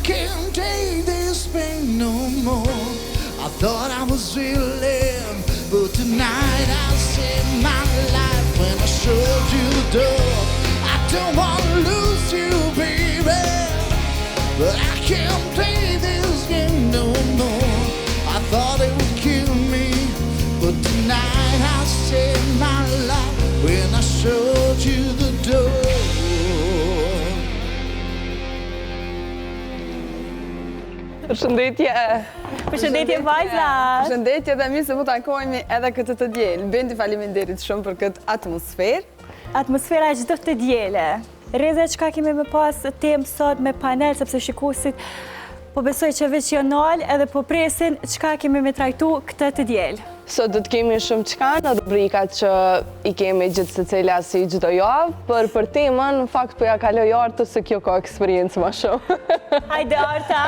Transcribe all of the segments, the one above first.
can't take this pain no more. I thought I was reeling, but tonight I'll save my life when I showed you the door. I don't want to lose you, baby, but I can't play this game no more. I thought it would kill me, but tonight I'll save my life when I showed you the door. Përshëndetje. Përshëndetje vajza. Përshëndetje dhe mirë se po takohemi edhe këtë të diel. Bendi, faleminderit shumë për këtë atmosferë. Atmosfera çdo të diele. Reza, çka kemi më pas temë sot me panel, sepse shikuesit po besoj që veç janë edhe po presin çka kemi me trajtu këtë të diel. Sot do të kemi shumë çka në rubrikat që i kemi gjithë secila si çdo javë, për temën në fakt po ja kaloj Artës se kjo ka eksperiencë më shumë. Hajde Arta.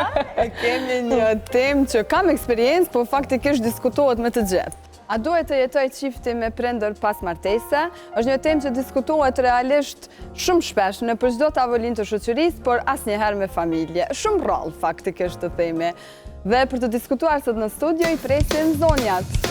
Kemi një temë që kam eksperiencë, po faktikisht diskutohet me të gjithë. A duhet të jetoj çifti me prindër pas martese? Është një temë që diskutohet realisht shumë shpesh në për çdo tavolinë të shoqërisë, por asnjëherë me familje. Shumë rrallë faktikisht të themi. Dhe për të diskutuar sot në studio i presin zonjat.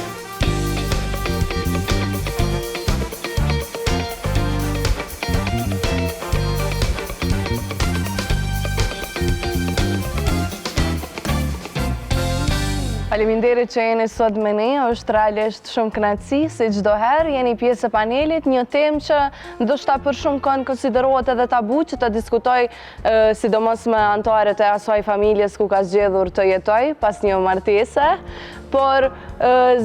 Faleminderit që jeni sot me ne, është realisht shumë kënaqësi, se çdo herë jeni pjesë e panelit, një temë që ndoshta për shumë kënd konsiderohet edhe tabu që të diskutoj sidomos me anëtarët e asaj familjes ku ka zgjedhur të jetoj pas një martese, por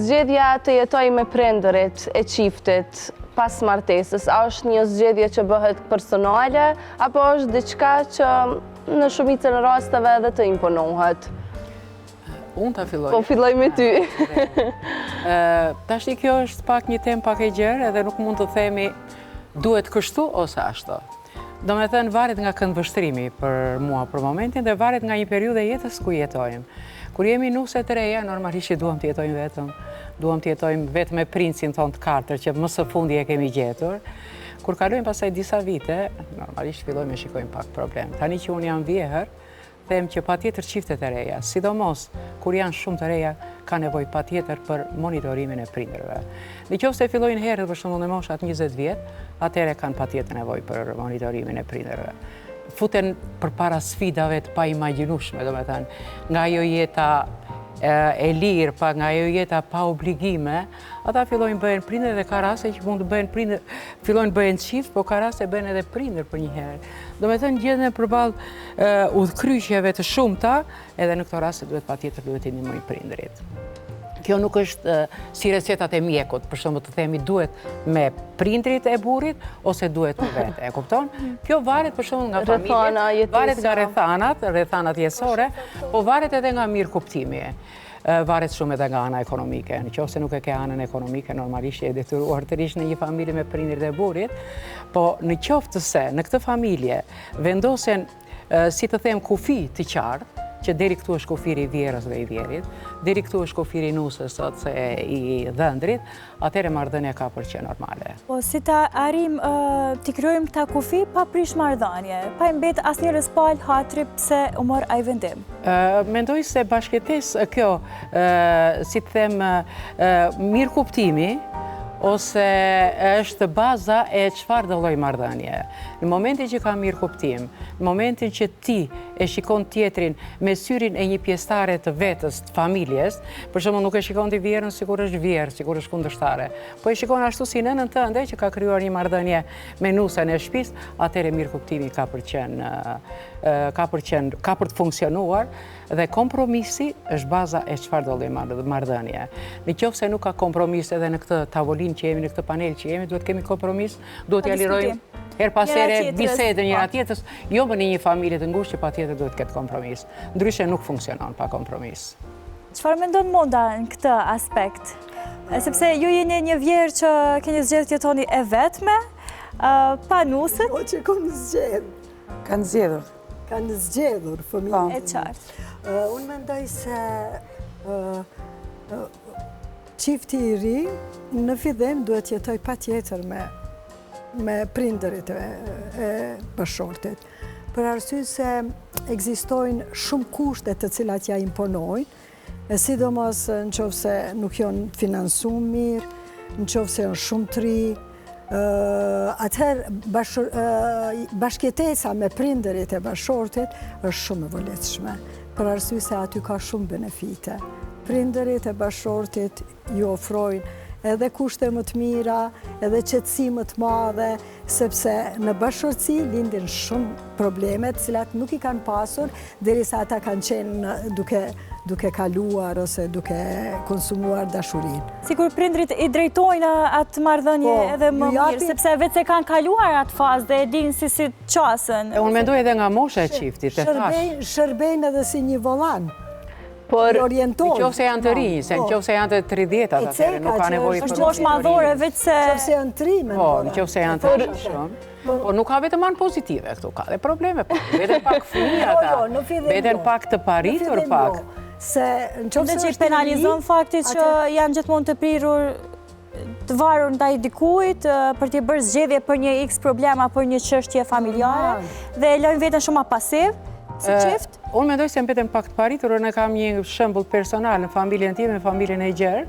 zgjedhja të jetoj me prindërit e çiftit pas martesës, a është një zgjedhje që bëhet personale, apo është diçka që në shumicën e rasteve edhe të imponohet? Unë ta filloj. Po filloj me ty. Tashti kjo është pak një temë pak e gjerë edhe nuk mund të themi duhet kështu ose ashtu. Do me thënë varet nga këndvështrimi për mua për momentin dhe varet nga një periudhë e jetës ku jetojmë. Kur jemi nuse të reja, normalisht duam të jetojmë vetëm. Duam të jetojmë vetëm me princin ton të katër që më së fundi e kemi gjetur. Kur kalojmë pasaj disa vite, normalisht fillojmë e shikojmë pak problem. Tani që unë jam vjehër, them që patjetër çiftet e reja, sidomos kur janë shumë të reja, ka nevojë patjetër për monitorimin e prindërve. Nëse fillojnë herët për shembull në moshat 20 vjet, atëherë kanë patjetër nevojë për monitorimin e prindërve. Futen përpara sfidave të paimagjinueshme, domethënë, nga ajo jeta e lirë, nga ajo jeta pa obligime, ata fillojnë bëhen prindër dhe ka raste që mund të bëhen prindër, fillojnë bëhen çift, po ka raste bëhen edhe prindër për një herë. Domethënë gjenden përballë udhkryqjeve të shumta, edhe në këto raste patjetër duhet të ndihmojnë prindërit. Kjo nuk është si recetat e mjekut, për shembull të themi duhet me prindrit e burrit ose duhet me vete, e kupton? Kjo varet për shembull nga familja, varet nga rrethanat jetësore, po varet edhe nga mirëkuptimi. Varet shumë edhe nga ana ekonomike. Nëse nuk e ke anën ekonomike, normalisht je detyruar të rish në një familje me prindrit e burrit, po në qoftë se në këtë familje vendosen, si të them, kufi të qartë, që deri këtu është kufiri i vjerës dhe i vjerit, deri këtu është kufiri i nusës ose i dhëndrit, atëherë marrëdhënia ka për qenë normale. Po si ta arrim t'i krijojmë ta kufi pa prish marrëdhënie, pa i mbet asnjëherë spal hatri pse u mor ai vendim. Mendoj se bashkëtesë kjo, si të them, mirëkuptimi ose është baza e çfarë do lloj marrëdhënie. Në momentin që ka mirëkuptim, në momentin që ti e shikon tjetrin me syrin e një pjesëtare të vetës, të familjes, për shembull nuk e shikon ti vjerën sikur është vjerë, sikur është kundërshtare, po e shikon ashtu si nënën tënde që ka krijuar një marrëdhënie me nusën e shtëpisë, atëherë mirëkuptimi ka për të funksionuar dhe kompromisi është baza e çfarë do lloj marrëdhënie. Nëse nuk ka kompromis edhe në këtë tavolinë që jemi, në këtë panel që jemi, duhet kemi kompromis, duhet t'ja lirojmë her pas here bisedën njëra tjetrës, jo më në një familje të ngushtë që patjetër duhet ketë kompromis. Ndryshe nuk funksionon pa kompromis. Çfarë mendon Monda në këtë aspekt? Sepse ju jeni një vjerë që keni zgjedhur të jetoni e vetme, pa nusën. Jo që kanë zgjedhur. Kanë zgjedhur fëmijën. E qartë. Unë mendoj se çifti i ri në fillim duhet jetoj patjetër me prindërit e bashortit. për arsye se ekzistojnë shumë kushte të cilat ja imponojnë, e sidomos në qoftë se nuk janë financuar mirë, në qoftë se janë shumë të ri, atëherë bashkëjetesa me prindërit e bashortit është shumë e volitshme, për arsye se aty ka shumë benefite. Prindërit e bashortit ju ofrojnë edhe kushte më të mira, edhe qetësi më të madhe, sepse në bashkërci lindin shumë problemet, cilat nuk i kanë pasur, derisa ata kanë qenë duke kaluar ose duke konsumuar dashurinë. Sigur prindrit i drejtojnë atë marrëdhënie edhe më mirë, sepse vetë se kanë kaluar atë fazë dhe e dinë si qasën. Unë mendoj edhe nga mosha e qiftit, e thash. Shërbejnë edhe si një volan. Por në qoftë se janë të rinj, se në qoftë se janë të 30 atëherë nuk ka nevojë për. Është moshë madhore vetë se në qoftë se janë të rinj. Po, në qoftë se janë të rinj. Po nuk ka vetëm anë pozitive këtu, ka dhe probleme, veten pak fëmijë ata. Veten pak të paritur pak. Se në qoftë se është penalizon fakti që janë gjithmonë të prirur të varur ndaj dikujt për të bërë zgjedhje për një X problema, për një çështje familjare dhe lënë veten shumë pasiv si çift. Unë mendoj se mbeten pak të paritur, ne kam një shembull personal në familjen time, në familjen e gjerë,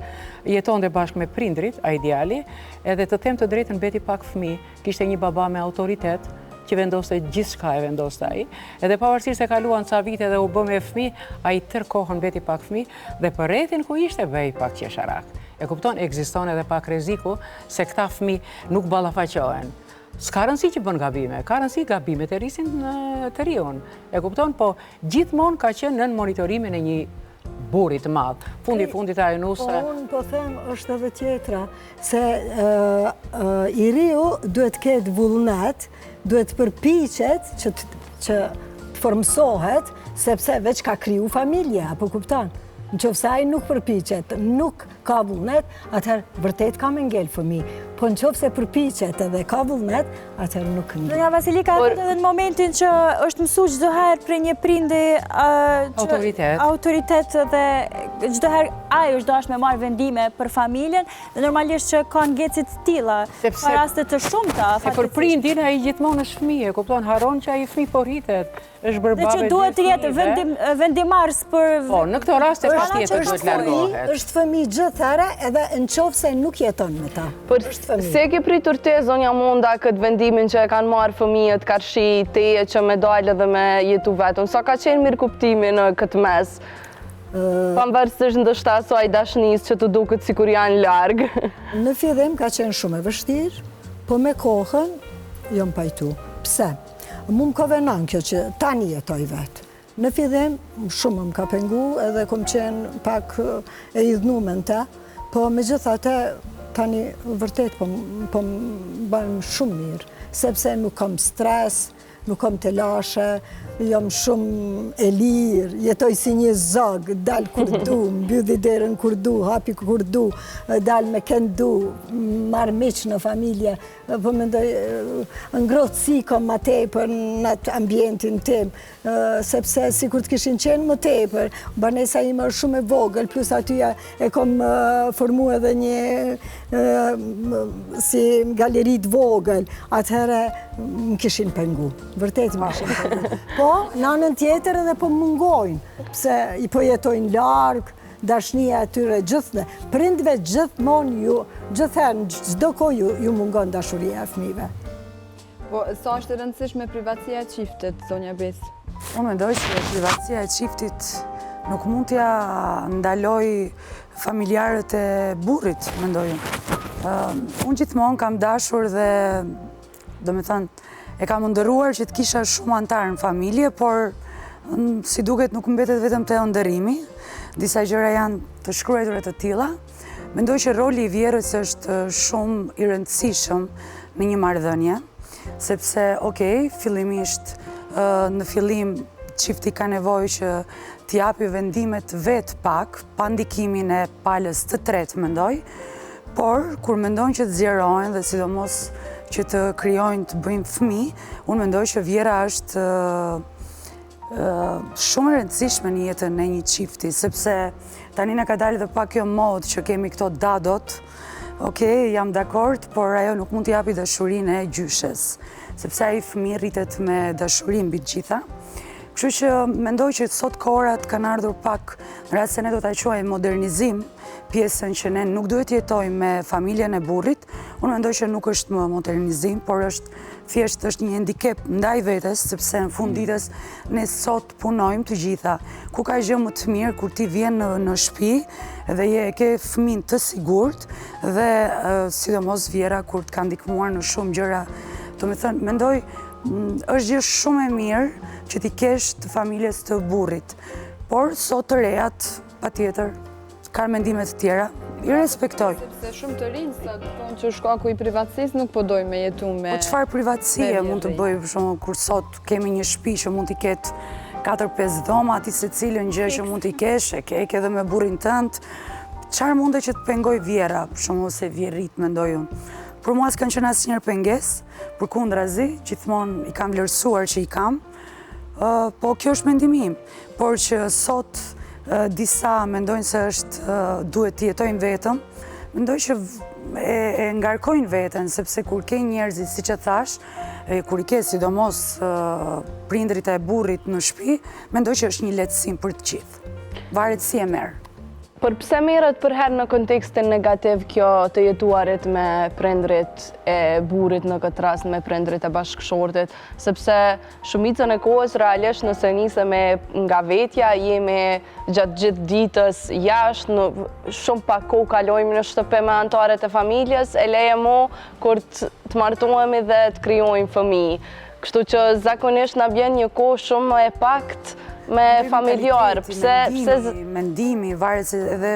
jetonte bashkë me prindrit, ai djali, edhe të them të drejtën beti pak fëmijë, kishte një baba me autoritet, që vendoste gjithçka e vendoste ai, edhe pavarësisht se kaluan ca vite dhe u bë me fëmijë, ai tërë kohën beti pak fëmijë dhe për rrethin ku ishte bëi pak qesharak. E kupton, ekziston edhe pak rreziku se këta fëmijë nuk ballafaqohen. S'ka rëndësi që bën gabime, ka rëndësi gabimet e rrisin të riun. E kupton, po gjithmonë ka qenë nën monitorimin e një burri të madh. Fundit ajo nuse. Po unë po them është edhe tjetra, se i riu duhet ketë vullnet, duhet përpiqet që të formsohet, sepse veç ka kriju familje, apo kupton? Në qoftë se ai nuk përpiqet, nuk ka vullnet, atëherë vërtet ka me ngel fëmijë. Po në qoftë se përpiqet edhe ka vullnet, atëherë nuk ngel. Zonja Vasilika, edhe në momentin që është mësuar çdo herë për një prindi autoritet dhe çdo herë ai është dashur me marrë vendime për familjen, dhe normalisht që ka ngecit të tilla, ka raste të shumta. Se për prindin ai gjithmonë është fëmijë, kupton, harron që ai fëmijë po rritet. Është bërë babë. Dhe që duhet të jetë vendimars për. Po, në këtë rast e patjetër duhet largohet. Është fëmijë gjithëherë edhe nëse nuk jeton me ta. Por se ke pritur te, zonja Monda, këtë vendimin që e kanë marrë fëmijët karshi teje që me dalë dhe me jetu vetëm? Sa ka qenë mirë kuptimi në këtë mes? Pavarësisht ndoshta asaj dashnisë që të duket sikur janë larg. Në fillim ka qenë shumë e vështirë, po me kohën jam pajtu. Pse? Mu më ka venan kjo që tani jetoj vetë. Në fillim shumë më ka pengu edhe kom qenë pak e idhnume në ta, po me gjithate tani vërtet po më banë shumë mirë, sepse nuk kam stres, nuk kam të lashe, jam shumë e lirë, jetoj si një zog, dal kur du, mbylli derën kur du, hapi kur du, dal me kënd du, marr miq në familje, po mendoj ngrohtësi kam më tepër në atë ambientin tim, sepse sikur të kishin qenë më tepër, banesa ime është shumë e vogël, plus aty e kam formu edhe një si galeri të vogël, atëherë më kishin pengu, vërtet më kishin pengu. Po, në anën tjetër edhe po mungojnë, pse i po jetojnë larg, dashnia atyre gjithë, prindve gjithmonë gjithherë, çdo kohë ju mungon dashuria e fëmijëve. Po, sa është e rëndësishme privatësia e çiftit, zonja Besë? Unë mendoj se privatësia e çiftit nuk mund t'ja ndaloj familjarët e burrit, mendoj. Unë gjithmonë kam dashur dhe, domethënë, e kam ndëruar që të kisha shumë antarë në familje, por si duket nuk mbetet vetëm te ndërrimi, disa gjëra janë të shkruara të tilla. Mendoj që roli i vjerrës është shumë i rëndësishëm në një marrëdhënie, sepse, fillimisht në fillim çifti ka nevojë që t'i japi vendimet vet pak, pa ndikimin e palës të tretë, mendoj, por kur mendojnë që të zgjerohen dhe sidomos që të krijojnë të bëjnë fëmijë, unë mendoj që vjera është shumë e rëndësishme në jetën e një çifti, sepse tani na ka dalë dhe pak kjo modë që kemi këto dadot, Okej, jam dakord, por ajo nuk mund t'i japi dashurinë e gjyshes, sepse ai fëmijë rritet me dashuri mbi të gjitha. Kështu që mendoj që sot kohërat kanë ardhur pak, në rast se ne do ta quajmë modernizim, pjesën që ne nuk duhet jetojmë me familjen e burrit, unë mendoj që nuk është më modernizim, por është një handicap ndaj vetes, sepse në fund ditës ne sot punojmë të gjitha. Ku ka gjë më të mirë kur ti vjen në shtëpi dhe je ke fëmin të sigurt dhe sidomos vjera kur të ka ndihmuar në shumë gjëra. Do të thënë, mendoj është gjë shumë e mirë që ti kesh të familjes të burrit. Por sot të rejat, patjetër, kanë mendime të tjera, i respektoj. Sepse shumë të rinj sot thonë që shkaku i privatësisë nuk po dojnë me jetu me... Po çfarë privatësie mund të bëj, për shembull, kur sot kemi një shtëpi që mund t'i ketë 4-5 dhoma, ti secilën gjë që mund t'i kesh, e ke edhe me burrin tënd. Çfarë mundet që të pengoj vjera, për shembull, se vjerrit mendoj unë. Për mua s'kan qenë asnjëherë pengesë, përkundrazi, gjithmonë i kam vlerësuar që i kam. Po kjo është mendimi im, por që sot disa mendojnë se duhet të jetojnë vetëm, mendoj që e ngarkojnë veten, sepse kur ke njerëzit, siç e thash, kur i ke sidomos prindrit e burrit në shtëpi, mendoj që është një lehtësim për të gjithë. Varet si e merr. Por pse merret për herë në kontekstin negativ kjo të jetuarit me prindrit e burrit në këtë rast, me prindrit e bashkëshortit, sepse shumicën e kohës realisht nëse nisemi nga vetja, jemi gjatë gjithë ditës jashtë, shumë pak kohë kalojmë në shtëpi me anëtarët e familjes, e leje mo kur të martohemi dhe të krijojmë fëmijë. Kështu që zakonisht na vjen një kohë shumë e paktë me familjar, Mendimi, varet se edhe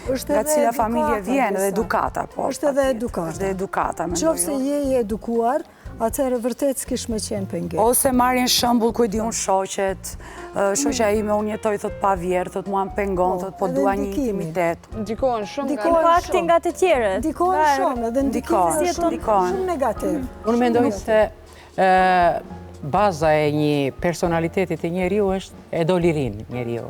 nga cila familje vjen, edhe edukata. Është edhe edukata. Është edukata, qofse je i edukuar, atëherë vërtet s'kish me qenë pengesë. Ose marrin shembull ku e di unë shoqet, shoqja ime unë jetoj thot pa vjerë, thot mua më pengon, thot po dua një intimitet. Ndikohen shumë nga Impakti nga të tjerët. Ndikohen shumë, edhe ndikimi jeton shumë negativ. Unë mendoj se baza e një personalitetit e njeriu është e do lirin njeriu.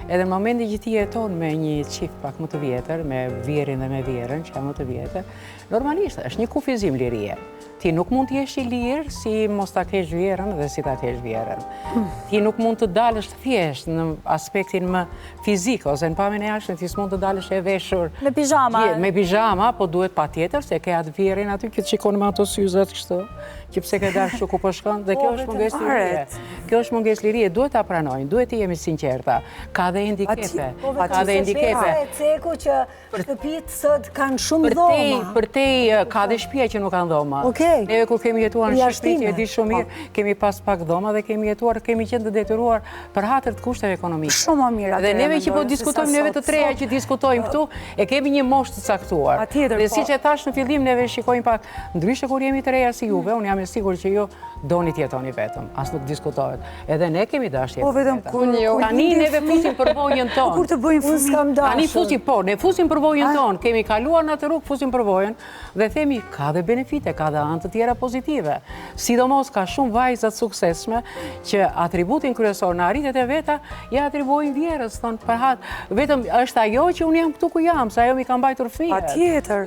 Edhe në momentin që ti jeton me një çift pak më të vjetër, me vjerin dhe me vjerën, që janë më të vjetër, normalisht është një kufizim lirie. Ti nuk mund të jesh i lirë si mos ta kesh vjerën dhe si ta kesh vjerën. Ti nuk mund të dalësh thjesht në aspektin më fizik, ose në pamjen e jashtëm ti s'mund të dalësh e veshur Me pijama. Me pijama, po duhet patjetër se ke atë vjerin aty që të shikon me ato syzet kështu, që pse ke dashur ku po shkon, dhe kjo është mungesë lirie. Kjo është mungesë lirie, duhet ta pranojnë, duhet të jemi sinqerta. Ka dhe handikepe, ka dhe handikepe. Ceku që shtëpit sot kanë shumë dhoma. Për te ka dhe shtëpia që nuk kanë dhoma. Neve kur kemi jetuar në shtëpi, e di shumë mirë, kemi pas pak dhoma dhe kemi jetuar, kemi qenë të detyruar për hatër të kushteve ekonomike. Shumë më mirë. Dhe neve që po diskutojmë, neve të treja që diskutojmë këtu, e kemi një moshë të caktuar. Dhe siç e thash në fillim, neve shikojmë pak ndryshe kur jemi të reja si juve, unë jam e sigurt që ju doni të jetoni vetëm, as nuk diskutohet. Edhe ne kemi dashje. Po vetëm kur tani neve fusim për vojën tonë. Kur të bëjmë fëmijë, tani fusim ne fusim për vojën tonë, kemi kaluar në atë rrugë, fusim për vojën dhe themi ka dhe benefite, ka dhe anë të tjera pozitive. Sidomos ka shumë vajza të suksesshme që atributin kryesor në arritjet e veta ja atribuojnë vjerës, thonë përhat, vetëm është ajo që unë jam këtu ku jam, se ajo mi ka mbajtur fëmijë. Patjetër.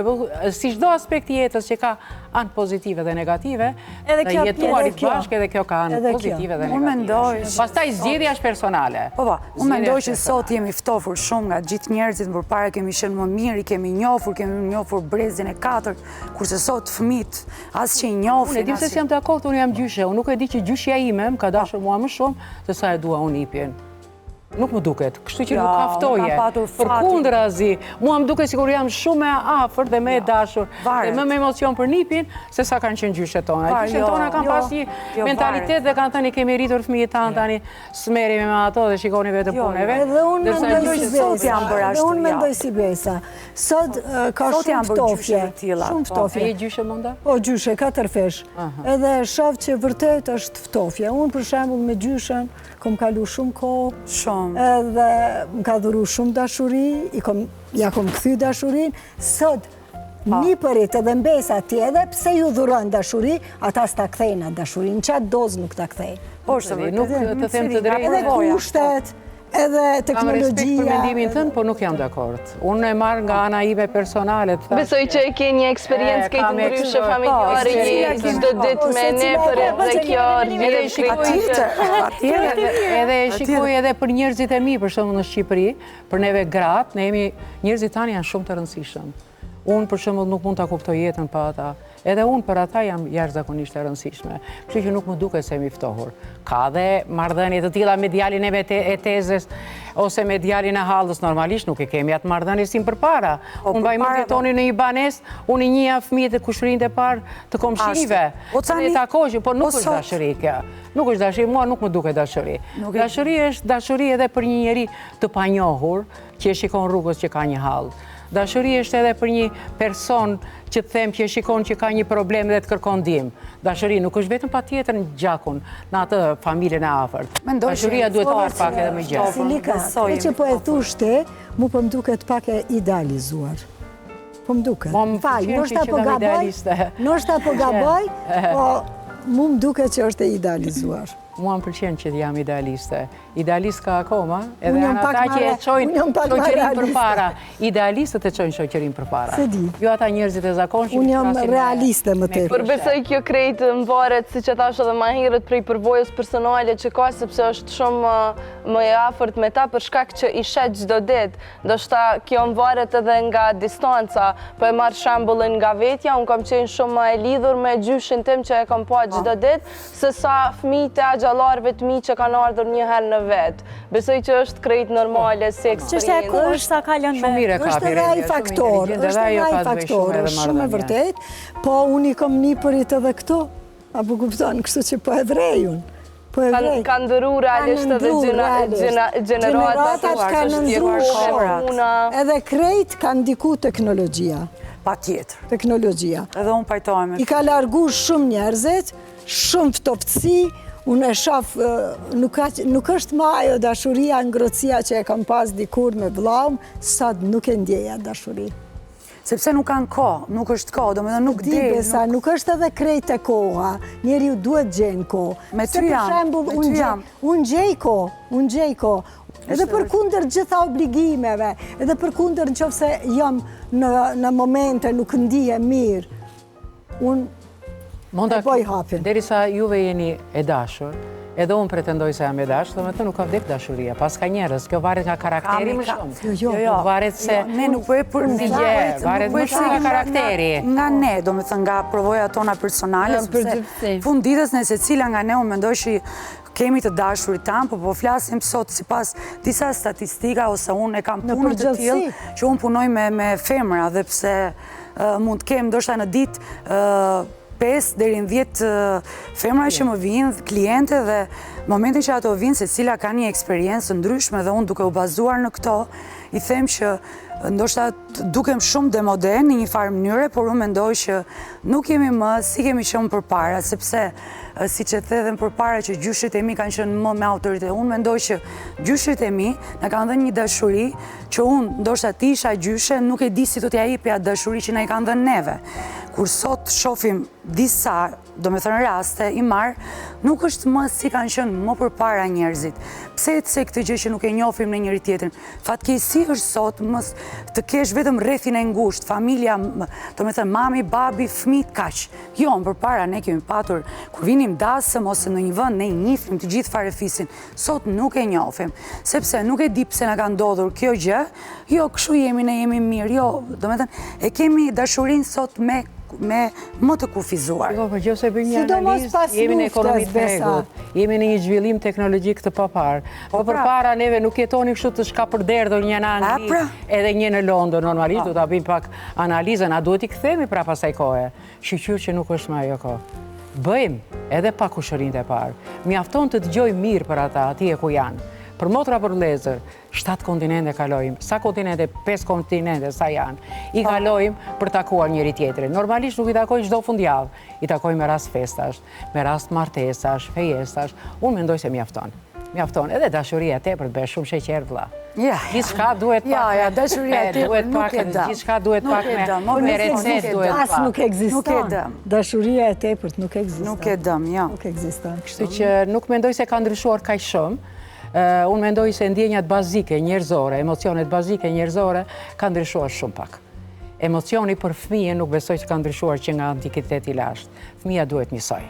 Si çdo aspekt i jetës që ka anë pozitive dhe negative, dhe jetuarit bashkë edhe kjo ka anë pozitive dhe negative. Pastaj zgjedhja është personale. Po, unë mendoj që sot jemi ftofur shumë nga gjithë njerëzit, përpara kemi qenë më mirë, kemi njohur brezin e katërt, kurse sot fëmijët as që i njohin. Unë e di se jam dakord, unë jam gjyshe, unë nuk e di që gjyshja ime më ka dashur mua më shumë se sa e dua unë Ipjen. Nuk më duket, kështu që nuk kaftoje. Përkundrazi, mua më duket sikur jam shumë e afërt dhe më e dashur dhe më me emocion për Nipin se sa kanë qenë gjyshet tona. Gjyshet tona kanë pas një mentalitet dhe kanë thënë kemi rritur fëmijët tanë tani s'merremi me ato dhe shikoni vetëm punëve. Edhe unë mendoj si Besa. Sot ka shumë ftofje. Shumë ftofje. E gjyshe munda? Po gjyshe, 4 fesh. Edhe shoh që vërtet është ftofje. Unë për shembull me gjyshen kom kalu shumë kohë. Shumë. Edhe më ka dhuru shumë dashuri, ja kom kthy dashurinë. Sot nipërit edhe mbesa ti edhe pse ju dhurojnë dashuri, ata s'ta kthejnë atë dashurinë, çat dozë nuk ta kthejnë. Po, nuk të them të drejtë. Edhe kushtet, edhe Kam respekt për teknologjia. mendimin tënd, po nuk jam dakord. Unë e marr nga ana ime personale. Besoj që e ke një eksperiencë këtë ndryshe familjare, një çdo ditë me nepër dhe kjo Edhe e shikoj edhe për njerëzit e mi, për shembull në Shqipëri, për neve gratë, ne jemi njerëzit tanë janë shumë të rëndësishëm. Unë për shembull nuk mund ta kuptoj jetën pa ata. Edhe unë për ata jam jashtëzakonisht e rëndësishme. Kështu që nuk më duket se jemi ftohur. Ka dhe marrëdhënie të tilla me djalin e tezës ose me djalin e hallës, normalisht nuk e kemi atë marrëdhënie si përpara. Unë mbaj mend jetoni në një banesë, unë i njeh fëmijët e kushërinë e parë të komshinëve. Ne takohemi, po nuk është dashuri kjo. Nuk është dashuri, mua nuk më duket dashuri. Dashuri është dashuri edhe për një njeri të panjohur që e shikon rrugës që ka një hall. Dashuri është edhe për një person që të them që e shikon që ka një problem dhe të kërkon ndihmë. Dashuri nuk është vetëm patjetër në gjakun, në atë familjen e afërt. Dashuria duhet të marrë pak edhe më gjatë. Silika, e që po e thushte, mu po më duket pak e idealizuar. Po më duket. Falë, nështë po gaboj, po mu më duket që është e idealizuar. Mua më pëlqen që jam idealiste. Idealist ka akoma, edhe janë ata që e çojnë shoqërinë përpara. Idealistët e çojnë shoqërinë përpara. Jo ata njerëzit e zakonshëm. Unë jam realiste më tepër. Por besoj kjo krejt mvaret, siç e thash edhe më herët, prej përvojës personale që ka, sepse është shumë më e afërt me ta për shkak që i shet çdo ditë. Ndoshta kjo mvaret edhe nga distanca. Po e marr shembullin nga vetja, unë kam qenë shumë më e lidhur me gjyshin tim që e kam pa çdo ditë, se sa fëmijët e gjallarëve të mi që kanë ardhur një herë në vetë. Besoj që është krejt normale si eksperiencë. Qështë e sa kalon me... është edhe ai faktor, është shumë e vërtet, po unë i kom nipërit edhe këto, apo kupton, kështu që po e vrej unë. Ka ndëru realisht edhe gjeneratat kanë ndëru shumë, edhe krejt ka ndiku teknologjia. Pa tjetër. Teknologjia. Edhe unë pajtojme. I ka largu shumë njerëzit, shumë ftoftësi. Unë e shaf, nuk është ma ajo dashuria, ngrocia që e kam pas dikur me vllaum, sot nuk e ndjeja dashuri. Sepse nuk kanë kohë, nuk është kohë, do me dhe nuk del. Nuk është edhe krejt e koha, njeri ju duhet gjenë kohë. Me ty jam, unë gjej kohë. Edhe për kundër gjitha obligimeve, edhe për kundër në qofë se jam në momente nuk ndije mirë, unë e boj hapin. Derisa juve jeni e dashur, edhe unë pretendoj se jam e dashur, dhe me të nuk ka vdek dashuria. Pas ka njerës, kjo varet nga karakteri më shumë. Jo, varet se... Ne nuk bëjë për ndigje, varet më shumë nga karakteri. Nga ne, do me thë nga provoja tona personale, fund ditës në se cila nga ne unë mendoj që kemi të dashurit tamë, po flasim sot si pas disa statistika, ose unë e kam punët të tjilë, që unë punoj me femra, dhe pse mund të kemë, ndoshta në ditë 5 deri në 10 femra që më vinë, kliente, dhe momentin që ato vinë, se cila ka një eksperiencë ndryshme, dhe unë duke u bazuar në këto, i them që ndoshta dukem shumë demodern në një farë mënyre, por unë mendoj që nuk jemi më si kemi qenë përpara, sepse si që the dhe më përpara që gjyshit e mi kanë qenë më me autoritet. Unë mendoj që gjyshit e mi në kanë dhe një dashuri që unë, ndoshta ti isha gjyshe, nuk e di si të t'ja jepja dashuri që na i kanë dhe neve. Kur sot shofim disa, do me thënë raste, i marë, nuk është më si kanë qenë më përpara njerëzit. Pse se këtë gjë që nuk e njofim në njëri tjetrin? Fatkeqësi është sot mës të kesh vetëm rrethin e ngushtë, familja, do me thënë mami, babi, fëmijët, kaq. Jo, më përpara ne kemi patur, kur vinim dasëm ose në një vend, ne i njihnim të gjithë farefisin. Sot nuk e njohim, sepse nuk e di pse na ka ndodhur kjo gjë. Jo, kështu jemi, ne jemi mirë. Jo, do me thënë, e kemi dashurinë sot me më të kufizuar. Por që ose bëjmë një analizë, jemi në ekonomi të rregullt, jemi në një zhvillim teknologjik të papar. Po përpara neve nuk jetoni kështu të shkapërderdhur një në Angli edhe një në Londër, normalisht do ta bëjmë pak analizën, a duhet i kthehemi pra pasaj kohe. Shqyr që nuk është më ajo kohë. Bëjmë edhe pa kushërinë e parë. Mjafton të dëgjoj mirë për ata atje ku janë. Për motra për vëllezër, 7 kontinente kalojmë, sa kontinente, 5 kontinente, sa janë, i kalojmë për takuar njëri tjetrin. Normalisht nuk i takoj çdo fundjavë, i takoj me rast festash, me rast martesash, fejestash, unë mendoj se mjafton. Mjafton, edhe dashuria tepër të bëj shumë sheqer vëlla. Gjithçka duhet pak. Ja, dashuria tepër nuk e dëm. Gjithçka duhet pak me recetë duhet pak. Nuk ekziston. Dashuria e tepërt nuk ekziston. Nuk e dëm, jo. Nuk ekziston. Kështu që nuk mendoj se ka ndryshuar kaq shumë. unë mendoj se ndjenjat bazike njerëzore, emocionet bazike njerëzore ka ndryshuar shumë pak. Emocioni për fëmijën nuk besoj që ka ndryshuar që nga antikiteti i lashtë. Fëmija duhet njësoj.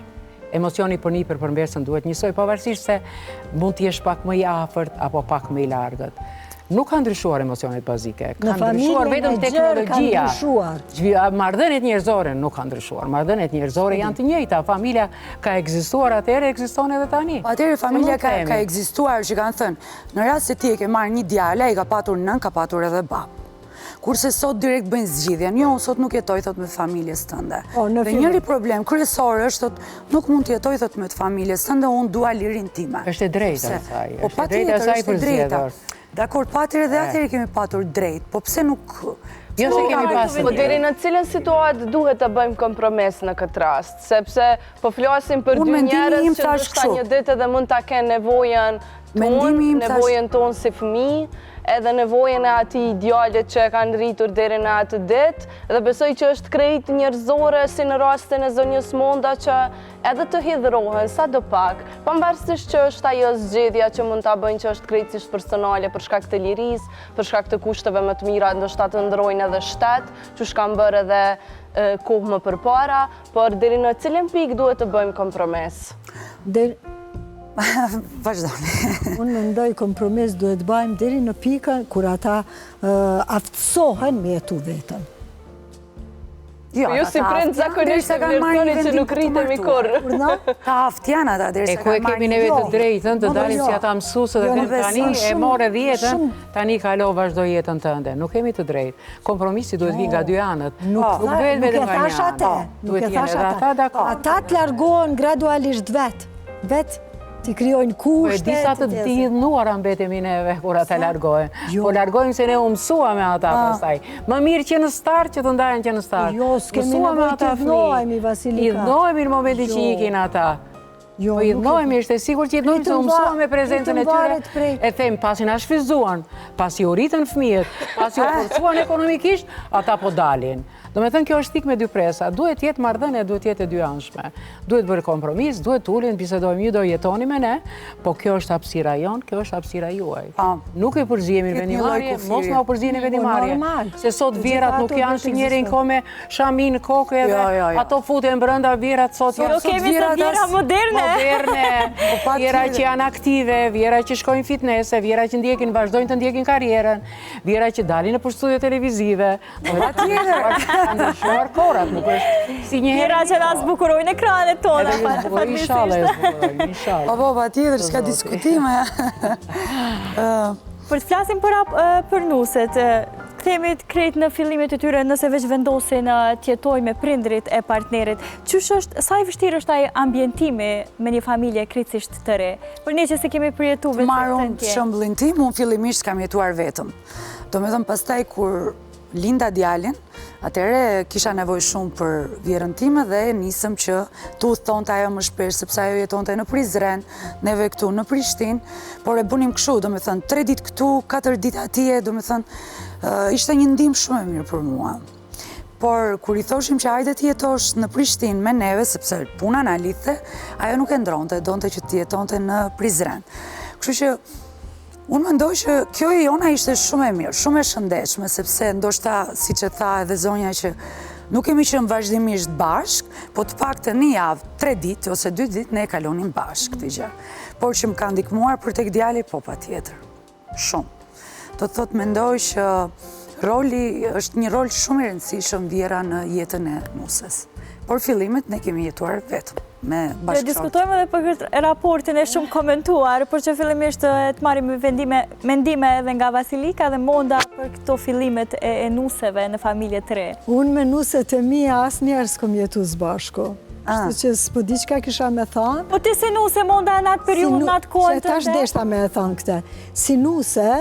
Emocioni për një përmbesën duhet njësoj, pavarësisht se mund t'jesh pak më i afërt apo pak më i largët. Nuk ka ndryshuar emocionet bazike, ka ndryshuar vetëm teknologjia. Marrëdhëniet njerëzore nuk ka ndryshuar. Marrëdhëniet njerëzore janë të njëjta. Familja ka ekzistuar atëherë, ekziston edhe tani. Atëherë familja ka ekzistuar, që kanë thënë, në rast se ti e ke marrë një djalë, ai ka patur nën, ka patur edhe bab. Kurse sot direkt bëjnë zgjidhjen. Jo, sot nuk jetoj, thot, me familjes tënde. Dhe njëri problem kryesor është, thot, nuk mund të jetoj, thot, me familjes tënde, unë dua lirin time. Është e drejta e saj. Po patjetër është e drejta. Dakor, patjetër edhe atëherë kemi patur drejt, po pse nuk... Jo se kemi pasur. Po deri në cilën situatë duhet të bëjmë kompromis në këtë rast, sepse po flasim për dy njerëz që ndoshta një ditë edhe mund ta kenë nevojën tonë si fëmijë, edhe nevojën e atij idealit që e kanë rritur deri në atë ditë, dhe besoj që është krejt njerëzore si në rastin e zonjës Monda që edhe të hidhrohen sadopak, pavarësisht që është ajo zgjedhja që mund ta bëjnë që është krejtësisht personale për shkak të lirisë, për shkak të kushteve më të mira, ndoshta të ndrojnë edhe shtet, që kanë bërë edhe kohë më përpara, por deri në cilën pikë duhet të bëjmë kompromis? Vazhdoni. Unë mendoj kompromis duhet bëjmë deri në pikën kur ata aftësohen me jetu vetën. Ju si prind zakonisht të vlerësoni që nuk rritemi kurrë. Ta aftjan ata derisa ku e kemi neve të drejtën të dalim si ata mësuesë dhe tani e more 10-ën, tani kalo vazhdo jetën tënde. Nuk kemi të drejtë. Kompromisi duhet vi nga dy anët. Nuk duhet vetëm nga një anë. Duhet jenë edhe ata dakord. Ata të largohen gradualisht vetë. Ti kryojnë kushtet. Po disa të didhnuara mbetemi neve kur ata largohen. Po largohen se ne u mësua me ata pastaj. Më mirë që në start që të ndahen që në start. Jo, s'kemi nevojë të idhnohemi, Vasilika. Idhnohemi në momentin që ikin ata. Po idhnohemi, është e sigurt që idhnohemi të mësua me prezencën e tyre. E them, pasi na shfizuan, pasi u rritën fëmijët, pasi u forcuan ekonomikisht, ata po dalin. Do me thënë kjo është tik me dy presa, duhet jetë marrëdhënie, duhet jetë e dy anshme. Duhet bërë kompromis, duhet tullin, bisedojmë, ju do jetoni me ne, po kjo është hapësira jonë, kjo është hapësira juaj. Nuk e përzihemi në vendimarrje, mos na u përziheni në vendimarrje. Se sot vjerat nuk janë si njëri në kome shamin kokë edhe ato futen brenda vjerat sot janë. Nuk kemi të vjera moderne. Vjera që janë aktive, vjera që shkojnë fitnese, vjera që vazhdojnë të ndjekin karrierën, vjera që dalin në studio televizive. Ndryshuar korat, nuk është si një herë. Vjera që na zbukurojnë ekranet tona. Po, patjetër, s'ka diskutime. Për të flasim për nuset, kthehemi krejt në fillimet e tyre nëse veç vendosin të jetojnë me prindrit e partnerit. Sa i vështirë është ai ambientimi me një familje krejtësisht të re? Për ne që se kemi përjetuar vetëm Marrun shembullin tim, unë fillimisht kam jetuar vetëm. Domethënë pastaj kur linda djalin, atëherë kisha nevojë shumë për vjerën time dhe nisëm që tu thonte ajo më shpesh sepse ajo jetonte në Prizren, neve këtu në Prishtinë, por e bënim kështu, domethënë 3 ditë këtu, 4 ditë atje, domethënë ishte një ndihmë shumë e mirë për mua. Por kur i thoshim që hajde të jetosh në Prishtinë me neve, sepse puna na lidhte, ajo nuk e ndronte, donte që të jetonte në Prizren. Kështu që unë mendoj që kjo e jona ishte shumë e mirë, shumë e shëndetshme, sepse ndoshta, siç e tha edhe zonja, që nuk kemi qenë vazhdimisht bashk, po të paktën në javë 3 ditë ose 2 ditë ne e kalonim bashk këtë gjë. Por që më ka ndihmuar për tek djali, po patjetër. Shumë. Do të thotë mendoj që roli është një rol shumë i rëndësishëm vjera në jetën e nusës. Por fillimet ne kemi jetuar vetëm. Ne diskutojmë edhe për këtë raportin e shumë komentuar, por që fillimisht të marrim mendime edhe nga Vasilika dhe Monda për këto fillimet e nuseve në familje të re. Unë me nuset e mia asnjëherë s'kom jetuar së bashku. Kështu që s'po di çka kisha me thënë. Po ti si nuse Monda në atë periudhë, në atë kohë të tash deshta me thënë këtë. Si nuse,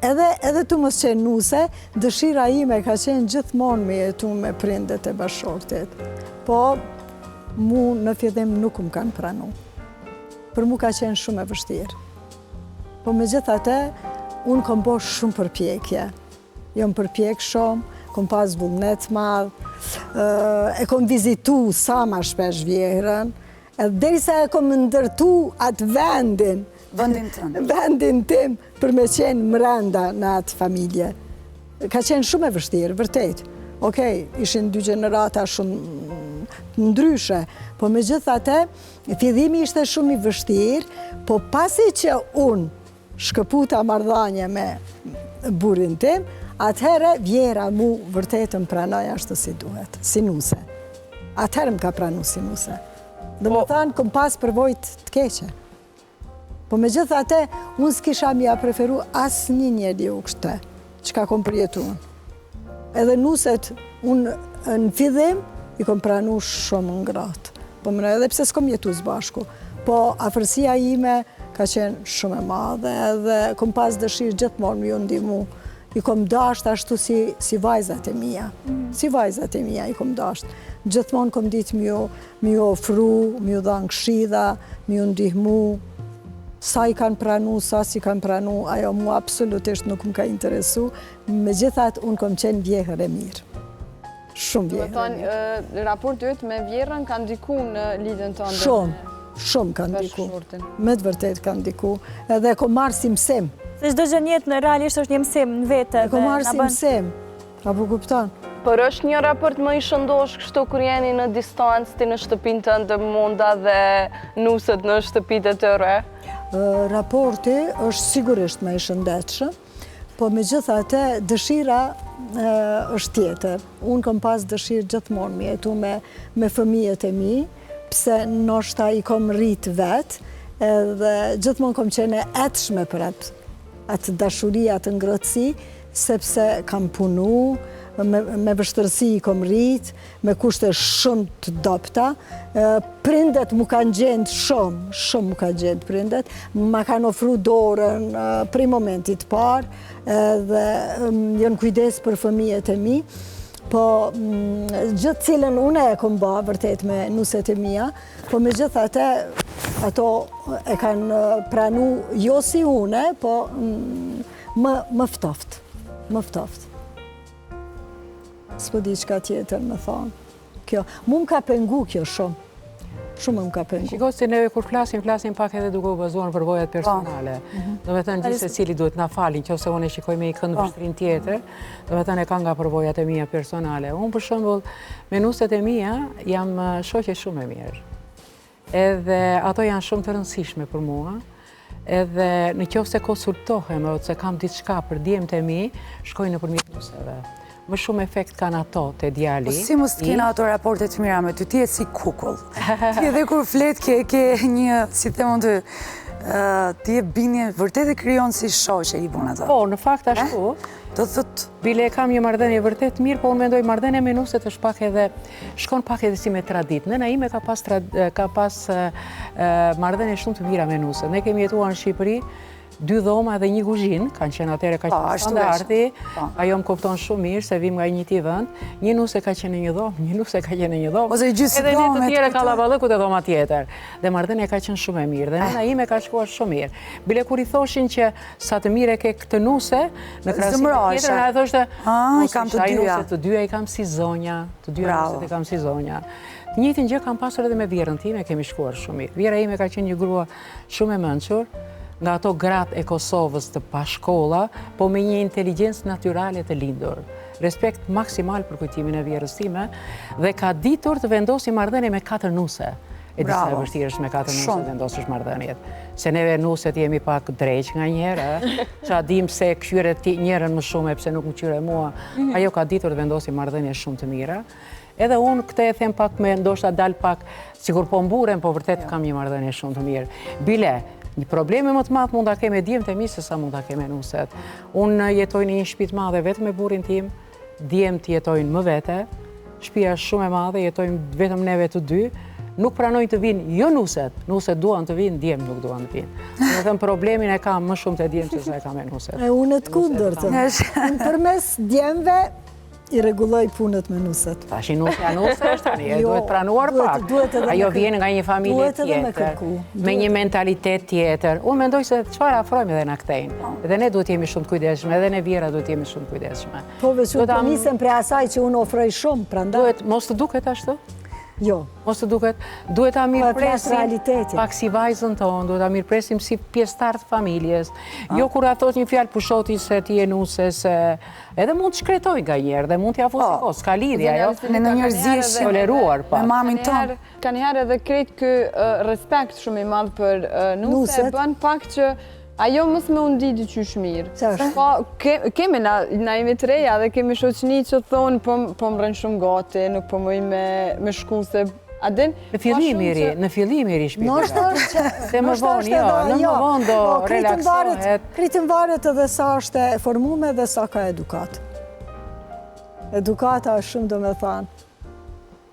edhe të mos qenë nuse, dëshira ime ka qenë gjithmonë me jetu me prindet e bashkëshortit. Po mu në fillim nuk më kanë pranu. Për mu ka qenë shumë e vështirë. Po me gjithatë, unë kom bo shumë përpjekje. Jom përpjek shumë, kom pas vullnet madh, e kom vizitu sa ma shpesh vjerën, edhe derisa e kom ndërtu atë vendin Vendin tënë. Vendin tim për me qenë mrenda në atë familje. Ka qenë shumë e vështirë, vërtet. Okej, ishin dy gjenerata shumë ndryshe, po me gjithate, fillimi ishte shumë i vështirë, po pasi që unë shkëputa marrëdhënie me burrin tim, atëherë Vjera mu vërtet më pranoj ashtu si duhet, si nuse. Atëherë më ka pranu si nuse. Dhe më thanë, këm pas përvojt të keqe. Po me gjithate, unë s'kisha mja preferu asë një njeri u kështë, që ka kom përjetu unë. Edhe nuset, unë në fillim, i kom pranu shumë ngratë. Po më në edhe pse s'kom jetu s'bashku. Po afërsia ime ka qenë shumë e madhe, edhe kom pas dëshirë gjithmonë më ju ndihmu. I kom dasht ashtu si vajzat e mija. Si vajzat e mija i kom dasht. Gjithmonë kom ditë më ju ofru, më ju dhanë këshilla, më ju ndihmu. Sa i kanë pranu, sa si kanë pranu, ajo mu absolutisht nuk më ka interesu. Megjithatë, unë kom qenë vjehër e mirë. Shumë vjehër e mirë. Raporti yt me Vjerën ka ndiku në lidhjen tënde? Shumë ka ndiku. Me të vërtet ka ndiku. Edhe kom marrë si mësim. Se çdo gjë në jetë në realisht është një mësim në vete. Kom marrë si mësim. Apo kupton? Por është një raport më i shëndosh kështu kur jeni në distancë ti në shtëpinë tënde Monda dhe nuset në shtëpitë e tyre? Raporti është sigurisht më i shëndetshëm, po megjithatë dëshira është tjetër. Unë kam pas dëshirë gjithmonë me jetu me fëmijët e mi, pse ndoshta i kom rrit vetë, edhe gjithmonë kom qenë e etshme për atë dashuri, atë ngrohtësi, sepse kam punu, me vështërsi i kom rrit, me kushte shumë të dobta. Prindet mu kanë gjendë shumë mu kanë gjendë prindet. Ma kanë ofru dorën prej momentit parë, dhe jënë kujdes për fëmijët e mi. Po gjithë cilën une e kom ba vërtet me nuset e mia, po me gjithë ato e kanë pranu jo si une, po më ftoft. S'po di qka tjetër me thonë. Kjo, mu më ka pengu kjo shumë. Shumë më ka pengu. Shiko se neve kur flasim pak edhe duke u bazuar në përvojat personale. Do me thënë gjithë se cili duhet na falin, që ose unë e shikoj me i këndë vështrin tjetër, do me thënë e ka nga përvojat e mija personale. Unë për shembull, me nuset e mija, jam shoqe shumë e mirë. Edhe ato janë shumë të rëndësishme për mua. Edhe në qoftë se konsultohem ose kam diçka për djemtë e mi, shkoj nëpërmjet nuseve. Më shumë efekt kanë ato të djali. Po si mos t'kena ato raportet mira me ty, ti e si kukull. Ti edhe kur flet ke një, si themon të, ti e bindje, vërtet e kryon si shoqe i bun ato. Po, në fakt ashtu, do thot, bile e kam një marrëdhënie vërtet mirë, po unë mendoj marrëdhënia me nuset është pak edhe, shkon pak edhe si me tradit. Nëna ime ka pas marrëdhënie shumë të mira me nuset. Ne kemi jetuar në Shqipëri, 2 dhoma dhe 1 kuzhinë, kanë qenë atëre ka qenë standardi, ajo më kupton shumë mirë se vim nga njëti vend, një nuse ka qenë një dhomë, një nuse ka qenë një dhomë, edhe ne të tjere kallaballëkut e dhoma tjetër. Dhe marrëdhënia ka qenë shumë e mirë, dhe nëna ime ka shkuar shumë mirë. Bile kur i thoshin që sa të mire ke këtë nuse, në krahasim tjetër, na e thoshte, të dyja i kam si zonja, të dyja nuset i kam si zonja. Të njëjtin gjë kam pasur edhe me Vjerën time, kemi shkuar shumë mirë. Vjera ime ka qenë një grua shumë e mençur, nga ato gratë e Kosovës të pashkolla, po me një inteligjencë natyrale të lindur. Respekt maksimal për kujtimin e Vjerës time, dhe ka ditur të vendosi marrëdhënie me 4 nuse. E disa e vështirë është me 4 nuse të vendosësh marrëdhëniet. Se neve nuset jemi pak dreq nga njëherë, që a dim se këshyre njërën më shumë, pse nuk më qyre mua, ajo ka ditur të vendosi marrëdhënie shumë të mira. Edhe unë këtë e them pak me ndoshta dal pak, sigur po mburem, po vërtet kam një marrëdhënie shumë të mirë. Bile, një probleme më të madh mund ta kem me djemtë e mi se sa mund ta kem me nuset. Unë jetoj në një shtëpi të madhe vetëm me burrin tim, djemtë jetojnë më vete, shtëpia është shumë e madhe, jetojmë vetëm neve të dy, nuk pranojnë të vinë jo nuset duan të vinë, djemtë nuk duan të vinë. Do thënë problemin e kam më shumë te djemtë se sa e kam me nuset. E unë të kundërtën. Përmes djemve i rregulloj punët me nuset. Tash nusja është tani, duhet pranuar pak. Ajo vjen nga një familje tjetër, me një mentalitet tjetër. Unë mendoj se çfarë afrojmë edhe na kthejnë. Edhe ne duhet jemi shumë të kujdesshëm, edhe ne Vjera duhet jemi shumë të kujdesshme. Po veç unë nisem prej asaj që unë ofroj shumë, prandaj. Duhet mos të duket ashtu? Jo. Mos të duket, duhet ta mirëpresim realitetin. pak si vajzën tonë, duhet ta mirëpresim si pjesëtar të familjes. Jo kur ato një fjalë pushoti se ti je nuse, se edhe mund të shkretoj nga njerë dhe mund t'ja fusi kohë, s'ka lidhja, jo? Në njerëzisht toleruar, pa. me mamin tonë. Ka njëherë edhe krejt kë respekt shumë i madhë për nuse, bën pak që ajo mos me undi dy qysh mirë. Po, kemi, na jemi të reja dhe kemi shoqni që thonë po më rënë shumë gati, nuk po mëj me shku se adin. Në fillim i ri shpiti. Se më vonë, jo, në më vonë do relaksohet. Kritën varet edhe sa është e formume dhe sa ka edukat. Edukata është shumë do me thanë.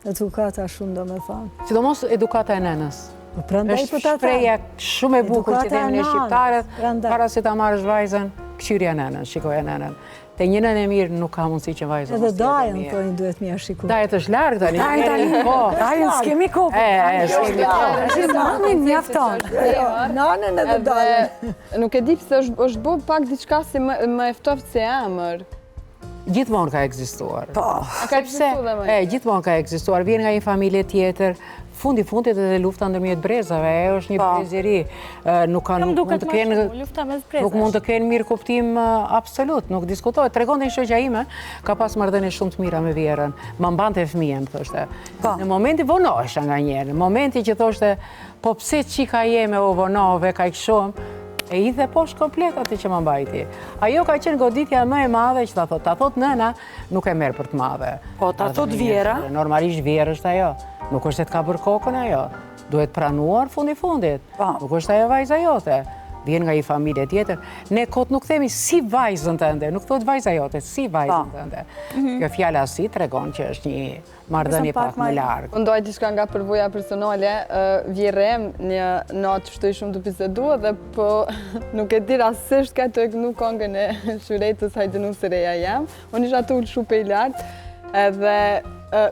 Edukata është shumë do me thanë. Sidomos edukata e nënës. Është shpreja shumë e bukur që themi ne shqiptarët, para se ta marrësh vajzën, këshirja nënën, shikoja nënën. Te një nënë e mirë nuk ka mundësi që vajzën mos edhe dajën thonë duhet mja shiku. Dajet është largë tani. Dajën s'kemi kohë. S'kemi kohë. Është mamin mjafton. Nanën edhe dajën. Nuk e di pse është bo pak diçka si më eftoft se emër. Gjithmonë ka ekzistuar. Ka ekzistuar dhe më. Gjithmonë ka ekzistuar. Vjen nga një familje tjetër. Fundit edhe lufta ndërmjet brezave, është një brezëri. Nuk mund të kenë mirë kuptim absolut, nuk diskutohet. Tregonte një shoqja ime, ka pas marrëdhënie shumë të mira me vjerën. Ma mbante fëmijën, thoshte. Në momentin vonohesha nga njerë, në momentin që thoshte, po pse qika jeme o vonove, ka i këshom, e i dhe poshtë komplet atë që më mbajti. Ajo ka qenë goditja më e madhe që ta thot nëna, nuk e merë për të madhe. Po, ta thot vjera? Normalisht vjerë është ajo. Nuk është se të ka bërë kokën ajo. Duhet pranuar fundit. Nuk është ajo vajza jote. Vjen nga një familje tjetër. Ne kot nuk themi si vajzën tënde, nuk thot vajza jote, si vajzën tënde. Kjo fjala si tregon që është një marrëdhënie pak më larg. Unë doj diçka nga përvoja personale, vjerem një natë shtoj shumë të bisedua dhe po nuk e di rastësisht ka të kënu kongën e shuretës hajdënu së reja jam. Unë isha të ullë shupe i lartë edhe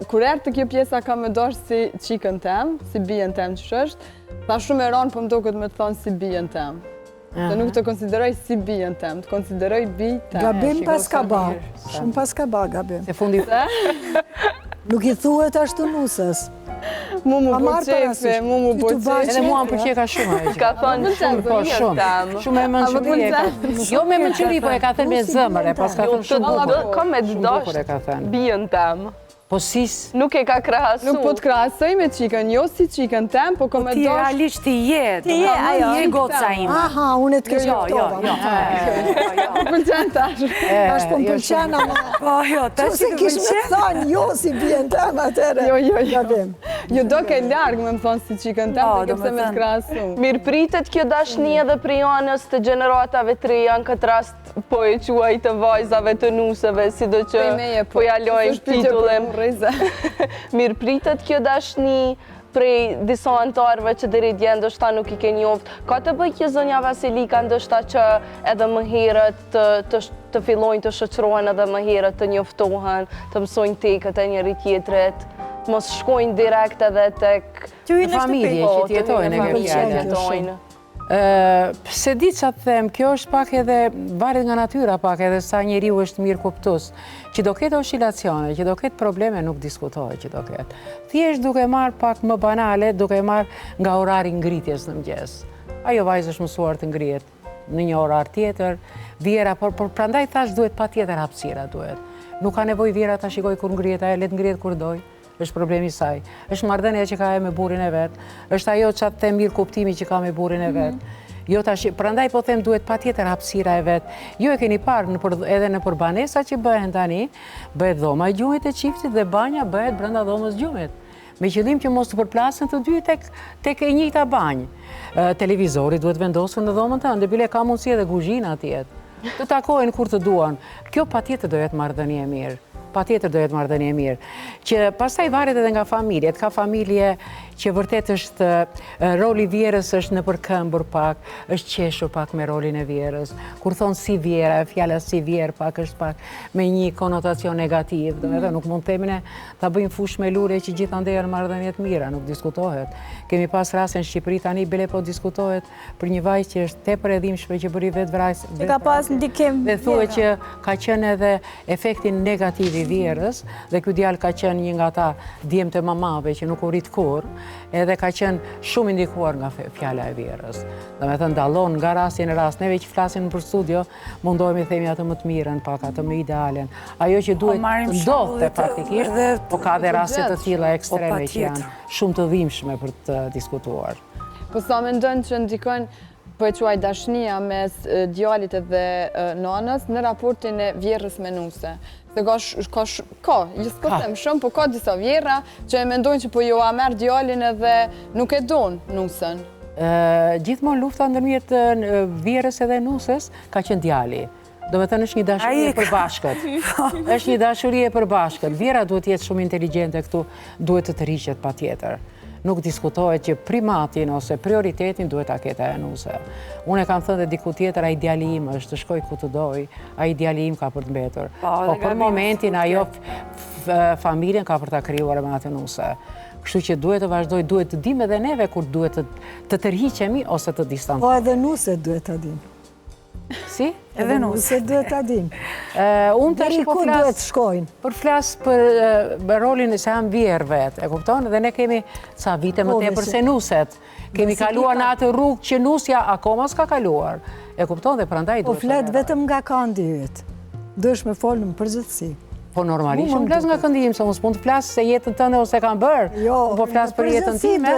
kur erë të kjo pjesa ka me doshtë si qikën tem, si bijën tem që është, ta shumë e ronë po më do këtë me të thonë si bijën tem. Dhe nuk të konsideroj si bijën tem, të konsideroj bij tem. Gabim pas ka ba, shumë pas ka ba gabim. Se fundi... Nuk i thuhet ashtu nusës. Mu përqefe, mu përqefe. Edhe mua më përqeka shumë. Ka thonë shumë. Shumë e mënqëri. Jo me mënqëri, po e ka thënë me zëmër, e pas ka thënë shumë bukur. Ka me dosht bijën tem. Po sis... Nuk e ka krahasu. Nuk po të krahasoj me qikën, jo si qikën tem, po ka me Ti realisht ti je, ti je goca ime. Aha, unë e të kesh kuptova. Po pëlqen tash. Tash po më pëlqen, ama... Po jo, tash se kish me thënë, jo si bijën tem atëre. Jo. Jo do ke largë me më thonë si qikën tem, dhe këpse me të krahasu. Mirë pritet kjo dashni edhe prej anës të gjeneratave të reja, në këtë rast po e quaj të vajzave të nuseve, si do që po ja lojnë titullem. Mirë pritet kjo dashni prej disa antarëve që deri dje ndoshta nuk i ke njoft. Ka të bëjë kjo zonja Vasilika ndoshta që edhe më herët të fillojnë të shoqërohen edhe më herët të njoftohen, të mësojnë tekët e njëri tjetrit, mos shkojnë direkt edhe tek familje që tjetojnë e kërpjallë. Se di që të them, kjo është pak edhe varet nga natyra pak edhe sa njeriu është mirë kuptus. Që do ketë oscilacione, që do ketë probleme, nuk diskutohet që do ketë. Thjesht duke marrë pak më banale, duke marrë nga orari ngritjes në mëngjes. Ajo vajzë është mësuar të ngrihet në një orar tjetër, vjera, por prandaj thash duhet pa tjetër hapësira duhet. Nuk ka nevoj vjera ta shikoj kur ngrihet ajo, le të ngrihet kur doj. Është problemi saj. Është marrëdhënia që ka me burrin e vet. Është ajo që atë mirë kuptimi që ka me burrin e vet. Jo tash, prandaj po them duhet patjetër hapësira e vet. Jo e keni parë edhe në banesa që bëhen tani, bëhet dhoma e gjumit e çiftit dhe banja bëhet brenda dhomës gjumit. Me qëllim që mos të përplasen të dy tek e njëjta banjë. Televizori duhet vendosur në dhomën tënde, bile ka mundësi edhe kuzhina atje. Të takohen kur të duan. Kjo patjetër do jetë marrëdhënie e mirë. Patjetër do jetë marrëdhënie e mirë. Që pastaj varet edhe nga familjet. Ka familje që vërtet është roli vjerës është në përkëmbur pak, është qeshur pak me rolin e vjerës. Kur thonë si vjera, fjala si vjerë pak është pak me një konotacion negativ. Domethënë nuk mund të themi ta bëjmë fush me lule që gjithandej janë marrëdhënie të mira, nuk diskutohet. Kemi pas raste në Shqipëri tani bile po diskutohet për një vajzë që është tepër e dhimbshme që bëri vetë vrasje. Ka pas ndikim. Dhe thuhet që ka qenë edhe efekti negativ i vjerës, dhe ky djalë ka qenë një nga ata djemtë e mamave që nuk u rit kurrë, edhe ka qenë shumë indikuar nga fjala e vjerës. Domethënë dallon nga rasti në rast, neve që flasim për studio, mundohemi të themi atë më të mirën, pak atë më idealen. Ajo që duhet të ndodhte faktikisht, po ka dhe raste të tilla ekstreme që janë shumë të dhimbshme për të diskutuar. Po sa mendon që ndikon po e quaj dashnia mes djalit edhe nanës në raportin e vjerrës me nuse. Se ka, ju s'ko them shumë, po ka disa vjerra që e mendojnë që po jo a merr djalin edhe nuk e don nusën. Gjithmonë lufta ndërmjet vjerrës edhe nusës ka qenë djali. Do me thënë është një dashuri e përbashkët. Është një dashuri e përbashkët. Vjera duhet jetë shumë inteligjente këtu, duhet të rriqet patjetër. Nuk diskutohet që primatin ose prioritetin duhet ta ketë ajo nuse. Unë e kam thënë dhe diku tjetër, ai djali im është të shkoj ku të doj, ai djali im ka për të mbetur. Po për momentin ajo familjen ka për ta krijuar me atë nuse. Kështu që duhet të vazhdoj, duhet të dim edhe neve kur duhet të tërhiqemi ose të distancojmë. Po edhe nuset duhet të dim. Si? Edhe nuset duhet të dim. Unë Deri ku duhet shkojnë? Për flas për rolin se jam vjerë vetë, e kupton? Dhe ne kemi ca vite më tepër se nuset. Kemi kaluar në atë rrugë që nusja akoma s'ka kaluar. E kupton? Dhe prandaj duhet. Po flet vetëm nga kandi yt. Duhesh me folën në përgjithësi. Po normalisht unë flas nga këndi im, se unë s'mund të flas se jetën tënde ose kam bërë. Unë po flas për jetën time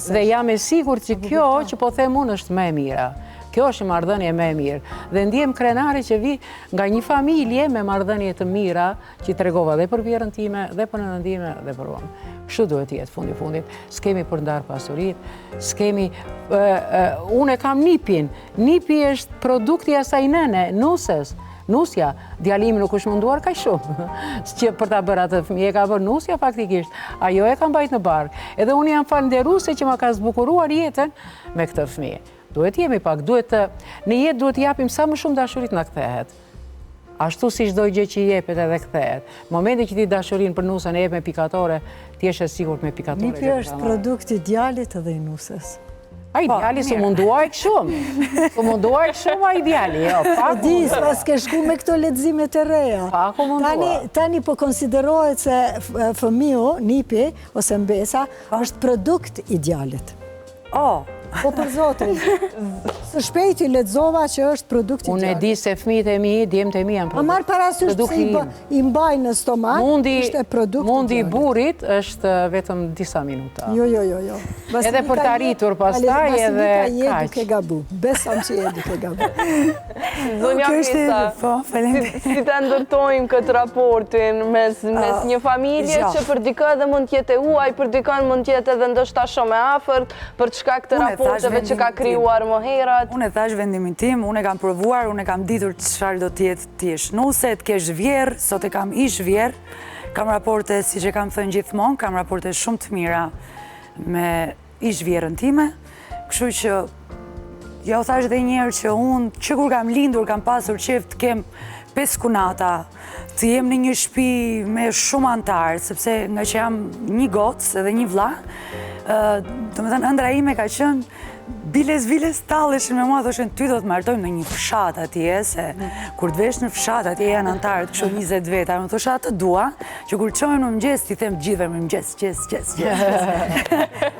dhe jam e sigurt që kjo që po them unë është më e mira. Kjo është marrëdhënie më e mirë. Dhe ndjem krenare që vi nga një familje me marrëdhënie të mira që tregova dhe për vjerën time, dhe për nënën time, dhe për unë. Kështu duhet jetë fundit. S'kemi për ndar pasuritë, s'kemi... Unë e kam nipin. Nipi është produkti asaj nëne, nusës. Nusja, djalimi nuk është munduar kaq shumë. Që për ta bërë atë fëmijë, e ka bërë nusja faktikisht. Ajo e ka mbajtur në barkë. Edhe unë jam falënderuese që ma ka zbukuruar jetën me këtë fëmijë. Duhet jemi pak, në jetë duhet japim sa më shumë dashurit na kthehet. Ashtu si çdo gjë që jepet edhe kthehet. Momentin që ti dashurinë për nusën e jep me pikatore, ti je sigurt me pikatore. Nipi është produkti i djalit edhe i nusës. Ai djali s'u munduaj shumë. S'u munduaj shumë ai djali, jo, pak. Di, s'pas ke shku me këto leximet e reja. Pak u munduaj. Tani po konsiderohet se fëmiu, nipi ose mbesa, është produkt i djalit. Po për zotin, së shpejti lexova që është produkt i djalit. Unë e di se fëmijët e mi, djemtë e mi janë produkt. A marr parasysh se i mbajnë në stomak, është produkt i djalit. Mundi i burrit është vetëm disa minuta. Jo. Edhe për të arritur pastaj edhe kaq. Je duke gabu. Besam që je duke gabu. Zonja Pisa, si të ndërtojmë këtë raportin mes një familje që për dikë edhe mund t'jetë e huaj, për dikë mund t'jetë edhe ndoshta shumë e afërt, për çka këtë raporteve që ka krijuar më herët. Unë e thash vendimin tim, unë e kam provuar, unë e kam ditur çfarë do t'jetë t'jesh nuse, t'kesh vjerë, sot e kam ish vjerë. Kam raporte, si që kam thënë gjithmonë, kam raporte shumë të mira me ish vjerën time. Kështu që ja u thash edhe një herë që unë, që kur kam lindur, kam pasur qef të kem 5 kunata, të jem në një shtëpi me shumë antarë, sepse nga që jam një gocë edhe një vlla, do me thënë, ëndra ime ka qënë biles taleshin me mua, thoshen, ty do të martojmë në një fshat atje, se kur të vesh në fshat atje janë antarët, kështu 20 veta, më thosha atë dua, që kur qojnë në mëngjes, ti them gjithve më mëngjes.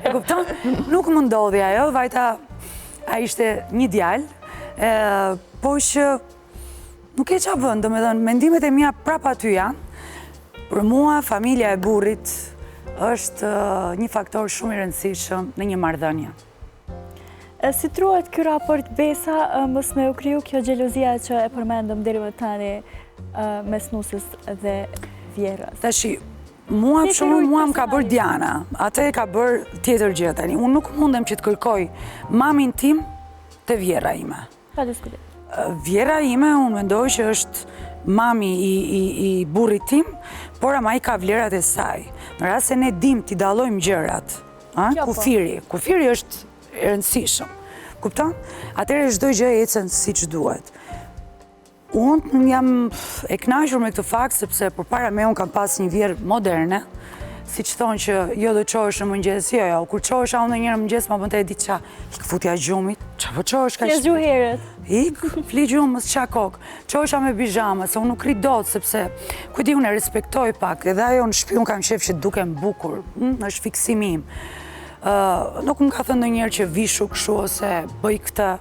E kupton? Nuk më ndodhi ajo, vajta, a ishte një djalë, po që nuk e qa vënd, do me thënë, mendimet e mia prapa aty janë, për mua, familja e burrit është një faktor shumë i rëndësishëm në një marrëdhënie. Si truhet ky raport Besa, mos me u kriju kjo xhelozia që e përmendëm deri më tani mes nusës dhe vjerës? Tashi, mua më ka bërë Diana, atë e ka bërë tjetër gjë tani. Unë nuk mundem që të kërkoj mamin tim të vjera ime. Pa diskutim. Vjera ime, unë mendoj që është mami i burrit tim, por ama i ka vlerat e saj. Në rast se ne dim t'i dallojmë gjërat, kufiri është e rëndësishëm. Kupton? Atëherë çdo gjë ecën siç duhet. Unë jam e kënaqur me këtë fakt sepse përpara me unë kam pas një vjerë moderne, siç thonë që jo do çohesh në mëngjes, jo, kur çohesha unë ndonjëherë në mëngjes ma bënte diçka, ik futja gjumit, çfarë çohesh kaq? Ti zgjuh herët. fli gjumës qa kokë, qosha me bijama, se unë nuk ri dot, sepse, kujti unë e respektoj pak, edhe ajo në shpi unë kam qef që duke më bukur, është fiksimim. Nuk më ka thënë ndonjëherë që vishu kështu ose bëj këtë.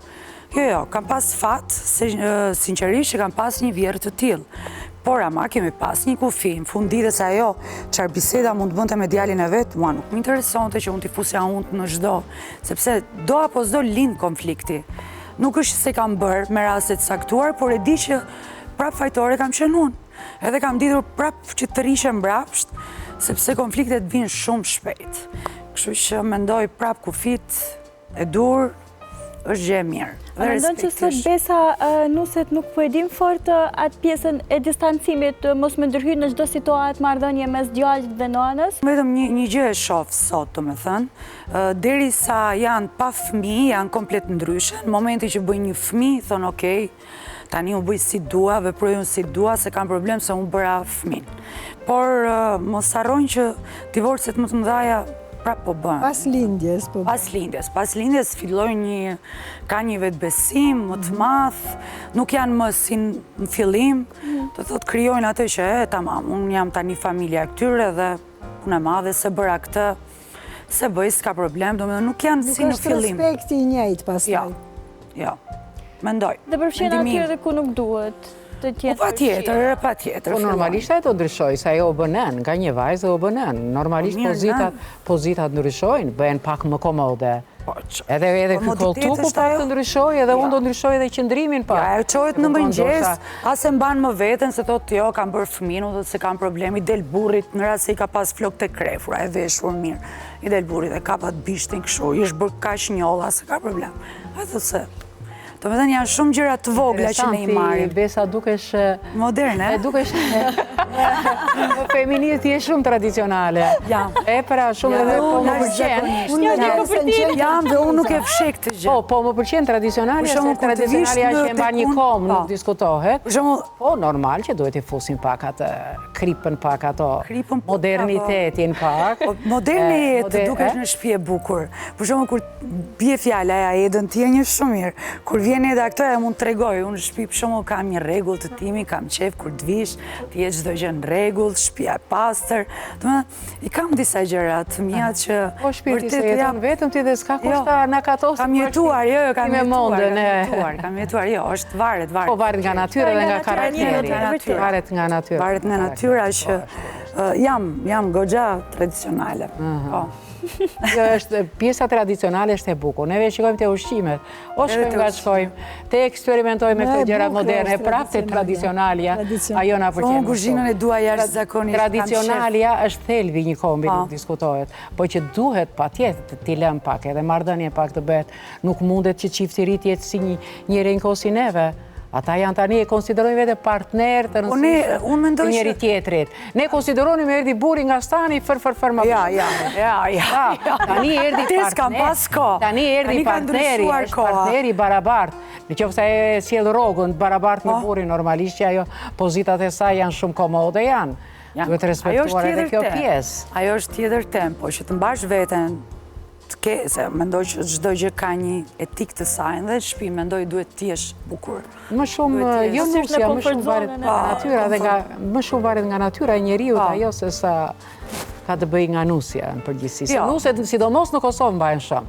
Jo, kam pas fat, sinqerisht që kam pas një vjerë të tillë. Por ama kemi pas një kufi, në fund ditës ajo, çfarë biseda mund të bënte me djalin e vet, mua nuk më interesonte që unë t'i fusja unë në çdo, sepse do apo s'do lind konflikti. Nuk është se kam bërë me raste të saktuar, por e di që prap fajtore kam qenë unë. Edhe kam ditur prap që të rishem mbrapsht, sepse konfliktet vinë shumë shpejt. Kështu që mendoj prap kufit e dur është gjë e mirë. A mendon që sot Besa nuset nuk po e dim fort atë pjesën e distancimit, mos me ndërhyr në çdo situatë marrëdhënie mes djalit dhe nënës? Vetëm një gjë e shoh sot, domethënë, derisa janë pa fëmijë, janë komplet ndryshe. Në momentin që bëj një fëmijë, thon okej, tani u bëj si dua, veproj unë si dua, se kam problem se unë bëra fëmin. Por mos harrojnë që divorcet më të mëdhaja prap po bëhen. Pas lindjes, po. Pas lindjes fillojnë ka një vetbesim më të madh, nuk janë më si në fillim, do thotë krijojnë atë që tamam, unë jam tani familja e këtyre dhe unë e madhe se bëra këtë, se bëj s'ka problem, domethënë nuk janë si në fillim. Nuk është respekti i njëjtë pastaj. Jo. Mendoj. Dhe përfshin atyre dhe ku nuk duhet. Pa tjetër. Po normalisht e të ndryshoj, sa jo bënen, nga një vajzë o bënen. Normalisht pozitat ndryshojnë, bëhen pak më komode. Edhe këlltuku pak të ndryshoj, edhe unë do ndryshoj edhe qëndrimin pak. Ja, e qojët në mëngjes, as e mbanë më veten, se thotë jo, kam bërë fëminu, dhe se kam problemi, del burrit, në rrasë se i ka pas flok të krefura, e veshur mirë. I del burrit dhe ka pat bishtin këshu, i është bërë kash njolla, se ka problem. A thë se... Do me thënë janë shumë gjëra të vogla që ne i marim. Besa dukesh... Moderne. Dukesh... Feministi e shumë tradicionale. Jam. E pra shumë edhe po më përqen. Jam dhe unë nuk e fshek të gjë. Po më përqen tradicionalja, se tradicionalja që e mba një kom, nuk diskutohet. Po normal që duhet i fusin pak atë kripën pak ato modernitetin pak. Modernitet dukesh në shtëpi e bukur. Për shumë kur bje fjala e Edën ti e një shumë mirë. Kur vjen edhe këto e mund të tregoj, unë në shtëpi për shumë kam një rregull të timi, kam qef kur të vish, të jetë çdo gjë në rregull, shtëpia e pastër. I kam disa gjëra të mia që po shpirti se jeton vetëm ti dhe s'ka kushta na katos. Kam jetuar, kam jetuar, jo, është varet. Po varet nga natyra dhe nga karakteri. Varet nga natyra. Varet nga natyra që jam goxha tradicionale. Kjo është pjesa tradicionale, është e bukur. Neve shikojmë te ushqimet, o shkojmë nga shkojmë, te eksperimentojmë me këto gjëra moderne, prap te tradicionalja, ajo na pëlqen. Unë kuzhinën e dua jashtëzakonisht. Tradicionalja është thelbi një kombi, nuk diskutohet, po që duhet patjetër t'i lëm pak, edhe marrëdhënie pak të bëhet. Nuk mundet që çiftëria të jetë si një rinko si neve. Ata janë tani e konsiderojnë vete partner të rëndësishëm të njëri tjetrit. Ne konsiderojnë me erdi buri nga stani fër ma tani erdi partner. Tani erdi partneri, është partneri barabart. Në qoftë se e sjell rrogën barabart me burin, normalisht që ajo pozitat e saj janë shumë komode janë. Duhet të respektuar edhe kjo pjesë. Ajo është tjetër tempo, që të mbash veten se mendoj që çdo gjë ka një etikë të saj dhe shtëpi mendoj duhet të jesh bukur. Më shumë jo nusja, më shumë varet nga natyra dhe më shumë varet nga natyra e njeriut ajo se sa ka të bëjë nga nusja në përgjithësi. Se nuset sidomos në Kosovë mbahen shumë.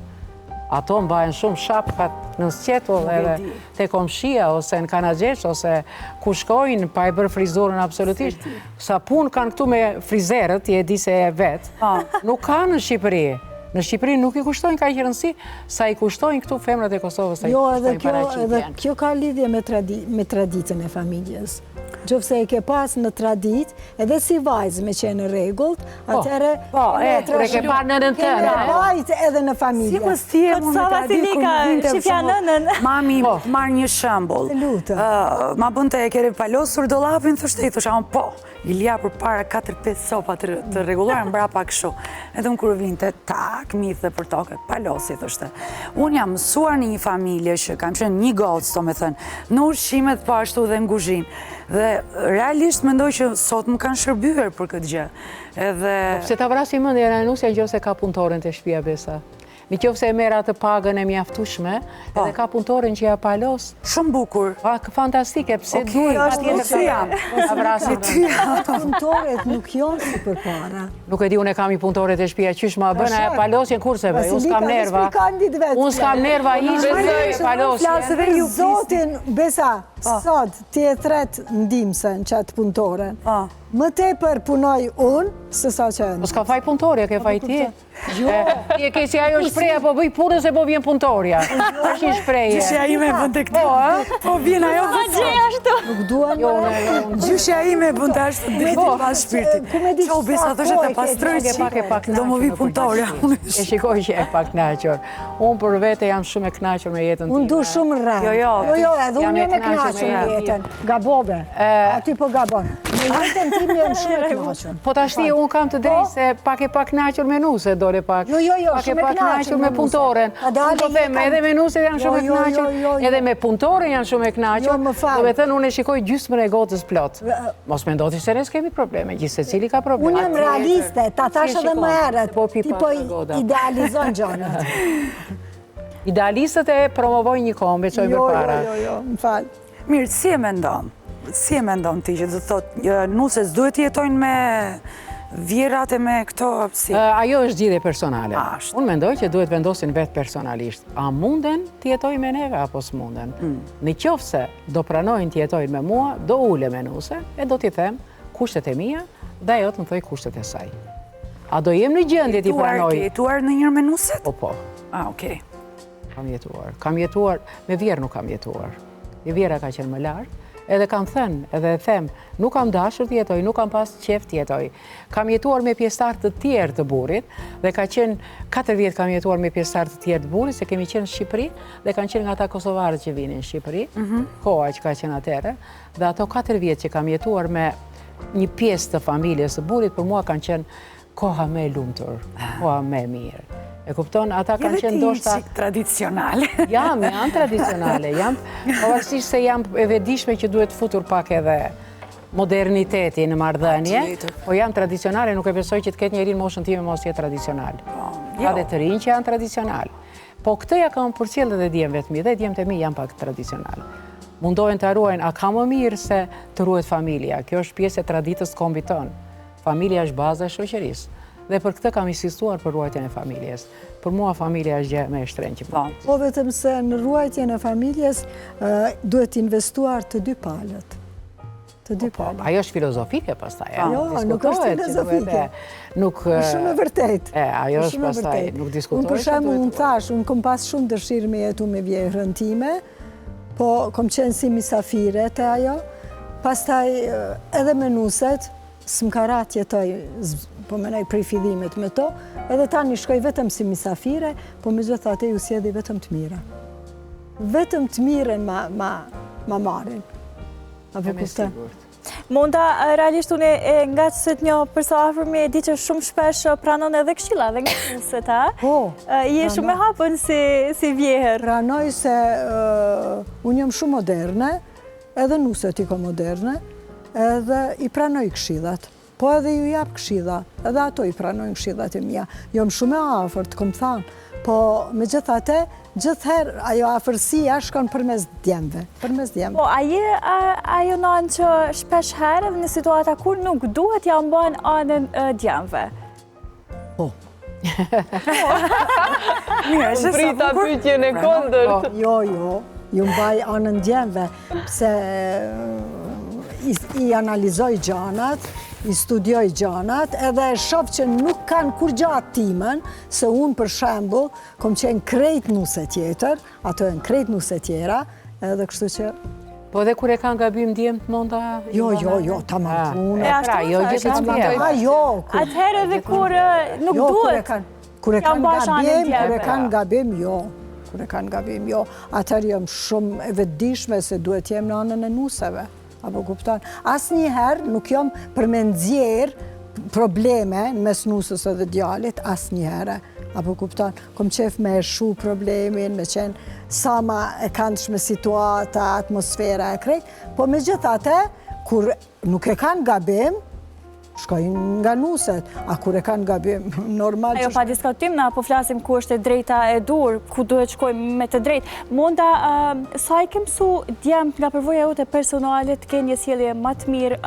Ato mbahen shumë shapkat në sqetull edhe te komshia ose në Kanagjesh ose ku shkojnë pa e bërë frizurën absolutisht. Sa punë kanë këtu me frizerët, ti e di se e vet. Nuk kanë në Shqipëri. Në Shqipëri nuk i kushtojnë ka rëndësi sa i kushtojnë këtu femrat e Kosovës. Jo, edhe kjo ka lidhje me traditën e familjes. Qofse e ke pas në tradit, edhe si vajzë me qenë në regullt, atëre... e ke pa nënën të në. Vajzë edhe në familje. Si më stje më në tradit, shifja nënën. Mami marrë një shembull. Ma bënte e kere palosur dollapin, thoshte i thosha, po, Ilja për para 4-5 sopa të regulluar mbra pak kështu. Edhe unë kur vinte, tak, mithë dhe për toke, palosi, thoshte. Unë jam mësuar një familje që kam qenë një gocë, to me thënë, në ushqimet po ashtu dhe në kuzhinë. Dhe realisht mendoj që sot më kanë shërbyer për këtë gjë. Edhe... Se ta vrasi mendja Nusja nëse ka punëtoren të shtëpia Besa. Në qoftë se e merr atë pagën e mjaftueshme, edhe ka punëtorin që ja palos. Shumë bukur. Fantastike, pse duhet Punëtorët nuk janë si për para. Nuk e di, unë e kam i punëtoret e shtëpia qysh ma bën, e palosjen kurseve, unë s'kam nerva. Unë s'kam nerva Palosjen. Zotin, besa, sot ti e tret ndimse në qatë punëtoren. Më tepër punoj unë, se sa që e në. Po s'ka faj punëtorja, ke faj ti. Ti e ke si ajo shpreja, po bëj punën se po vjen punëtorja. Është një shpreje. Gjyshja ime bën të këtë. Po vjen ajo vëtë. Nuk duan më. Gjyshja ime bën të ashtë të dritë pas shpirtit. Qo besa të shë të pastroj që do më vi punëtorja. E shikoj që e pak knaqër. Unë për vete jam shumë e knaqër me jetën time. Unë du shumë rrë. Jo, edhe unë jam e knaqër me jetën. Gabove. Aty po gabon. Me jetën tim jam shumë e knaqër. Po tashti unë kam të drejtë se pak e pak knaqër me nuse, dole pak. Jo, pak e pak knaqër me punëtoren. Unë po them, edhe me nuse janë shumë e knaqër, edhe me punëtoren janë shumë e knaqër. Do me thënë, unë e shikoj gjysmën e gotës plot. Mos me ndoti se ne s'kemi probleme, gjithë se cili ka probleme. Unë jam realiste, ta thash edhe më herët, ti po idealizon gjanët. Idealistët e promovojnë një kombe, qoj më para. Jo, më falë. Mirë, si e mendon? Si e mendon ti që do të thotë, nuses duhet jetojnë me vjerat e me këto si? Ajo është gjithje personale. Ashtë. Unë mendoj që duhet vendosin vetë personalisht. A munden të jetojnë me neve, apo s'munden? Në qoftë se do pranojnë të jetojnë me mua, do ule me nuse, e do t'i them kushtet e mia, dhe ajo të më thoj kushtet e saj. A do jem në gjendje t'i pranoj? Ke jetuar në njërë me nuset? Po. Okej. Kam jetuar. Kam jetuar, me vjerë nuk kam jetuar. E vjera ka qenë më lartë. Edhe kam thënë, edhe them, nuk kam dashur të jetoj, nuk kam pas qef të jetoj. Kam jetuar me pjesëtar të tjerë të burrit, dhe ka qenë 4 vjetë kam jetuar me pjesëtar të tjerë të burrit, se kemi qenë në Shqipëri, dhe kanë qenë nga ata kosovarët që vinin në Shqipëri, koha që ka qenë atere, dhe ato 4 vjetë që kam jetuar me një pjesë të familjes të burrit, për mua kanë qenë koha me lumtur, koha me mirë. E kupton, ata kanë qenë ndoshta... Edhe ti tradicionale. Janë tradicionale, pavarësisht se jam e vedishme që duhet futur pak edhe moderniteti në marrëdhënie, po jam tradicionale, nuk e besoj që të ketë njeri në moshën time mos jetë tradicional. Ka dhe të rinj që janë tradicional. Po këtë ja kam përcjell edhe djemve të mi, dhe djemët e mi janë pak tradicional. Mundohen të ruajnë, a ka më mirë se të ruhet familja. Kjo është pjesë e traditës të kombit tonë. Familja është baza e shoqërisë. Dhe për këtë kam insistuar për ruajtjen e familjes. Për mua familja është gjë më e shtrenjtë që mund. Po vetëm se në ruajtjen e familjes duhet investuar të dy palët. Të dy palët. Ajo është filozofike pastaj. Jo, nuk është filozofike. Shumë e vërtet. Ajo është pastaj, nuk diskutohet. Unë për shembull unë thash, unë kam pas shumë dëshirë me jetu me vjehrën time, po kom qenë si misafire te ajo. Pastaj edhe me nuset, s'm ka rat jetoj, po menoj prej fillimet me to, edhe tani shkoj vetëm si misafire, po me gjithatë ju sjedi vetëm të mira. Vetëm të miren ma marin. Apo kupton? Monda, realisht unë nga që se të një përsa afërmi e di që shumë shpesh pranon edhe këshilla dhe nga nuset, ha? Po. Je shumë e hapën si vjeher. Pranoj se unë jam shumë moderne, edhe nuset i ko moderne, edhe i pranoj këshillat. Po edhe ju jap këshilla, edhe ato i pranojnë këshillat e mia. Jom shumë e afërt, kom thanë, po me gjithate, gjithherë ajo afërsia shkon përmes djemve. Po, a je ajo nënë që shpesh herë dhe në situata kur nuk duhet ja mbajnë anën djemve? Po. Unë prita pyetjen e kondërt. Jo, ju mbaj anën djemve, pse i analizoj gjanat, i studioj gjanat, edhe e shoh që nuk kanë kur gjatë timën, se unë për shembull, kom qenë krejt nuse tjetër, ato e në krejt nuse tjera, edhe kështu që... Po edhe kur e kanë gabim djemt monda... Jo, ta ma punë. Jo, gjithë të mjerë. Atëherë edhe kur nuk duhet... Kur e kanë gabim, jo. Kur e kanë gabim, jo. Atëherë jam shumë e vetëdijshme se duhet jem në anën e nuseve. Apo kupton? Asnjëherë nuk jam për me nxjerrë probleme mes nusës edhe djalit, asnjëherë. Apo kupton? Kom qef me shu problemin, me qenë sa ma e këndshme situata, atmosfera e krejt, po me gjithate, kur nuk e kanë gabim, shkojnë nga nuset, a kur e kanë gabim, normal Ajo pa diskutim, na po flasim ku është e drejta e dur, ku duhet shkojmë me të drejtë. Monda, sa i ke mësu djemt nga përvoja jote personale të kenë një sjellje më të mirë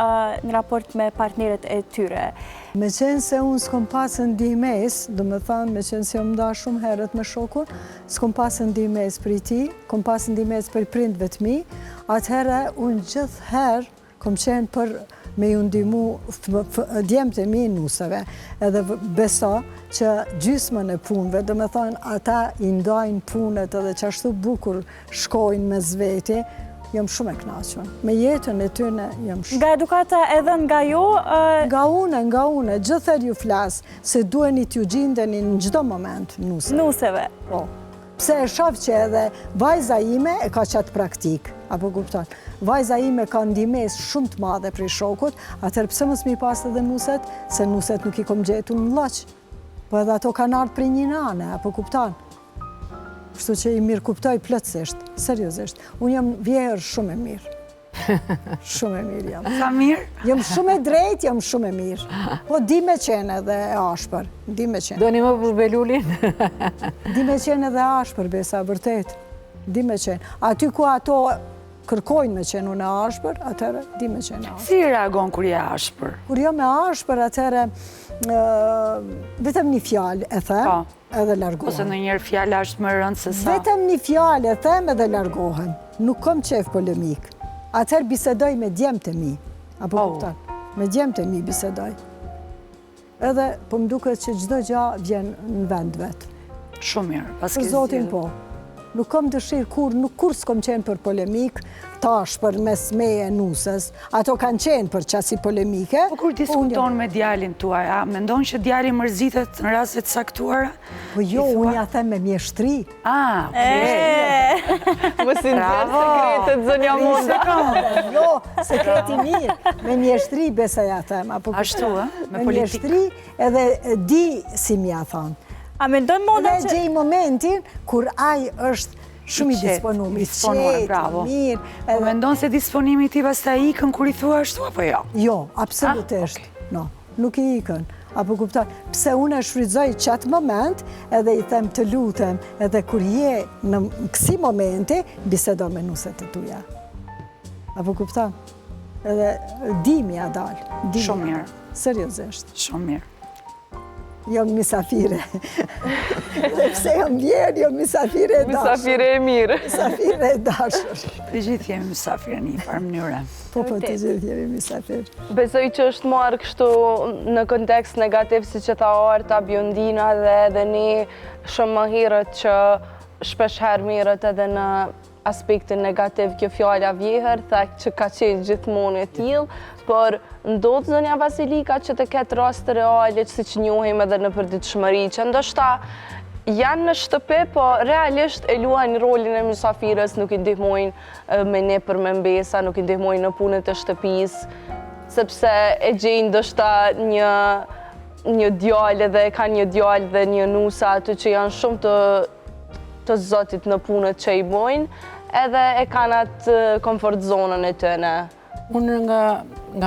në raport me partnerët e tyre? Me qenë se unë s'kom pasë ndihmes, do me thanë, me qenë se jom nda shumë herët me shokun, s'kom pasë ndihmes për i ti, kom pasë ndihmes për prindve të mi, atëherë unë gjithëherë kom qenë për me ju ndihmu djemët e mi nuseve, edhe besa që gjysmën e punëve, do me thonë ata i ndajnë punët edhe që ashtu bukur shkojnë me zveti, jam shumë e knaqën. Me jetën e tyne jam shumë. Nga edukata edhe nga jo? Nga une, gjithër ju flasë, se duheni t'ju gjindeni në gjdo moment nuseve. Nuseve? Po. Pse e shaf që edhe vajza ime e ka qatë praktik, apo kupton. Vajza ime ka ndihmes shumë të madhe prej shokut, atëherë pse mos mi pas edhe nuset, se nuset nuk i kom gjetur në lloq. Po edhe ato kanë ardhur prej një nane, apo kupton. Kështu që i mirë kuptoj plotësisht, seriozisht. Unë jam vjerë shumë e mirë. Shumë e mirë jam. Sa mirë? Jam shumë e drejtë, jam shumë e mirë. Po di me qenë edhe e ashpër. Di me qenë. Do një më për Belulin? Di me qenë edhe ashpër, besa, vërtet. Di me qenë. Aty ku ato kërkojnë me qenë unë e ashpër, atëherë di me qenë ashpër. Si reagon kur je ashpër? Kur jo me ashpër, atëherë vetëm një fjalë e them, edhe largohem. Ose në njerë fjalë është më rëndë se sa? Vetëm një fjalë e them edhe largohem. Nuk kom qef polemik. Atëherë bisedoj me djemët e mi. Apo kupton? Me djemët e mi bisedoj. Edhe po më duket që çdo gjë vjen në vend vet. Shumë mirë. Për Zotin po. Nuk kom dëshirë kur, nuk kur s'kom qenë për polemik, tash për mes meje e nusës. Ato kanë qenë për qasi polemike. Po kur diskuton me djalin tuaj, a mendon që djali mërzitet në rastet saktuara? Po jo, unë ja them me mjeshtri. Mos i nxjerr sekretet zonja Monda. Jo, sekreti mirë. Me mjeshtri besa ja them. Ashtu, me politikë. Me mjeshtri edhe di si m'ja thonë. A mendon Monda që... Dhe gjej momentin kur ai është shumë i disponuar, i qetë, mirë. Po mendon se disponimi ti pastaj ikën kur i thua ashtu apo jo? Jo, absolutisht. No, nuk i ikën. Apo kupton, pse unë e shfrytëzoj qatë moment edhe i them të lutem, edhe kur je në kësi momenti, bisedo me nuset të tuja. Apo kupton? Edhe di mi a dalë. Shumë mirë. Seriozisht. Shumë mirë. Jom misafire. Dhe pse jom vjerë, jom misafire e dashër. Misafire e mirë. Misafire e dashër. Të gjithë jemi misafire një farë mënyre. Po, të gjithë jemi misafire. Besoj që është marrë kështu në kontekst negativ, si që tha Arta, Biondina dhe edhe një shumë më herët që shpesh herë mirët edhe në aspektin negativ kjo fjalla vjehër, thak që ka qenë gjithmonë e tillë, por ndodhë zonja Vasilika që të ketë raste reale që si që njohim edhe në përditshmëri, që ndoshta janë në shtëpi, po realisht e luajnë rolin e mysafirës, nuk i ndihmojnë me ne për me mbesa, nuk i ndihmojnë në punët e shtëpisë, sepse e gjejnë ndoshta një djalë dhe ka një djalë dhe një nusa aty që janë shumë të zotit në punët që i bojnë, edhe e kanë atë komfort zonën e tëne. Unë nga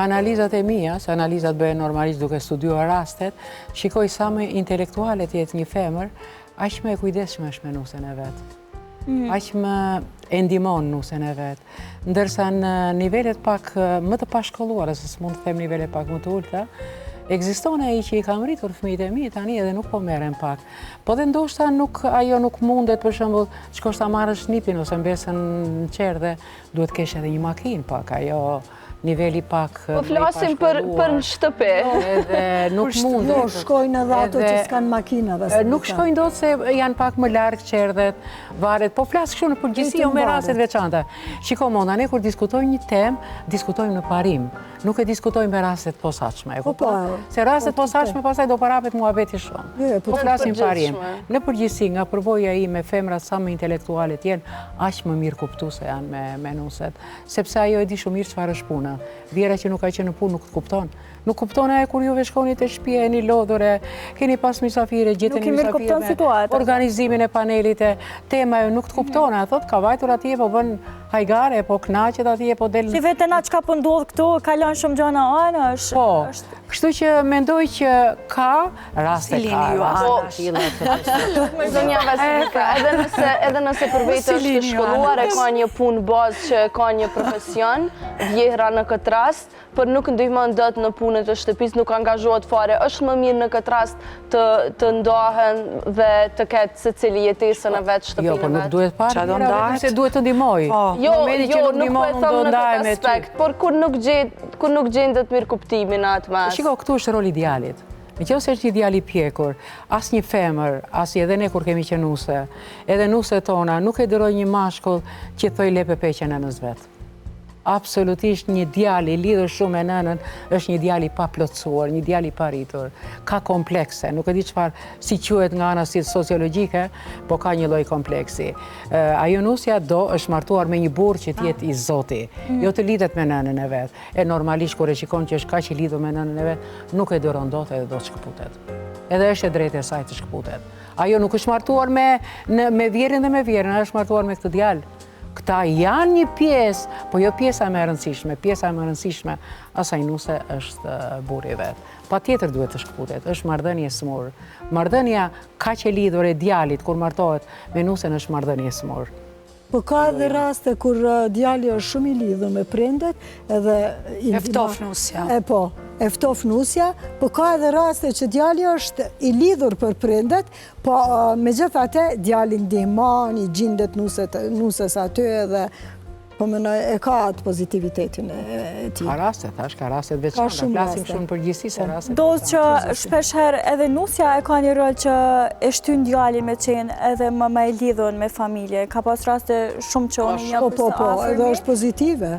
analizat e mija, se analizat bëhe normalisht duke studiuar rastet, shikoj sa me intelektualet jetë një femër, aq me e kujdesshme është me nusen e vetë. Aq me e ndihmon nusen e vetë. Ndërsa në nivellet pak më të pashkolluara, se s'mund të them nivellet pak më të ulta, ekziston ai që i kam rritur fëmijët e mi tani edhe nuk po merren pak. Po dhe ndoshta ajo nuk mundet, për shembull, shkosh ta marrësh nipin ose mbesën në qerë dhe duhet kesh edhe një makinë pak, ajo niveli pak... Po flasim për në shtëpi. Edhe nuk mundet. Jo, shkojnë edhe ato që s'kanë makina. Nuk shkojnë do të se janë pak më largë qerdhet, varet, po flasë kështu në përgjithësi o me rastet veçanta. Shiko Monda, ne kur diskutojmë një temë, diskutojmë në parim. Nuk e diskutojmë me rastet posaçme. Se rastet posaçme pasaj do parapet muhabeti shumë. Po flasim parim. Në përgjithësi, nga përvoja i me femrat sa me intelektualet jenë, aq më mirë kuptuese janë me nuset. Sepse ajo e di shumë mirë çfarë është puna. Vjera që nuk ka qenë në punë nuk të kupton. Nuk kupton e kur juve shkoni të shtëpia, e një lodhure, keni pas mysafire, gjeteni mysafire me organizimin e panelit e tema ju nuk të kupton. A thot, ka vajtur atje, po bën hajgare, po knaqet atje, po del... Si vetë na çka po ndodh këtu, kalon shumë gjëna anë, është... Po, kështu që mendoj që ka raste ka. Zonja Vasilika, edhe nëse për vetë është të shkolluar, e ka një punë bazë që ka një profesion, vjehra në këtë rast, për nuk ndihmon dot në punët e shtëpisë, nuk angazhohet fare. Është më mirë në këtë rast të ndahen dhe të ketë secili jetesën e vet, shtëpinë e vet. Jo, po nuk duhet parë, se duhet të ndihmoj. Jo, nuk po e them në këtë aspekt, por kur nuk gjendet mirë kuptimin atë mes. Shiko, këtu është roli i djalit. Nëse është një djal i pjekur, as një femër, as edhe ne kur kemi qenë nuse, edhe nuset tona, nuk e dëroj një mashkull që thoj le pepeqen e nënës vet. Absolutisht një djal i lidhur shumë me nënën është një djal i paplotësuar, një djal i paritur. Ka komplekse, nuk e di çfarë si quhet nga ana sociologjike, po ka një lloj kompleksi. Ajo nusja është martuar me një burr që të jetë i Zoti, jo të lidhet me nënën e vet. E normalisht kur e shikon që është kaq i lidhur me nënën e vet, nuk e duron dot edhe do të shkëputet. Edhe është e drejtë e saj të shkëputet. Ajo nuk është martuar me vjerin dhe me vjerën, është martuar me këtë djalë. Këta janë një pjesë, po jo pjesa më e rëndësishme. Pjesa më e rëndësishme asaj nuse është burri i vet. Patjetër duhet të shkëputet, është marrëdhënie smur. Marrëdhënia kaq e lidhur e djalit kur martohet me nusen është marrëdhënie smur. Po ka edhe raste kur djali është shumë i lidhur me prindet edhe... Eftof nusja. E ftof nusja, po ka edhe raste që djali është i lidhur për prindet, po megjithatë djali ndihmon, i gjendet nusës aty edhe po mendoj e ka atë pozitivitetin e tij. Ka raste, ka raste të veçanta, flasim shumë përgjithësi se raste. Ndodh që shpesh herë edhe nusja e ka një rol që e shtyn djalin me qenë edhe më i lidhur me familje. Ka pas raste shumë që unë një Po, edhe është pozitive,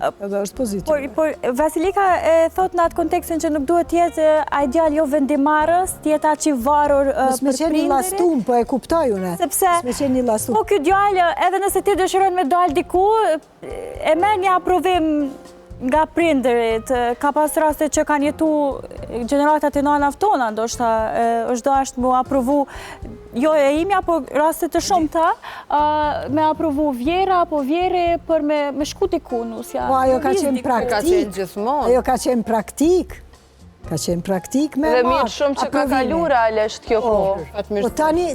Por Vasilika e thot në atë kontekstin që nuk duhet të jetë ai djalë jo vendimarrës, të jetë aq i varur për prindërin. S'me qenë i lastum, po e kuptoj unë. S'me qenë i lastum. Po ky djalë, edhe nëse ti dëshiron me dalë diku, e merr një aprovim nga prindërit, ka pas raste që kanë jetu gjeneratat e nënave tona, ndoshta është dashur mu aprovu, jo e imja, po raste të shumta, me aprovu vjera apo vjere për me shku diku nusja. Po ajo ka qenë praktik. Ajo ka qenë praktik. Ka qenë praktik me marë. Dhe mirë shumë që ka kalur realisht kjo kohë. Po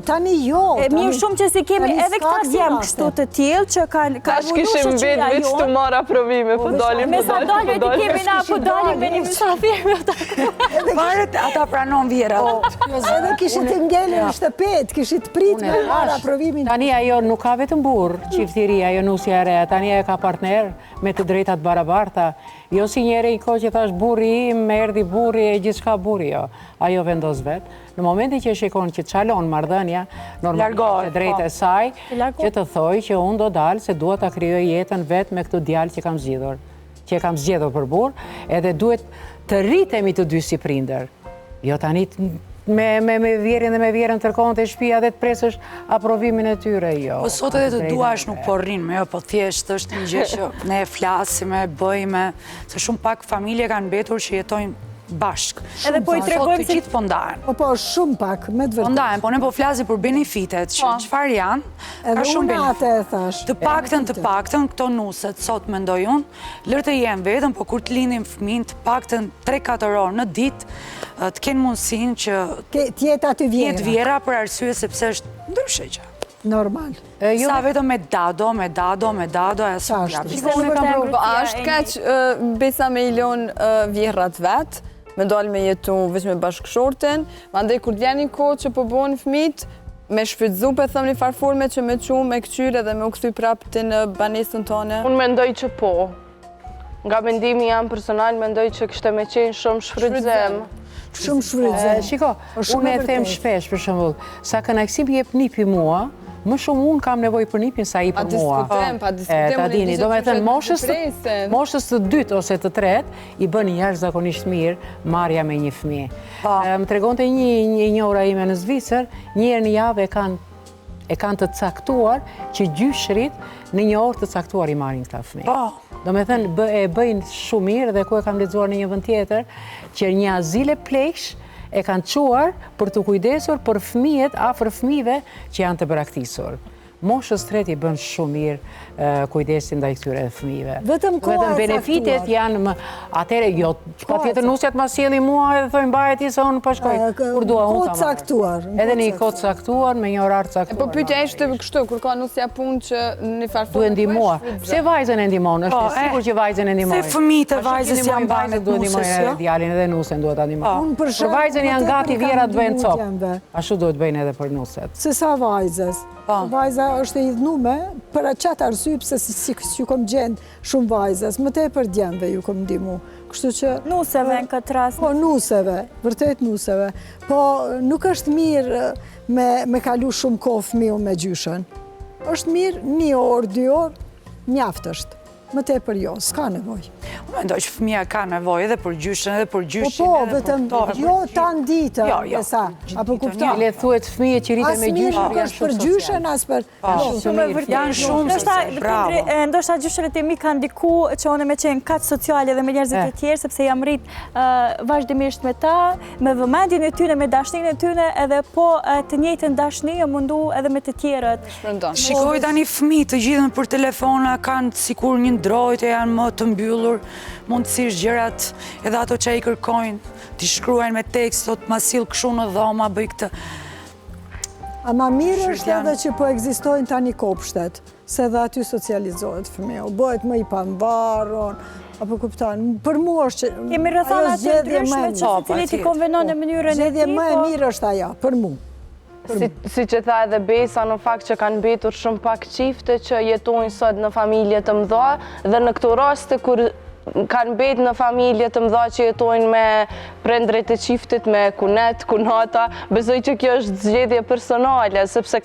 tani jo. Mirë shumë që si kemi edhe këta djemë kështu të tjilë që kanë Tash kishim vetë veç të marë aprovime, po dalim, me sa dalim të kemi na, po dalim me një mysafirë. Varet ata pranon vjera. Edhe kishit të ngele në shtëpet, kishit prit me marë aprovimin. Tani ajo nuk ka vetëm burr, çiftiria, ajo nusja e re, tani ajo ka partner me të drejtat barabarta. Jo si njëre i kohë që thash burri im, me erdhi burri e gjithçka burri jo. Ajo vendos vetë. Në momentin që shikon që çalon marrëdhënia, normalisht e drejtë e saj, që të thojë që unë do dalë se dua ta krijoj jetën vetë me këtë djalë që kam zgjidhur. Që e kam zgjedhur për burr, edhe duhet të rritemi të dy si prindër. Jo tani me vjerin dhe me vjerën tërkohën të shtëpia dhe të presësh aprovimin e tyre, jo. Po sot edhe të duash nuk po rrinë me jo, po thjesht është një gjë që ne flasim, bëjmë, se shumë pak familje kanë mbetur që jetojnë bashkë. Edhe po i tregojmë se gjithë po ndahen. Po shumë pak, me të vërtetë. Po ndahen, po ne po flasim për benefitet, që çfarë janë, ka shumë benefitet. Të paktën këto nuset, sot mendoj unë, lërë të jenë vetëm, po kur të lindin fëmijë, të paktën 3-4 orë në ditë, të kenë mundësinë që tjetë aty vjera. Tjetë vjera për arsye sepse është ndryshe gjë. Normal. Sa vetëm me dado, e së plakë. Ashtë kaq besa me i lonë vjerat vetë, me dalë me jetu veç me bashkëshorten, ma ndaj kur t'vjen një kohë që po bojnë fëmijët, me shfrytzu për thëmë një farforme që me qumë, me këqyre dhe me u kthy prapë të në banesën tonë. Unë mendoj që po. Nga mendimi jam personal, mendoj që kështë me qenë shumë shfrytëzim. Shumë shfrytëzim. Shiko, unë e them shpesh për shembull, sa kënaqësi jep nipi mua, më shumë unë kam nevojë për nipin sa i për mua. Pa diskutem, do me thënë, moshës të dytë ose të tretë, i bëni jashtëzakonisht mirë marrja me një fëmijë. Më tregonte një njëra ime në Zvicër, një herë në javë e kanë të caktuar që gjyshrit në një orë të caktuar i marrin këta fëmijë. Do me thënë, e bëjnë shumë mirë dhe ku e kam lexuar në një vend tjetër, që një azile pleksh e kanë quar për të kujdesur për fëmijët afër fëmijëve që janë të braktisur. moshës treti bën shumë mirë kujdesin ndaj këtyre fëmijëve. Vetëm koha e benefitet caktuar. janë më atëre jo, patjetër nusjat ma sjellin mua edhe thonë mbaje ti se unë po shkoj kur dua unë. Kohë caktuar. Edhe në një kohë caktuar me një orar caktuar. Po pyetja ishte kështu, kur ka nusja punë që në farë Duhet ndihmuar. Pse vajzën e ndihmon? Është sigurt që vajzën e ndihmon. Se fëmijët e vajzës janë bajnë duhet ndihmojnë edhe djalin edhe nusën duhet ta ndihmojnë. Unë për Për vajzën janë gati vjera të bëjnë copë. copë. Ashtu duhet bëjnë edhe për nuset. Se sa vajzës. Vajza është e idhnume për qatë arsye pse si kom gjendë shumë vajzës, më tepër djemve ju kom ndihmu. Kështu që Nuseve në këtë rast. Po nuseve, vërtet nuseve. Po nuk është mirë me kalu shumë kohë fëmiu me gjyshen. Është mirë 1 orë, 2 orë, mjaft është. Më tepër jo, s'ka nevojë. Unë mendoj që fëmia ka nevojë edhe për gjyshen, edhe për gjyshin. Po, vetëm jo tanë ditën, Jo, sa, apo kupton. Le thuhet fëmijë që rriten me gjyshin Nuk është për gjyshen, as për... Janë shumë bravo. Ndoshta gjyshet e mi kanë ndiku që unë me qenë kaq sociale dhe me njerëzit e tjerë, sepse jam rrit vazhdimisht me ta, me vëmendjen e tyre, me dashninë e tyre, edhe po të njëjtën dashni e mundu edhe me të tjerët. Shikoj tani fëmijë të gjithën për telefona, kanë sikur një ndrojtë janë më të mbyllur, mundësisht gjërat edhe ato që i kërkojnë, t'i shkruajnë me tekst, thot ma sill kështu në dhoma, bëj këtë. Ama mirë është edhe që po ekzistojnë tani kopshtet, se dhe aty socializohet fëmiu, bëhet më i pavarur, apo kupton, për mua është që... Kemi rrethana të ndryshme që secili t'i konvenon në mënyrën e tij. Zgjedhje më e mirë është ajo, për mua. Si që tha edhe Besa, në fakt që kanë betur shumë pak qifte që jetojnë sot në familje të mëdha dhe në këto raste kur kanë betë në familje të mëdha që jetojnë me prindrit e qiftit, me kunet, kunata, besoj që kjo është zgjedhje personale, sepse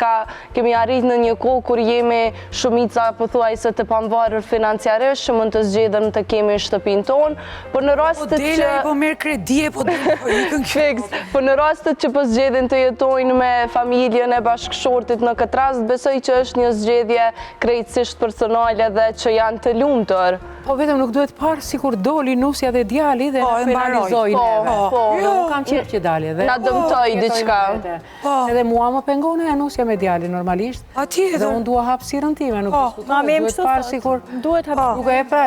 kemi arrit në një kohë kur jemi shumica pothuajse të pavarur financiarisht, që mund të zgjedhëm të kemi shtëpinë tonë, por në rastet që... Po dela i po merr kredi, po ikën Fiks, por në rastet që po zgjedhin të jetojnë me familjen e bashkëshortit në këtë rast, besoj që është një zgjedhje krejtësisht personale dhe që janë të lumtur. Po vetëm nuk duhet parë si kur doli nusja dhe djali dhe në penalizojnë neve. Nuk kam qef që dali dhe... Na dëmtoj diçka. Edhe mua më pengone e nusja me djali normalisht. Dhe unë dua hapësirën time, nuk diskutoj. Duhet parë si kur...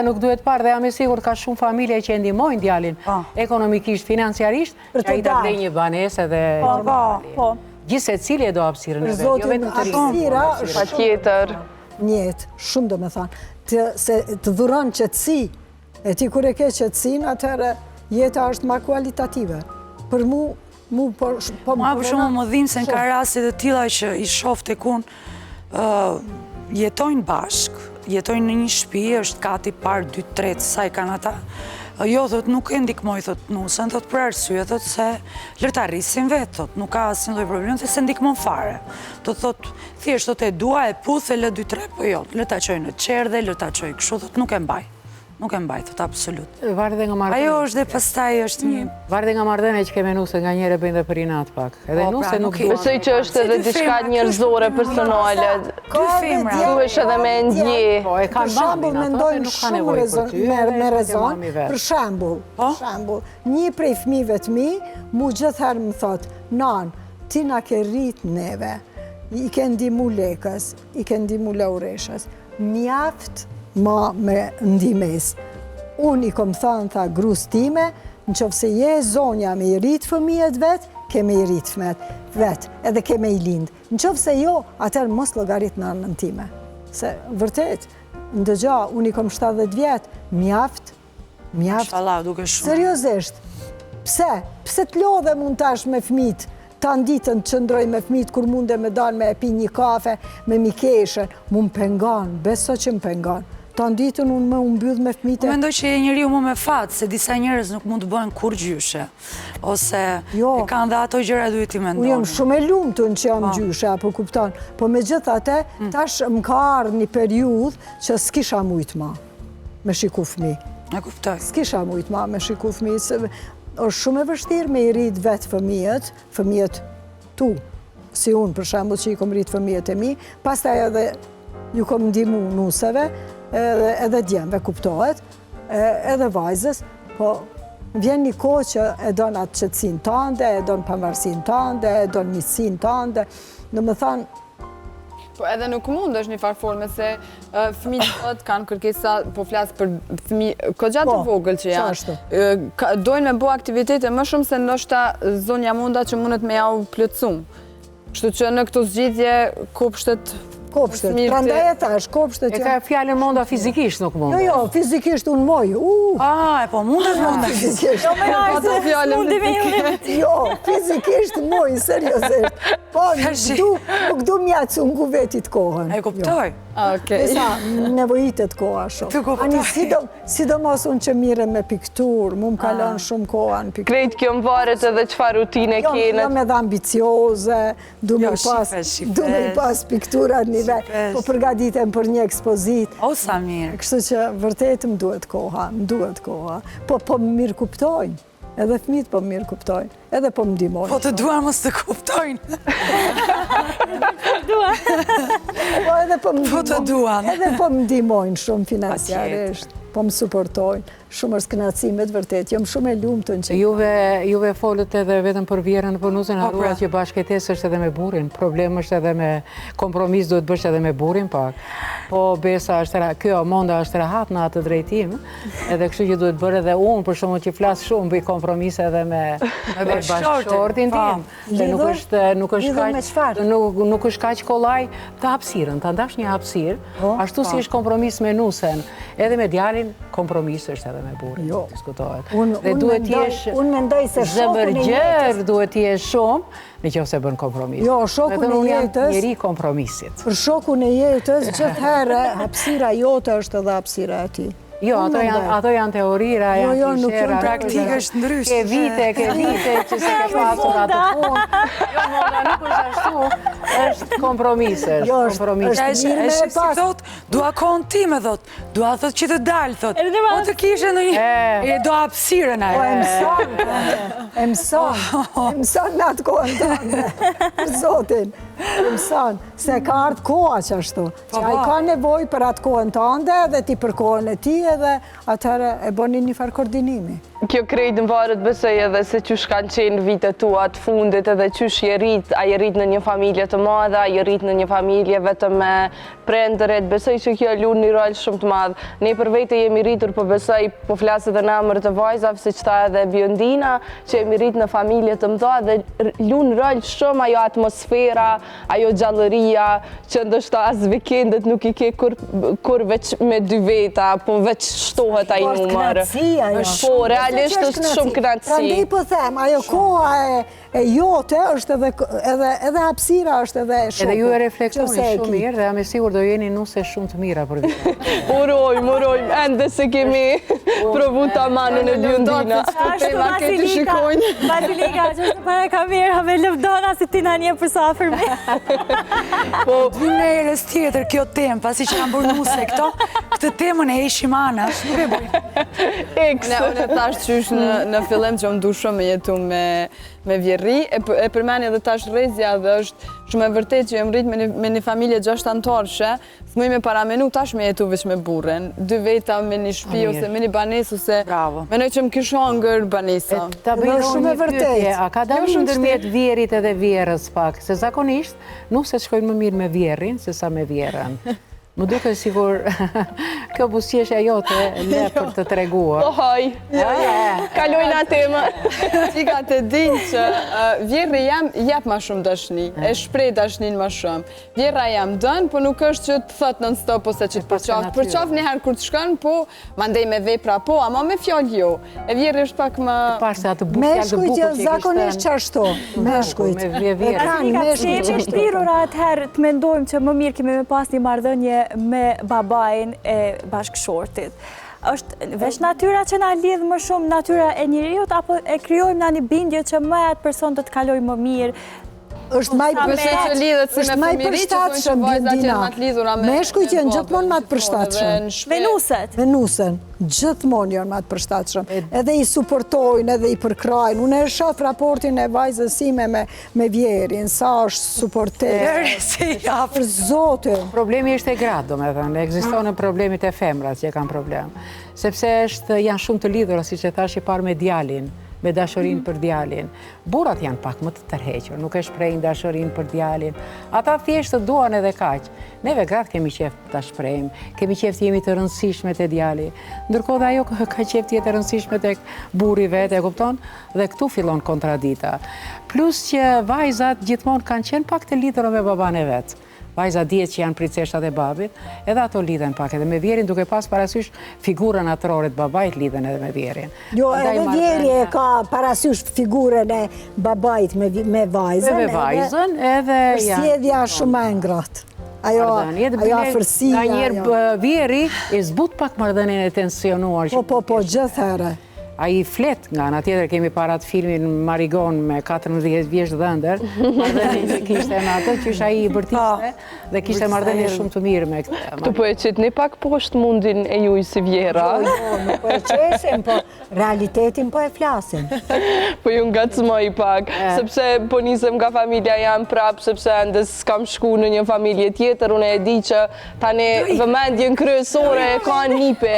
Nuk duhet parë dhe jam e sigurt ka shumë familje që e ndihmojnë djalin ekonomikisht, financiarisht, që ai ta blej një banesë dhe normale. Gjithse cili e do hapësirën e vetë, jo vetëm të hapësira patjetër. Njët, shumë do me thanë, të dhuron qetësi, e ti kur e ke qetësin, atëherë jeta është ma kualitative. Për mu po... Mua për shumë më dhimë se në ka rastit të tilla që i shoh tek unë, jetojnë bashkë, jetojnë në një shtëpi, është kati parë 2-3 sa i kanë ata. Jo, thot, nuk e ndikmoj, thot, nusën, thot, për arsye, thot, se lërta rrisin vetë, thot, nuk ka asnjë lloj problem, se ndikmon fare. Thot, thjesht, thot, e dua, e puth, e lë 2-3, po jo, lërta qoj në qerdhe, lërta qoj kështu, thot, nuk e mbaj. Nuk e mbaj, thot, absolut. Varet dhe nga marrëdhënia. Ajo është dhe pastaj është një... Varet dhe nga marrëdhënia që keme nuse, nga njëre bëjnë dhe për inat pak. Edhe nuse nuk duhet. Besoj që është edhe diçka njerëzore, personale. Duhesh edhe me ndje. Për shembull, mendojnë shumë me rezon. Për shembull, një prej fëmijëve të mi, mu gjithherë më thot, nan, ti na ke rrit neve, i ke ndihmu lekës, i ke ndihmu laureshës, mjaft ma me ndimes. Unë i kom thënë, tha, grus time, në qofë se je zonja me i rritë fëmijët vetë, ke me i rritë fëmijët vetë, edhe ke me i lindë. Në qofë se jo, atër mos logarit në anën time. Se, vërtet, ndëgja, unë i kom 70 vjetë, mjaft. Mashallah, duke shumë. Seriozisht, pse të lodhe mund tash me fëmijët, ta nditën të qëndroj me fëmijët kur munde me dalë me pi një kafe, me mikeshe, mu më pengan, beso që më pengan. Ta nditën unë më mbyll me fëmijët. Unë mendoj që e njeriu më me fatë, se disa njerëz nuk mund të bëhen kur gjyshe, ose e kanë dhe ato gjëra duhet i mendoni. Unë jam shumë e lumtun që jam gjyshe, apo kupton, po me gjithate, tash më ka ardhur një periudhë që s'kisha mujt ma me shiku fëmijë. E kuptoj. S'kisha mujt ma me shiku fëmijë, është shumë e vështirë me i rrit vetë fëmijët tu, si unë për shembull që i kom rrit fëmijët e mi, pastaj edhe ju kom ndihmu nuseve, edhe djemve kuptohet, edhe vajzës, po vjen një kohë që e don atë qetësinë tënde, e don pavarësinë tënde, e don miqësinë tënde, do të thënë Po edhe nuk mund është një farë forme se fëmijët kanë kërkesa, po flasë për fëmijë kogja të vogël që janë. Dojnë me bo aktivitete më shumë se ndoshta zonja munda që mundet me jau plëtsum. Kështu që në këto zgjidhje kopshtet prandaj e thash, kopshtet janë... E ka fjallën monda fizikisht nuk mund. Jo, fizikisht unë moj. E po mundet monda fizikisht. Fizikisht. Jo, fizikisht moj, seriosisht. Po, nuk du mjatësu në kuvetit kohën. E kuptoj. Sa nevojitet koha shumë. Ani sidomos unë që mire me piktur, mu më kalon shumë koha në piktur. Krejt kjo më varet edhe qëfar rutine kene. Jo me dhe ambicioze, du me i pas pikturat një po përgatitem për një ekspozit. O, sa mirë. Kështu që vërtet më duhet koha. Po më mirë kuptojnë. Edhe fëmijët po më mirë kuptojnë. Edhe po më ndihmojnë. Po të duan mos të kuptojnë. Po edhe po më ndihmojnë. Po të duan. Edhe po më ndihmojnë shumë financiarisht. Po më suportojnë. Shumë është kënaqësimet vërtet. Jam shumë e lumtur që Juve folët edhe vetëm për vjerën për nusën, harruat që bashkëtesë është edhe me burrin. Problem është edhe me kompromis duhet bësh edhe me burrin pak. Po besa është kjo monda është rehat në atë drejtim, edhe kështu që duhet bërë edhe unë për shkakun që flas shumë bëj kompromise edhe me bashkëshortin tim. Nuk është kaq kollaj të hapësirën, ta ndash një hapësirë, ashtu si është kompromis me nusen, edhe me djalin kompromis është edhe me burrin, diskutohet. Dhe duhet t'jesh zëmërgjër, duhet t'jesh shumë, në që ose bën kompromis. Jo, shokun e jetës... Njeri kompromisit. Për shokun e jetës, gjithherë, hapësira jote është edhe hapësira e ti. Jo, ato janë teorira, janë klishera. Praktika është ndryshë. Ke vite që se ke pasur atë punë. Jo, monda nuk është ashtu, është kompromisës. E si thot, dua kohën ti me thot, dua thot që të dalë, thot. Po të kishe në një, e do hapësirën ajo. E mëson në atë kohën tënde, për Zotin. E mëson, se ka ardhë koha që ashtu. Që a i ka nevoj për atë kohën tënde dhe ti për kohën e ti edhe atëherë e boni një farë koordinimi. Kjo krejt në varet besoj edhe se qysh kanë qenë vitet tua të fundit edhe qysh je rrit, a je rrit në një familje të madhe, a je rrit në një familje vetëm me prendëret, besoj që kjo luan një rol shumë të madh. Ne për vete jemi rritur, po besoj, po flasë edhe në emër të vajzave, siç tha edhe Biondina, që jemi rrit në familje të mëdha dhe luan rol shumë ajo atmosfera, ajo gjallëria, që ndoshta as vikendet nuk i ke kur veç me dy veta, po veç shtohet ai numër. Po realisht është shumë kënaqësi. Prandaj po them, ajo koha e jote është edhe hapësira është edhe shumë. Edhe ju e reflektoni shumë mirë dhe jam e sigurt do jeni nuse shumë të mira për vite. Urojmë, ende se kemi provu ta manën e Biondina. Basilika, që është para kamerave lëvdona si ti na një përsafër me. Po, dy në erës tjetër kjo temë, pasi që kam bërë nuse këto, këtë temën e ishim ana, nuk e bëjmë. Unë thash qysh në fillim që më du shumë me jetu me vjerri, e përmeni edhe tash Rezja dhe është shumë e vërtet që jem rrit me një familje 6 antarëshe, s'muj me paramenu tash me jetu veç me burren, 2 veta me një shtëpi ose me një banesë ose menoj që më kisho hëngër banesa. Ta bëjnë një pyetje, a ka dalim ndërmjet vjerit edhe vjerës pak, se zakonisht nuk se shkojnë më mirë me vjerin se sa me vjerën. Më duke sigur, kjo busqeshja jote le për të treguar. Po haj, kalojnë atë temë. Qika të din që vjerri jam jep ma shumë dashni, e shprej dashnin ma shumë. Vjerra jam dënë, po nuk është që të thot non stop ose që të përqaf. Përqaf njëherë kur të shkën, po mandej me vepra po, ama me fjallë jo. E vjerri është pak më... Meshkujt jo zakonisht që ashtu. Meshkujt. Që është prirur atëherë të mendojmë që më mirë kemi me pas një marrëdhënie me babajin e bashkëshortit. është veç natyra që na lidh më shumë natyra e njeriut, apo e krijojmë na një bindje që më atë person do të kaloj më mirë? Është më i përshtatshëm Biondina. Meshkujt janë gjithmonë më të përshtatshëm. Venusen, gjithmonë janë më të përshtatshëm. Edhe i suportojnë, edhe i përkrajnë. Unë e shoh raportin e vajzës sime me Vjerin, sa është suporter. Për Zotin. Problemi është e gratë, domethënë, ekziston problemet e femrat që kanë problem. Sepse janë shumë të lidhura, siç e thash i parë me djalin, me dashurinë për djalin. Burrat janë pak më të tërhequr, nuk e shprehin dashurinë për djalin. Ata thjesht të duan edhe kaq. Neve gratë kemi qef ta shprehim, kemi qef të jemi të rëndësishme te djali. Ndërkohë dhe ajo ka qef të jetë e rëndësishme tek burri vetë, e kupton? Dhe këtu fillon kontradita. Plus që vajzat gjithmonë kanë qenë pak të lidhura me baban e vet. Vajza dihet që janë priceshtat e babit, edhe ato lidhen pak edhe me Vjerin, duke pas parasysh figurën atërore të babait lidhen edhe me Vjerin. Jo, edhe Vjeri e ka parasysh figurën e babait me vajzën. Me vajzën edhe përsjedhja shumë e ngrohtë. Ajo afërsia. Nga njerë Vjeri e zbut pak marrëdhënien e tensionuar. Po, gjithëherë. A i flet nga ana tjetër, kemi parat filmin Marigon me 14 vjeç dhëndër, marrëdhënien që kishte me atë, qysh ai i bërtiste dhe kishte marrëdhënie shumë të mirë me këtë. Këtu po e qitni pak poshtë mundin e juj si Vjera. Jo, nuk po e qesim, po realitetin po e flasim. Po ju ngacmoj pak, sepse po nisem nga familja jam prap, sepse ende s'kam shku në një familje tjetër, unë e di që tani vëmendjen kryesore e ka nipe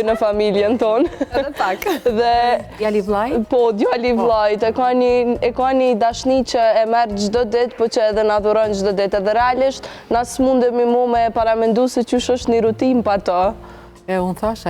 në familjen tonë. Edhe pak. Dhe djali vllai? Po, djali vllait, e ka një dashni që e merr çdo ditë, po që edhe na dhuron çdo ditë. Edhe realisht na s'mundemi mu me paramendu se qysh është një rutinë pa to. Unë thash,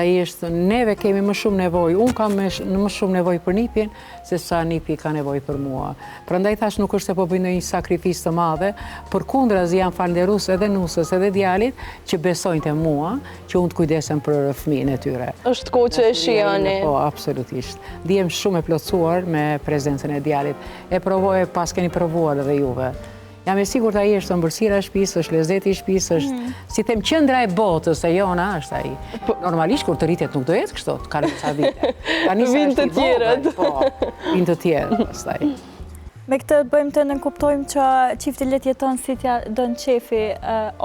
neve kemi më shumë nevojë, unë kam më shumë nevojë për nipin, se sa nipi ka nevojë për mua. Prandaj thash nuk është se po bëjnë një sakrifisë të madhe, përkundrazi jam falënderues edhe nusës edhe djalit që besojnë te mua, që unë të kujdesem për fëmijën e tyre. Është kohë që e shijoni. Po, absolutisht. Ndihem shumë e plotësuar me prezencën e djalit. E provoj, pas keni provuar edhe juve. Jam e sigurt ai është ëmbëlsira e shtëpisë, është lezeti i shtëpisë, është, si them, qendra e botës, e jona është ai. Normalisht kur të rritet nuk do jetë kështu, ka ca vite. Vinë të tjerët. Po, vinë të tjerët pastaj. Me këtë bëjmë të nënkuptojmë që qifti let jeton si t'ja dënë qefi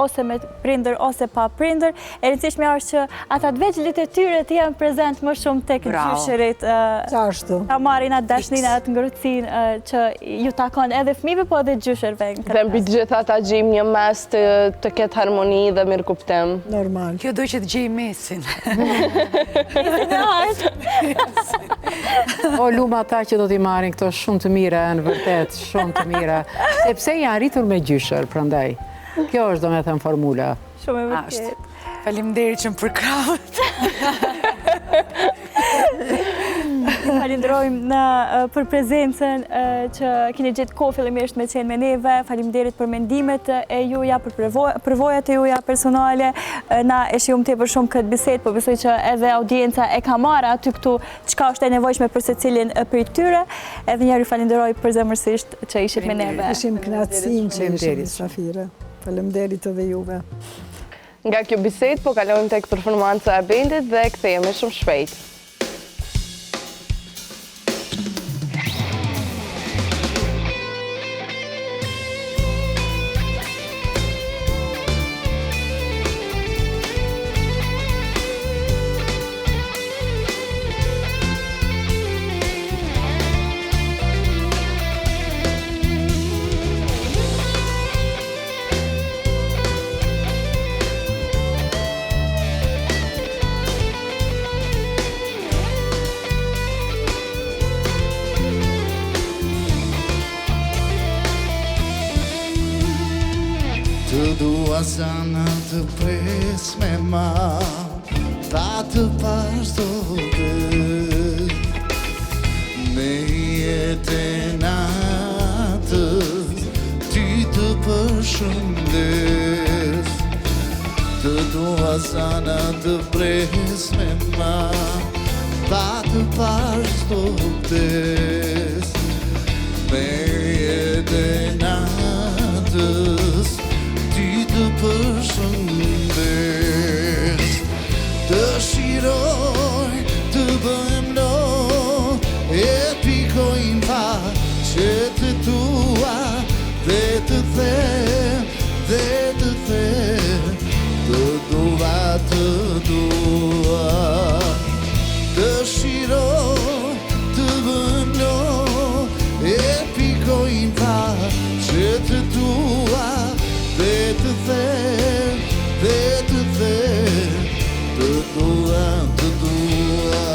ose me prindër ose pa prindër. E rëndësishme është që ata të veçlit e tyre të janë prezent më shumë tek gjysherit. Ta marrin atë dashnin, atë ngërëtsin që ju takon edhe fëmijëve, po edhe gjysherve. Dhe mbi gjitha ta gjejmë një mes të ketë harmoni dhe mirë kuptim. Normal. Kjo do që të gjej mesin. O, luma ata që do t'i marrin këto shumë të mira, në vërtet. Shumë të mira, sepse janë arritur me gjysher, prandaj. Kjo është, do me thënë, formula. Shumë e vërtet. Faleminderit që më përkrahët. Falenderojmë për prezencën që keni gjetë kohë fillimisht me qenë me neve. Faleminderit për mendimet e juja, për përvojat e juja personale. Na e shihum tepër shumë këtë bisedë, po besoj që edhe audienca e ka marrë aty këtu çka është e nevojshme për secilin prej tyre. Edhe njëherë falenderoj përzemërsisht që ishit me neve. Ishim kënaqësinë që ishim Safire. Faleminderit edhe juve. Nga kjo bisedë po kalojmë tek performanca e bendit dhe kthehemi shumë shpejt. Të dua sana të pres me ma, ta të pashto dhe me jetë natës, ty të përshëndes. Të dua sana të pres me ma, ta të pashto dhe me jetë natës, të përshëndes. Dëshiroj të bëhem do, e pikojnë pa që të tua, dhe të them, të dua, të dua. Dëshiroj të bëhem do, e pikojnë pa që të tua, dhe të them, të dua, të dua.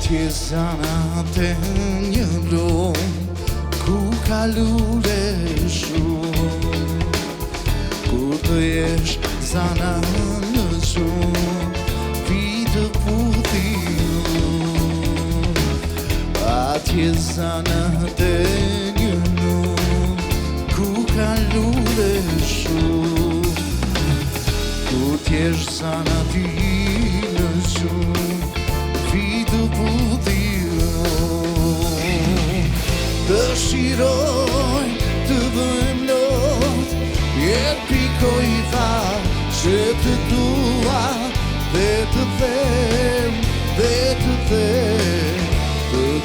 Atje zanat e një lumë ku ka lule shumë, kur të jesh zana në gjumë, vitë puthiu. Atje zanat e një lumë ku ka lule shumë, kur t'jesh zana ti në gjumë, vitë puthiu. Dëshiroj të bëjmë lot, jetë pikoj I tha që të dua, dhe të them, të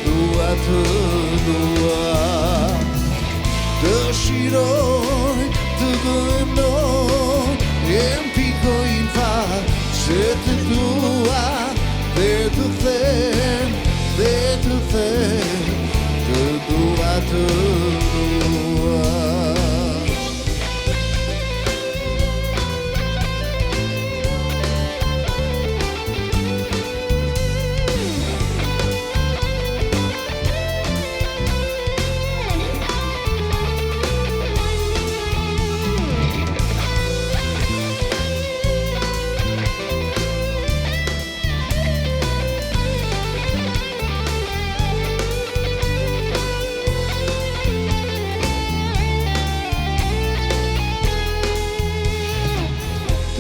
dua, të dua. Dëshiroj të bëjmë lot, jetë pikoj I tha që të dua, dhe të them, të dua, të dua.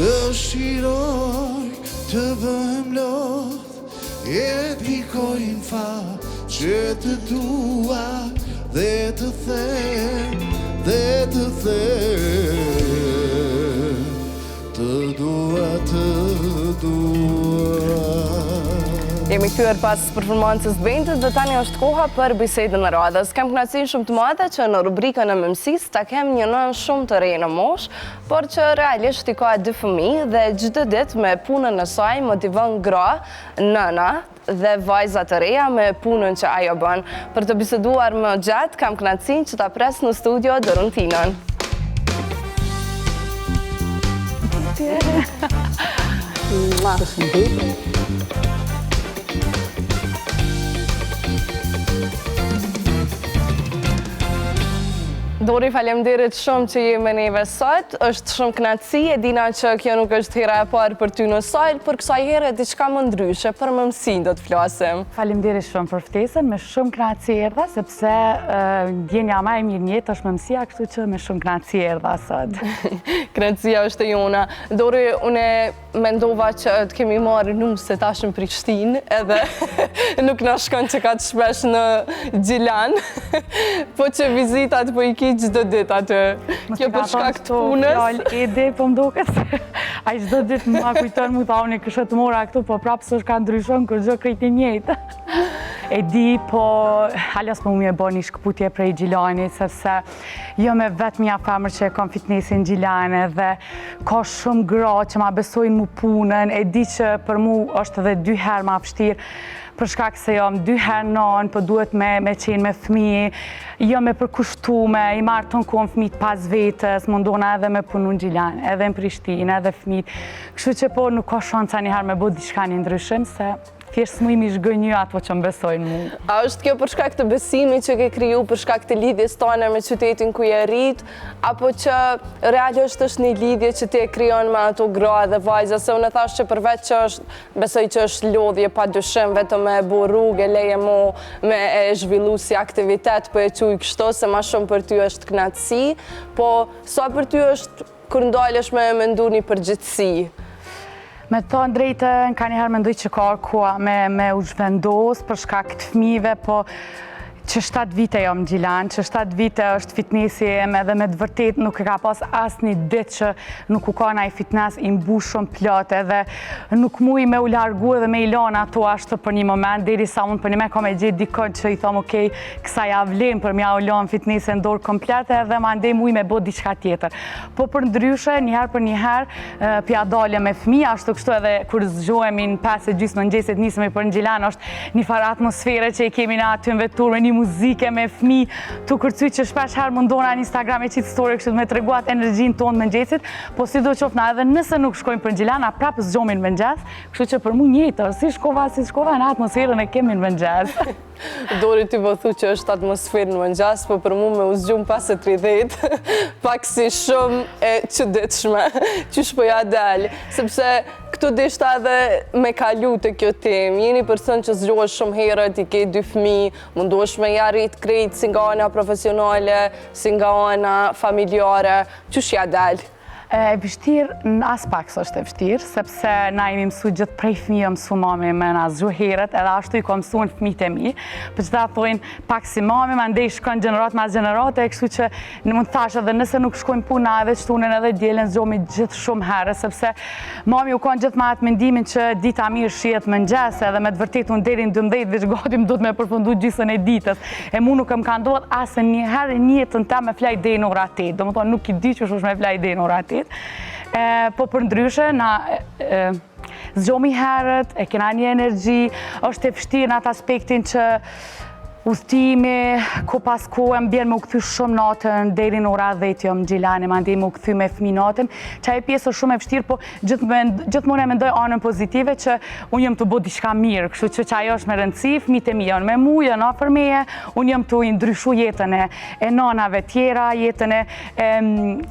Dëshiroj të bëjmë lot, jetë pikoj në fat që të dua, dhe të them, të dua, të dua. Jemi kthyer pas performancës të Bentës dhe tani është koha për bisedën e radhës. Kam kënaqësinë shumë të madhe që në rubrikën e mëmësisë ta kem një nën shumë të re në moshë, por që realisht I ka 2 fëmijë dhe çdo ditë me punën e saj motivon gra, nëna dhe vajza të reja me punën që ajo bën. Për të biseduar më gjatë, kam kënaqësinë që ta pres në studio Dorontinën. Dori, faleminderit shumë që je me neve sot. Është shumë kënaqësi, e dina që kjo nuk është hera e parë për ty në sajt, por kësaj here diçka më ndryshe, për mëmësinë do të flasim. Faleminderit shumë për ftesën, me shumë kënaqësi erdha, sepse ndjenja më e mirë në jetë është mëmësia, kështu që me shumë kënaqësi erdha sot. Kënaqësia është e jona. Dori, une mendova që të kemi marrë nuse tash në Prishtinë, edhe nuk na shkon që ka të shpesh në Gjilan, po që vizitat po I ki çdo ditë aty. Kjo për shkak të punës. Ede, po më duket. Ai çdo ditë më kujton mu tha unë kështu të mora këtu, po prapë s'është ka ndryshon kur gjë krejt I njëjtë. E di, po halas po më bëni shkëputje prej Gjilanit, sepse jo me vetëm ja femër që kam fitnessin Gjilane dhe ka shumë gra që ma besojnë mu punën, e di që për mu është edhe 2 herë ma vështirë, për shkak se jam 2 herë nën, po duhet me qenë me fëmijë, jo me përkushtume, I marrë ton kohën fëmijët pas vetës, mundona edhe me punu në Gjilan, edhe në Prishtinë, edhe fëmijët. Kështu që po nuk ka shanca një herë me bëu diçka një ndryshim, se thjesht s'mu imi shgënjë ato që më besojnë mu. A është kjo për shkak të besimit që ke kriju, për shkak të lidhjes tone me qytetin ku je rrit, apo që realisht është një lidhje që ti e krijon me ato gra dhe vajza, se unë thash që përveç që është, besoj që është lodhje pa dyshim, vetëm me bu rrugë, leje mu me e zhvillu si aktivitet, po e quj kështu, se ma shumë për ty është kënaqësi, po sa për ty është kur ndalesh me mendu një përgjithësi? Me të thonë drejtën, ka njëherë mendoj që ka koha me u zhvendos për shkak të fëmijëve, po që 7 vite jam në Gjilan, që 7 vite është fitnessi edhe me të vërtet nuk e ka pas asë një ditë që nuk u ka naj fitness I mbushën plot edhe nuk muj me u largu edhe me I lana ato ashtë për një moment, deri sa unë për një me ka me gjithë dikon që I thomë okej, kësa ja vlim për mja u lanë fitnessi në dorë komplet edhe ma ndej muj me bo diçka tjetër. Po për ndryshe, njëherë për njëherë, pja dalje me fëmija, ashtu kështu edhe kur zgjohemi në 5:30 mëngjesit nisemi për në Gjilan, është një farë atmosfere që I kemi na aty në vetur me një muzike, me fmi, të kërcy që shpesh herë mundona në Instagram e qitë story kështë me të reguat energjin tonë mëngjesit, po si do qofna edhe nëse nuk shkojmë për Gjilana, prapë zgjomin mëngjes, kështu që për mu njëtër, si shkova, në atmosferën e kemi në mëngjes. Dori ty po thu që është atmosferë në mëngjes, po për mu me u zgjum pas e 30, pak si shumë e çuditshme, që shpoja dalë, sepse këtu dishta edhe me kalu të kjo temë. Jeni person që zgjohesh shumë herët, i ke 2 fëmijë, munduesh me arrit krejt si nga ana profesionale, si nga ana familjare, që shja dalë? E vështirë, në as pak së është e vështirë, sepse na jemi mësu gjithë prej fëmijë mësu mami me na zgju herët, edhe ashtu i kom mësu në fëmijët e mi, për që ta thojnë pak si mami, ma ndej shkon gjenerat mas gjenerate, kështu që në mund thashe dhe nëse nuk shkojnë puna edhe qëtunin edhe djelen zgjomi gjithë shumë herë, sepse mami u konë gjithë ma atë mendimin që dita mirë shihet mëngjes, edhe me të vërtet unë deri në 12 veç gati më do të me përfundu gjysën e ditës, e mu nuk më ka ndodhur asë një herë një jetën ta me flaj deri në ora 8, do më thonë nuk i di që është me flaj deri në ora 8. Po për ndryshe, na zgjomi herët, e kena një energji, është e vështirë në atë aspektin që udhtimi, ku pas ku e mbjen me u kthy shumë natën, deri në ora 10 jam Gjilani, ma ndej me u kthy me fëmijë natën, që ajo pjesë është shumë e vështirë, po gjithmonë e mendoj anën pozitive që unë jam të bëj diçka mirë, kështu që ajo është me rëndësi, fëmijët e mi janë me mua, janë afër meje, unë jam të ndryshu jetën e nanave tjera, jetën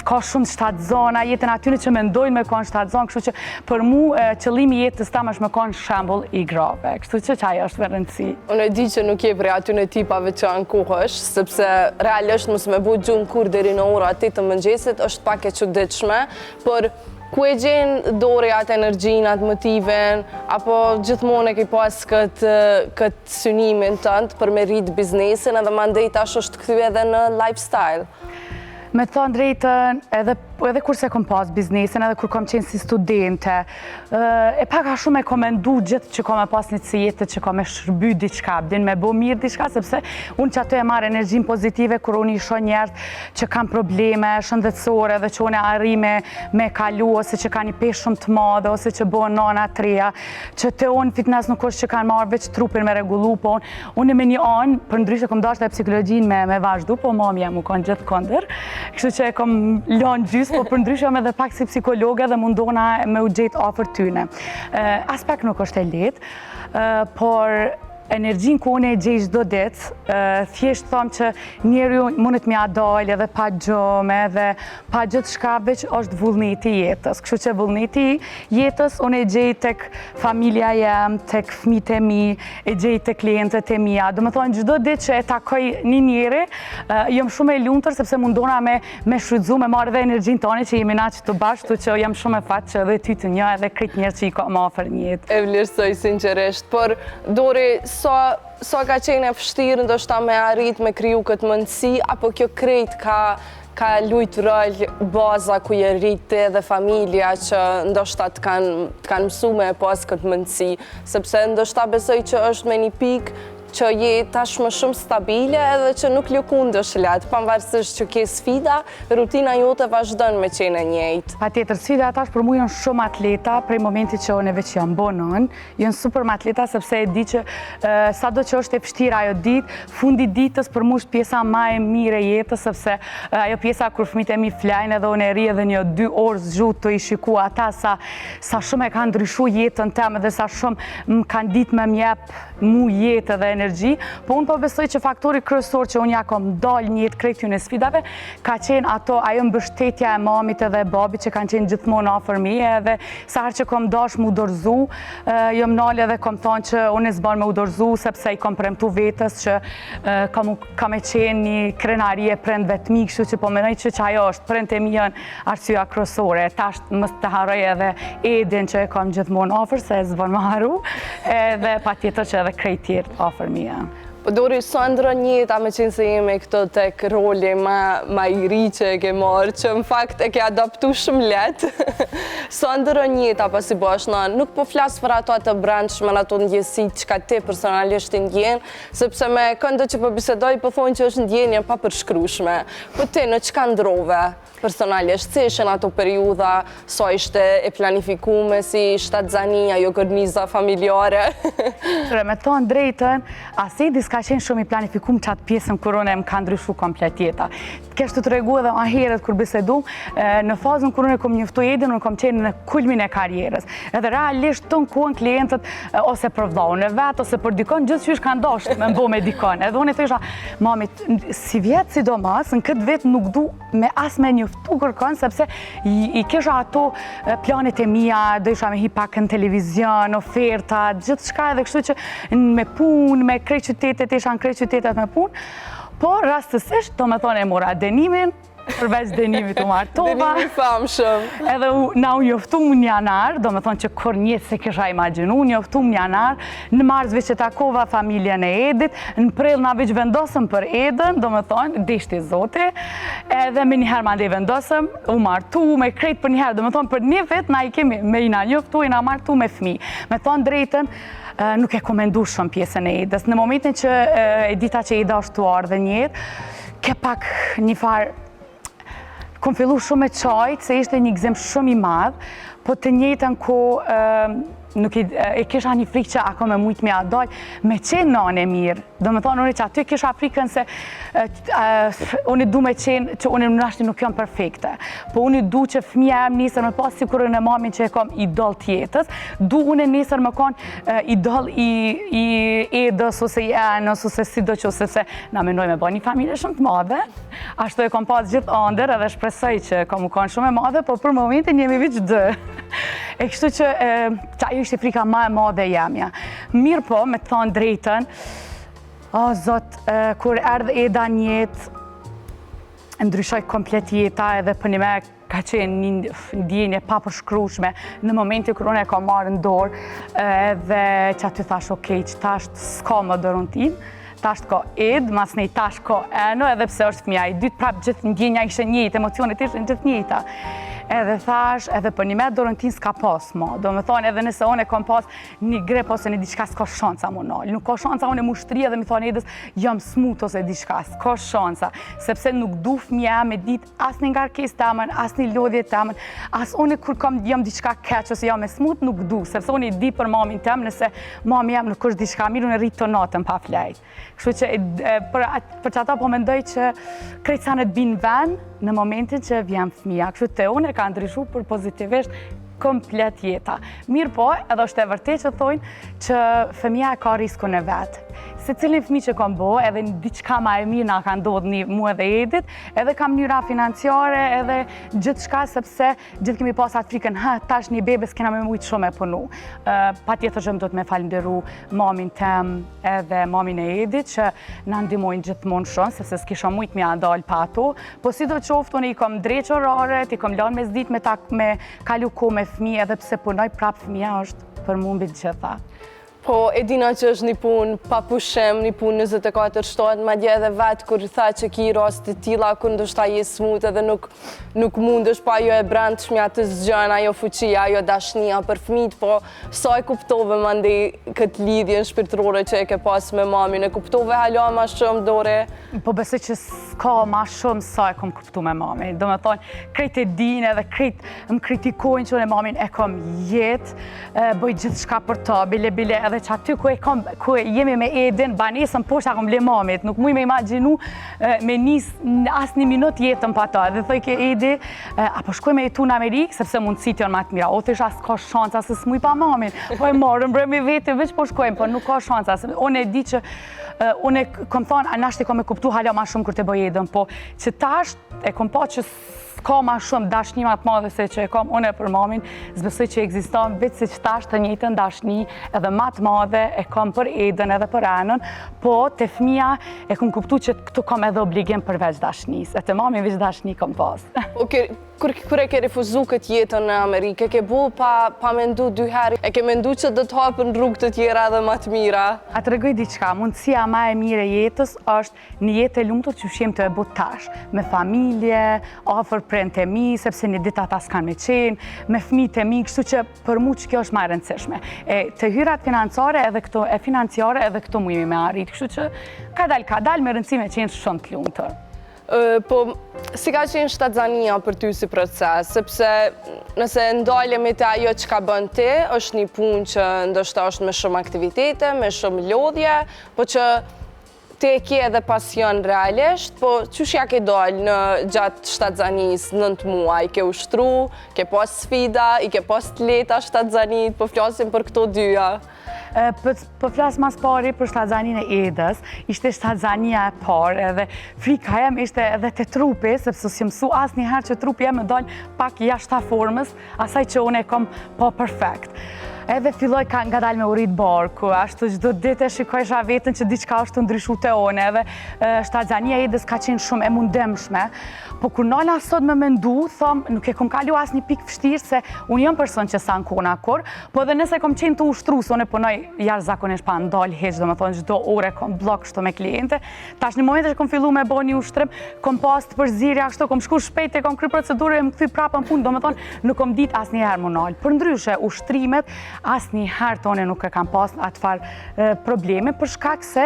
ka shumë shtatzona, jetën atyre që mendojnë me kanë shtatzon, kështu që për mua qëllimi i jetës tam është me kanë shembull i grave, kështu që ajo është me rëndësi. Unë e di që nuk je prej aty tipave që anë kohësh, sepse realisht mos me bu gjumë kur deri në ora 8 të mëngjesit, është pak e çuditshme, por ku e gjenë Dori atë energjin, atë motiven, apo gjithmonë e ke pas këtë synimin tënd për me rritë biznesin edhe mandej tash është kthy edhe në lifestyle? Me të thonë drejtën, edhe kurse kom pas biznesin, edhe kur kom qenë si studente, e paka shumë e komendu gjithë që kom e pas një të jetët që kom e shërby diqka, din me bo mirë diqka, sepse unë që ato e marrë energjin pozitive, kur unë i shoh njerët që kam probleme shëndetësore dhe që unë e arrime me kalu, ose që ka një pesh shumë të madhe, ose që bo nana treja, që të unë fitness nuk është që kanë marrë veç trupin me regullu, po unë me një anë, për ndryshe kom dashtë e psikologjin me vazhdu, po mami jam u konë gjithë kondër. Kështu që e kom lanë gjysë, po për ndryshe jam edhe pak si psikologe dhe mundona me u gjetë afër tyne. As pak nuk është e lehtë, por energjin ku unë e gjej çdo ditë, thjesht thom që njeriu mundet me dalë edhe pa gjumë, edhe pa gjithçka, veç është vullneti i jetës. Kështu që vullneti i jetës unë e gjej tek familja jem, tek fëmijët e mi, e gjej tek klientët e mia. Do të thonë çdo ditë që e takoj një njeri, jam shumë e lumtur sepse mundona me shfrytzu, me marrë edhe energjinë tonë që jemi na të bashkë, që jam shumë e fat që edhe ty të një edhe krejt njerëz që i kam afër një jetë. E vlerësoj sinqerisht, por Dori, sa ka qenë e vështirë ndoshta me arrit me kriju këtë mundësi, apo kjo krejt ka lujt rol baza ku je rritë dhe familja që ndoshta të kanë mësu me pas këtë mundësi, sepse ndoshta besoj që është me një pikë që je tashmë shumë stabile edhe që nuk lëkundësh letë, pavarësisht që ke sfida, rutina jote vazhdon me qenë e njëjtë. Patjetër, sfida tash për mua janë shumë atleta, prej momentit që unë veç jam bonën, janë super atleta sepse e di që sado që është e vështirë ajo ditë, fundi ditës për mua është pjesa më e mirë e jetës, sepse ajo pjesa kur fëmijët e mi flajnë edhe unë e ri edhe një 2 orë zgjut të i shiku ata sa shumë e kanë ndryshu jetën teme dhe sa shumë më kanë ditë me mjep mu jetë dhe energji, po unë po besoj që faktori kryesor që unë ja kom dalë një jetë krejt në sfidave, ka qenë ajo mbështetja e mamit edhe e babit që kanë qenë gjithmonë afër meje, edhe sa herë që kom dash mu dorëzu, jom nalë edhe kom thonë që unë e zban me u dorëzu, sepse i kom premtu vetës që kam e qenë një krenari e prendve të mi, kështu që po menoj që ajo është prendë e mi janë arsyeja kryesore, tash mos të harroj edhe Edin që e kam gjithmonë afër, se e zban më haru, edhe patjetër që edhe krejt tjerë afër mia. Po Dori, sa ndron jeta me qenë se jemi këto tek roli ma i ri që e ke marrë, që në fakt e ke adaptu shumë letë. Sa ndron jeta pas i bash nën, nuk po flas për ato të brendshme, ato ndjesit që ka ti personalisht i ndjen, sepse me këndët që po bisedoj po thonë që është ndjenje pa përshkrueshme. Po ti në çka ndrove personalisht, si ishin ato periudha, sa ishte e planifikume, si shtatzania, jo korniza familjare? Me thonë drejtën, asej s'ka qenë shumë i planifikum që atë pjesën kur unë më ka ndryshu komplet jeta. Kështë të regu edhe ma herët kur bisedum, në fazën kur unë kom njëftu Edin, unë kom qenë në kulmin e karierës. Edhe realisht të në kuën klientët ose për vdhau në vetë, ose për dikon, gjithë që ishë kanë doshtë me mbo me dikon. Edhe unë e thësha, mamit, si vjetë sidomos, në këtë vetë nuk du me as me njëftu kërkon, sepse i kisha ato planet e mija, do isha me hi pak në televizion, oferta, gjithë shka edhe kështu që me punë, me krej qytetet, isha në krej qytetet me punë, por rastësisht, do me thonë e mora denimin, përveç denimit u martova. Denimi famshëm. Edhe na u njoftu më një janar, do me thonë që kur njëtë se kisha imaginu, njoftu më një janar, në mars veç që takova familjen e Edit, në prill na veç vendosëm për Edën, do me thonë, dishti zoti, edhe me njëherë ma ndej vendosëm, u martu, me krejt për njëherë, do me thonë për një vet, na i kemi me ina njoftu, i na martu me fmi. Me thonë drejten, nuk e komendu shumë pjesën e Edës. Në momentin që e dita që Eda është tuar dhe njët, ke pak një farë, kom fillu shumë me qajtë, se ishte një gzim shumë i madhë, po të njëjtën ko nuk e kisha një frikë që ako me mujtë me adoj, me qenë nane e mirë. Do me thonë, unë që aty kisha frikën se unë du me qenë që unë në nashti nuk jam perfekte. Po unë du që fëmija e më nesër me pas sikurën e mamin që e kom idol tjetës, du unë nesër me konë idol i Edës ose i Enës ose si do që se na menoj me ba një familje shumë të madhe. Ashtu e kom pas gjithë andër edhe shpresoj që kom u konë shumë e madhe, po për momentin jemi vëq dë. E kështu që ajo ishte frika ma e madhe jemja. Mirë po, me të thonë drejten, o zot, kur erdhë Eda njetë, ndryshoj komplet jeta edhe për një me ka qenë një ndjenje pa përshkrushme në momenti kër unë e ka marrë në dorë edhe që aty thash okej, që tash s'ka më dorën tim, tash ka Ed, mas nej tash ka Eno, edhe pse është fëmija i dytë, prapë gjithë ndjenja ishte njëjtë, emocionet ishte gjithë njëjta. Edhe thash, edhe për një me dorën tim s'ka pas ma. Do me thonë, edhe nëse unë e kom pas një grep ose një diçka, s'ka shanca mu nalë. Nuk ka shanca unë e mu shtri edhe mi thonë Edës, jam smut ose diçka, s'ka shanca. Sepse nuk du fëmija me dit as një ngarkes të amën, as një lodhje të amën, as unë kur jam diçka keq ose jam e smut, nuk du. Sepse unë i di për mamin tem, nëse mami jam nuk është diçka mirë, unë e rritë të natën pa flejt. Kështu që për që ata po mendoj që krejt sa në të binë ven në momentin që vjen fëmija. Kështu të unë e ka ndryshu për pozitivisht komplet jeta. Mirë po, edhe është e vërtet që thojnë që fëmija e ka riskun e vetë. Se cilin fëmi që kom bo, edhe në diçka ma e mirë na ka ndodhë një mu edhe Edit, edhe kam njëra financiare, edhe gjithë shka, sepse gjithë kemi pas atë frikën, tash një bebe s'kena me mujtë shumë e punu. Pa tjetër që më do të me falenderu mamin tem edhe mamin e Edit, që na ndihmojnë gjithmonë shumë, sepse s'kisha mujtë me andalë pa ato, po si do qoftë, unë i kom dreqë oraret, i kom lanë me zdit me kalu ko me fëmi, edhe pse punoj prapë fëmija është për mu mbi gjitha. Po, e dina që është një punë pa pushim, një punë 24 shtohet, ma dje edhe vetë kur tha që ki rastit tila, kur ndoshta je smut edhe nuk mundësh, pa ajo e brendshme atë zgjën, ajo fuqia, ajo dashnia për fëmijët, po sa e kuptove më ndej këtë lidhjen shpirtërore që e ke pas me mamin, e kuptove hala ma shumë dore? Po besoj që s'ka ma shumë sa e kom kuptu me mamin. Do me thonë, krejt e din edhe krejt më kritikojnë që unë e mamin e kom jetë, bëj gjithë shka për ta, bile edhe që aty ku jemi me Edin, banesën poshta kom le mamit, nuk muj me imaginu me nisë asë një minut jetën pa ta. Dhe thoj ke Edi, apo shkoj me jetu në Amerikë, sepse mundësit janë ma të mira. O thësha s'ka shanca se s'muj pa mamin. Po e marrën bre me vete, veç po shkojmë, po nuk ka shanca. Unë e di që, unë e kom thonë, anashti kom e kuptu hala ma shumë kër të bëj Edin, po që tash e kom pa që ka ma shumë dashni ma të madhe se që e kom unë e për mamin, zbesoj që eksiston vetë si që tash të njëjtën dashni edhe ma të madhe e kom për Edën edhe për Enën, po të fëmija e kom kuptu që këtu kom edhe obligim përveç dashnis, e të mamin veç dashni kom pas. Kur e ke refuzu këtë jetën në Amerikë, e ke bu pa mendu dy herë, e ke mendu që do të hapën rrugë të tjera dhe ma të mira? A të regoj diqka, mundësia ma e mire jetës është një jetë e lumëtur që shem të e bu tash, me familje, ofër prend të mi, sepse një ditë ata s'kan me qenë, me fëmi të mi, kështu që për mu që kjo është ma e rëndësishme. Të hyrat financiare edhe këto mujimi me arrit, kështu që ka dal me rëndësi me qenë shumë të lumëtur. Po, si ka qenë shtatzania për ty si proces, sepse nëse ndalemi të ajo që ka bën ti, është një punë që ndoshta është me shumë aktivitete, me shumë lodhje, po që te ke edhe pasion realisht, po qysh ja ke dalë në gjatë shtatzanis 9 muaj, ke ushtru, ke pas sfida, i ke pas të leta shtatzanit, po flasim për këto dyja. Po flasë mas pari për shtatzanin e Edës, ishte shtatzania e parë edhe frika jem ishte edhe të trupi, sepse si mësu asë njëherë që trupi jem me dalë pak jashta formës, asaj që unë e kom po perfekt. Edhe filloj nga dalë me urit barku, ashtu çdo ditë e shikojsha vetën që diçka është ndryshu te one, edhe shtatzania e Edës ka qenë shumë e mundemshme, po kur nala sot me mendu, thom, nuk e kom kalu asë një pikë vështirë, se unë jam person që sa në kona kur, po edhe nëse kom qenë të ushtru, se unë e punoj jashtëzakonisht pa ndalë heq, do me thonë çdo ore kom blok kështu me kliente, tash në momente që kom fillu me bo një ushtrim, kom pas të përzirja kështu, kom shku shpejt e kom kry procedurë e më kthy prapë në punë, do me thonë nuk kom dit asë njëherë më nalë. Për ndryshe, ushtrimet, asë njëherë tone nuk e kam pas atë farë probleme, për shkak se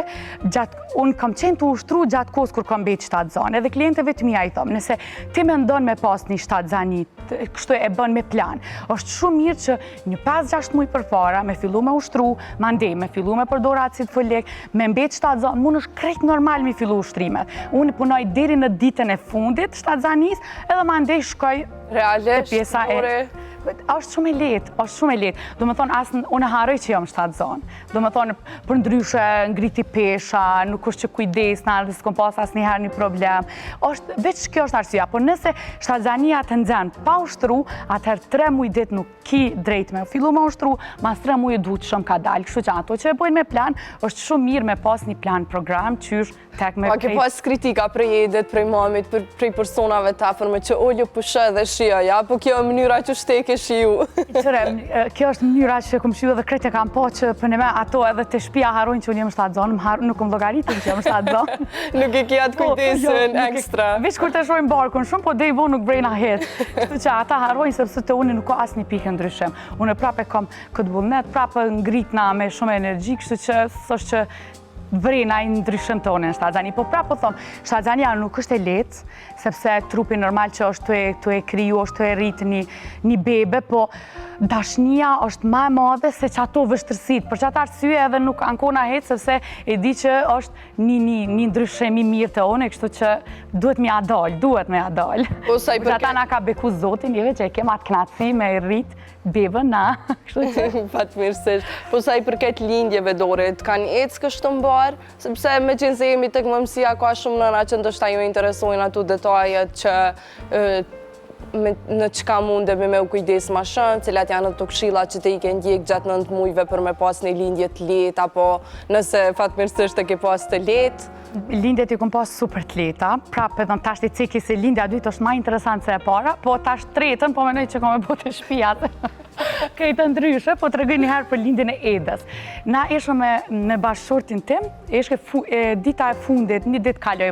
unë kam qenë të ushtru gjatë kohës kur kam bet shtatzan, edhe klientëve të mia i thom, nëse ti me ndonë me pas një shtatzani, kështu e bën me plan, është shumë mirë që një 5-6 muaj përpara me fillu me ushtru, mandej me fillu me përdor acid folik, me mbet shtatzan, mund është krejt normal me fillu ushtrimet. Unë punoj deri në ditën e fundit shtatzanis, edhe mandej shkoj te pjesa e... është shumë e lehtë. Do me thonë, unë haroj që jam shtatzan. Do me thonë, për ndryshe ngriti pesha, nuk është që kujdesna, dhe s'kom pas asë njëherë një problem. Veç kjo është arsyeja, por nëse shtatzania të nxenë pa ushtru, atëherë 3 muaj ditë nuk ki drejt me fillu me ushtru, mas 3 muaj duhet shumë ka dalë. Kështu që ato që e bojnë me plan, është shumë mirë me pas një plan program, qysh tek me... Pa ke pas kritika prej Edit, prej mamit, prej personave të afërme që olju pushe dhe shia, ja? Po kjo e mënyra që shteke shiu. Qëre, kjo është mënyra që kom shiu edhe krejt e kam po që për në me ato edhe të shpia harojnë që unë jem shtatzan, nuk kom llogaritur që jem shtatzan. Nuk e ki atë kujdesin ekstra. Veç kur të shojnë barkun shumë, po dhe i vo nuk brejna het. Kështu që ata harojnë sepse të unë nuk ka asë një pikë ndryshim. Unë prapë kom këtë vullnet, prapë ngritna me shumë energji, kështu që thosht që vrena i ndryshën tonë në shtatzani. Po prapë po thomë, shtatzania nuk është e lehtë, sepse trupi normal që është të e kriju, është të e rritë një bebe, po dashnia është ma e madhe se që ato vështërsit. Për që atë arsye edhe nuk ankona hetë, sepse e di që është një ndryshemi mirë të one, kështu që duhet me adal. Për që ata na ka beku zotin, jeve që e kem atë knatësi me rritë bebën na. Fatmirësisht. Po sa i përket lindjeve dorit, kanë ecë kështu mbar, sepse me qenë se jemi tek mëmësia ka shumë nëna që ndoshta ju interesojnë ato detajet që në qka mundemi me u kujdes ma shumë, cilat janë të këshilla që te i ke ndjek gjatë 9 muajve për me pas një lindje të lehtë, apo nëse fatmirësisht e ke pas të lehtë. Lindjet i kom pas super të lehta, prapë edhe tash të ceki se lindja dytë është ma interesant se e para, po tash tretën, po menoj që kom e bote shpijat. Krejtë ndryshe, po të regoj njëherë për lindjen e Edës. Na ishëm me bashkëshortin tim, ishke dita e fundit, një ditë kaloj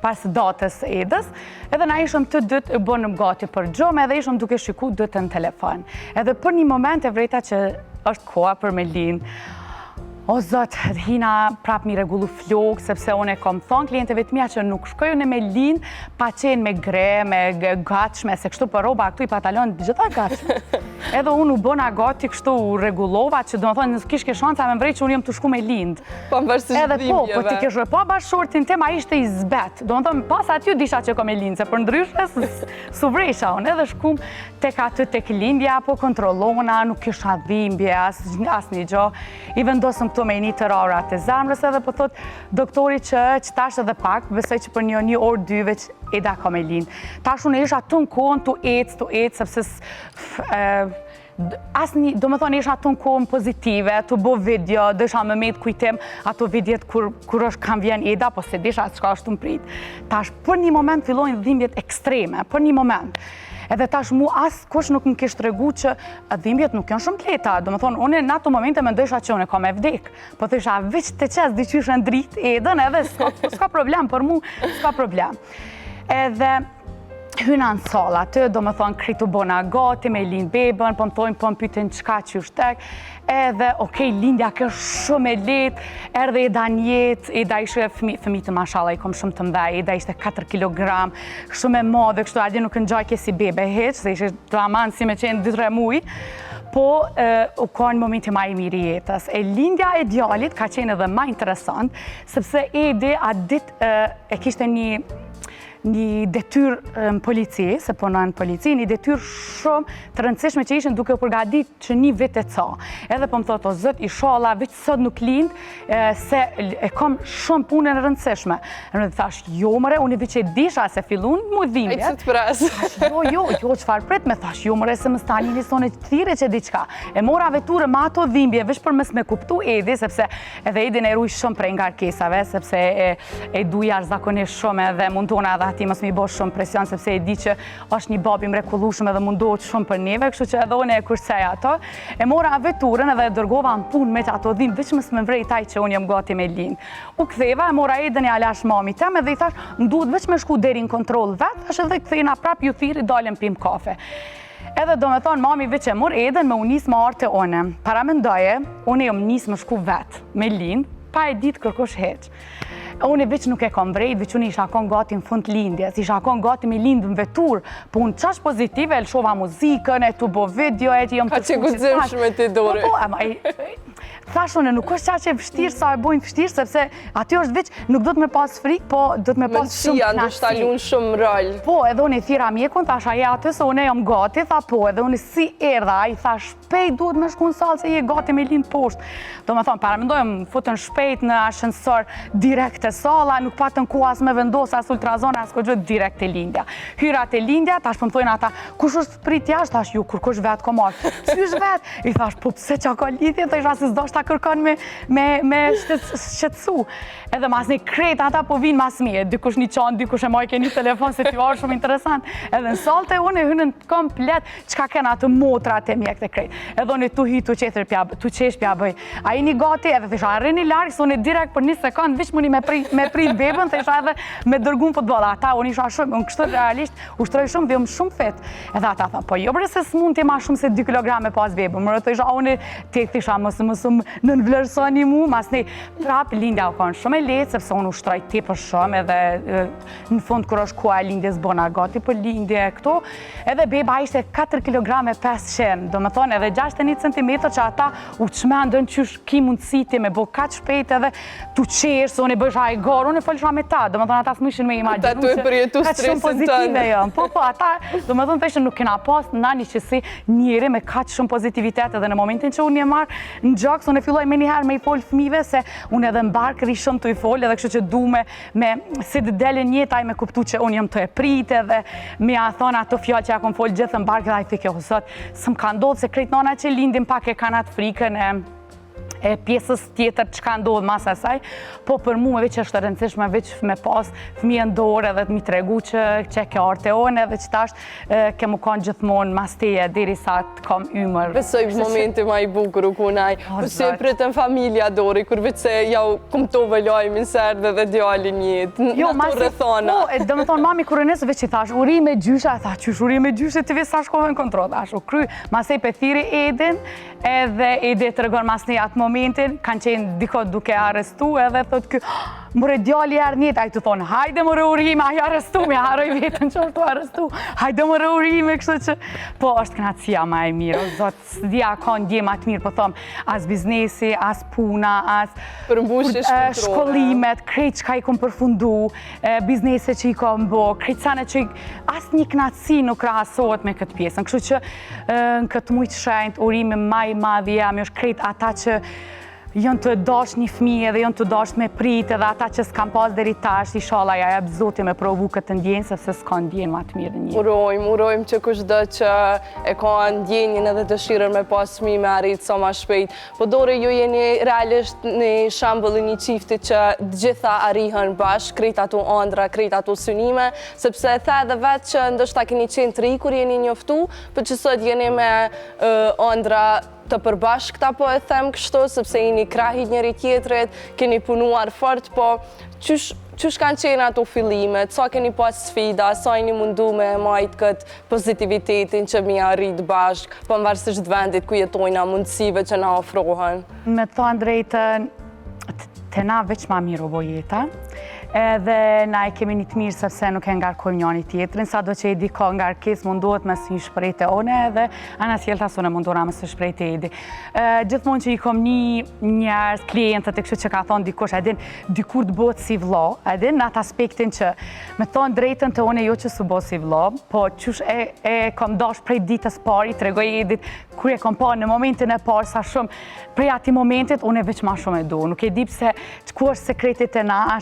pas datës Edës, edhe na ishëm të dytë e bënëm gati për gjomë, edhe ishëm duke shiku dytë në telefon. Edhe për një moment e vrejta që është koha për me lindë, o zot, hina prap mi regullu flok, sepse unë e kom thonë klientëve të mia që nuk shkojnë me lind pa qenë me gre, me gatshme, se kështu për roba këtu i patalon gjitha gatshme. Edhe unë u bëna gati kështu u regullova, që do më thonë nësë kishke shanca me mvrej që unë jem të shku me lind. Edhe po ti kishë, po bashkëshortin tim a ishte i zbet. Do më thonë pas aty disha që kom e lind, se për ndryshe su vrejsha unë. Edhe shkum tek aty tek lindja, po kontrollona, nuk kisha dhimbje, as një gjo. I vendosëm këtu me një të rarat e zamrës edhe po thot doktori që tash edhe pak, besoj që për një orë 2 veç Eda ka me lind. Tash unë isha të në kohën të ecë, sepse do me thonë isha të në kohën pozitive, të bo video, dësha me met kujtim ato vidjet kur është kam vjen Eda, po se disha qka është të mprit. Tash për një moment fillojnë dhimbjet ekstreme, për një moment. Edhe tash mu asë kush nuk më kishtë regu që dhimbjet nuk janë shumë të lehta. Do më thonë, unë në ato momente me ndojsha që unë e ka me vdek. Po të isha veç të qes diqyshë në dritë Edën edhe s'ka problem, për mu s'ka problem. Edhe hyna në sala aty, do më thonë kritu bona gati me lind bebën, po më thonë po më pytin qka që ju shtek. Edhe, okej, lindja kjo shumë e letë, erdhe Eda njetë, Eda ishe fëmitë mashallah, i kom shumë të mdhej, Eda ishte 4 kilogram, shumë e madhe, kështu adje nuk në gjaj kesi bebe heq, se ishe draman si me qenë 2-3 muj, po u ka në momenti ma i mirë i jetës. E lindja e djalit ka qenë edhe ma interesant, sepse Edi atë ditë e kishte një detyr në polici, se punon në polici, një detyr shumë të rëndësishme që ishin duke u përgadit që një vit e ca. Edhe po më thotë, o zët, inshallah, veç sot nuk lind, se e kam shumë punën e rëndësishme. Në thash, jo mëre, unë i veç e disha se fillun mu dhimbje. E që të pres. Jo, qëfar pret me thash, jo mëre, se më stalini sonë të thire që diqka. E mora veture ma ato dhimbje, veç për mes me kuptu Edi, sepse edhe Edi në eruj shumë prej ngarkesave, sepse e duja zakonisht shumë edhe mundona edhe ati mos mi bosh shumë presion, sepse e di që është një babi mrekullueshëm edhe mundohet shumë për neve, kështu që edhe unë e kurseja ato. E mora veturën edhe e dërgova në punë me ato dhimbje, veç mos më vrejtaj që unë jam gati me lind. U ktheva, e mora Edën e alash mami tem edhe i thash, m'duhet veç me shku deri në kontroll vet, tash edhe kthena prap ju thirri dalëm pim kafe. Edhe do me thonë, mami veç e mor Edën me unis më arte one. Para mendoje, unë jom nis më shku vet, me lind, pa e ditë kërkosh heq. Unë veç nuk e kom vrejt, veç unë isha kon gati në fund lindjes, isha kon gati me lindë në vetur, po unë qash pozitive, e lëshova muzikën, e tu bo video, e ti jom të shku që Ka që gudzim shme ti dore. Thash unë, nuk është qa që e vështirë, sa e bojnë vështirë, sepse aty është veç, nuk do të me pas frikë, po do të me pas shumë knasi. Mënësia, ndoshta lunë shumë rol. Po, edhe unë i thira mjekun, thash aja aty, se unë e jam gati, tha po, edhe unë si erdha, i thash shpejt duhet me shku në salë, se je gati me lind poshtë. Do me thonë, paramendojmë, futën shpejt në ashensor direkt të sala, nuk patën ku as me vendos, as ultrazona, as këtë direkt të lindja. Hyra të lindja, tash për më thojnë ata, kush është prit jashtë, tash ju, kur kush vetë ko marë. Qysh vetë? I thash, po pse qa ka lidhje, të isha si s'dashta kërkon me shqetsu. Edhe mas një krejt, ata po vinë mas mje, dykush një qanë, dykush e majke një telefon, se t'ju arë shumë interesant. Edhe në salte, unë e hynën komplet, qka kena të motrat e mjek të krejt. Edhe unë tu hi, tu qesh pja bëj. A i një gati, edhe të isha arri një larkë, se unë direkt për një sekund, vish mëni me prit bebën, të isha edhe me dërgun futbol. Ata, unë isha shumë, unë kështu realisht, ushtroj shumë dhe unë shumë fet. Edhe ata tha, po jo bre se s'mund t'je ma shumë se 2 kilograme pas bebën. Mërë të isha unë, të isha mësëm në vlerësoni mu, mas ne prap lindja u konë shumë e letë, sepse unë ushtroj tepër shumë, edhe në fund kër është koha e lindjes bona gati për lindje këto, edhe beba ishte 4 kg 500, do me thonë edhe 61 cm që ata u qmendën qysh ki mundësiti me bo kaq shpejt edhe tu qesh, se unë i bësha i garë, unë i folësha me ta, do me thonë ata s'mishin me imaginu që kaq shumë pozitive jo. Po, ata, do me thonë të ishte nuk kena pas nani që si njeri me kaq shumë pozitivitet edhe në momentin që unë je marrë në gjaks, unë e filloj me njëherë me i folë fëmive, se unë edhe mbarë ri shumë të i folë, edhe kështë që du me si të delin jetaj me kuptu që unë jam të e pritë, edhe me a thonë ato fjallë që ja kom folë gjithë mbarë, dhe a i thike, sot, së më ka ndodhë se krejt nona që lindim pak e kanat frikën e pjesës tjetër që ka ndodhë mas asaj, po për mu me veç është rëndësishme veç me pas fëmijën dorë edhe të mi tregu që ke arte one edhe që tash ke mu kanë gjithmonë mas teje deri sa të kam ymër. Besoj momenti ma i bukur u kunaj, përse e pritën familja dori, kur veç se jau kumtove lojmë në serdhe dhe djali njët, në të rëthona. Po, dhe me thonë mami kërënesë veç i thash, uri me gjysha, e thash, qysh uri me gjysha të visë sa shkove në kontrol, thash, u kry, masej pe thiri Edin, edhe Edi të regon mas një atë momentin, kanë qenë dikot duke arrestu edhe thot kë, mure djali erë njët, a i të thonë, hajde mure urime, a i arrestu, me haroj vetën që është arrestu, hajde mure urime, kështë që, po është knatësia ma e mirë, o zotë, s'dia ka ndje ma të mirë, po thomë, as biznesi, as puna, as shkollimet, krejt që ka i kom përfundu, biznese që i kom bo, krejt sane që as një knatësi nuk rahasohet me këtë pjesën, kështë që në këtë mujtë shenjt, urime ma i madhi jam, është krejt ata që jënë të dash një fëmijë dhe jënë të dash me pritë edhe ata që s'kam pas deri tash, inshallah ja jep Zoti me provu këtë ndjenjë sepse s'ka ndjenjë ma të mirë një. Urojmë që kushdo që e ka ndjenjën edhe dëshirën me pas fëmijë me arrit sa ma shpejt. Po dore ju jeni realisht në shembull një çifti që gjitha arrihen bashkë, krejt ato ëndra, krejt ato synime, sepse the edhe vetë që ndoshta keni qenë të ri kur jeni njoftu, por që sot jeni me ëndra të përbashkëta, po e them kështu, sepse jeni krahit njëri tjetrit, keni punuar fort, po qysh kanë qenë ato fillimet, sa keni pas sfida, sa jeni mundu me majt këtë pozitivitetin që mi arrit bashkë, pavarësisht vendit ku jetojna, mundësive që na ofrohen? Me të thonë drejtën, të na veç ma mirë o bo jeta, edhe na e kemi një të mirë sepse nuk e ngarkojmë njëri tjetrin, sa do që Edi ka ngarkes mundohet me si shprejt e one edhe ana sjelta sone mundora me si shprejt e Edi. Gjithmonë që i kom një njerës, klientët e kështu që ka thonë dikush, edin dikur të bëhet si vlla, edin në atë aspektin që me thonë drejtën të one jo që su bëhet si vlla, po qysh e kom dash prej ditës pari, tregoj Edit, kur e kom pa në momentin e parë sa shumë, prej ati momentit, unë e veç ma shumë e du. Nuk e di pse ku është sekretit e na,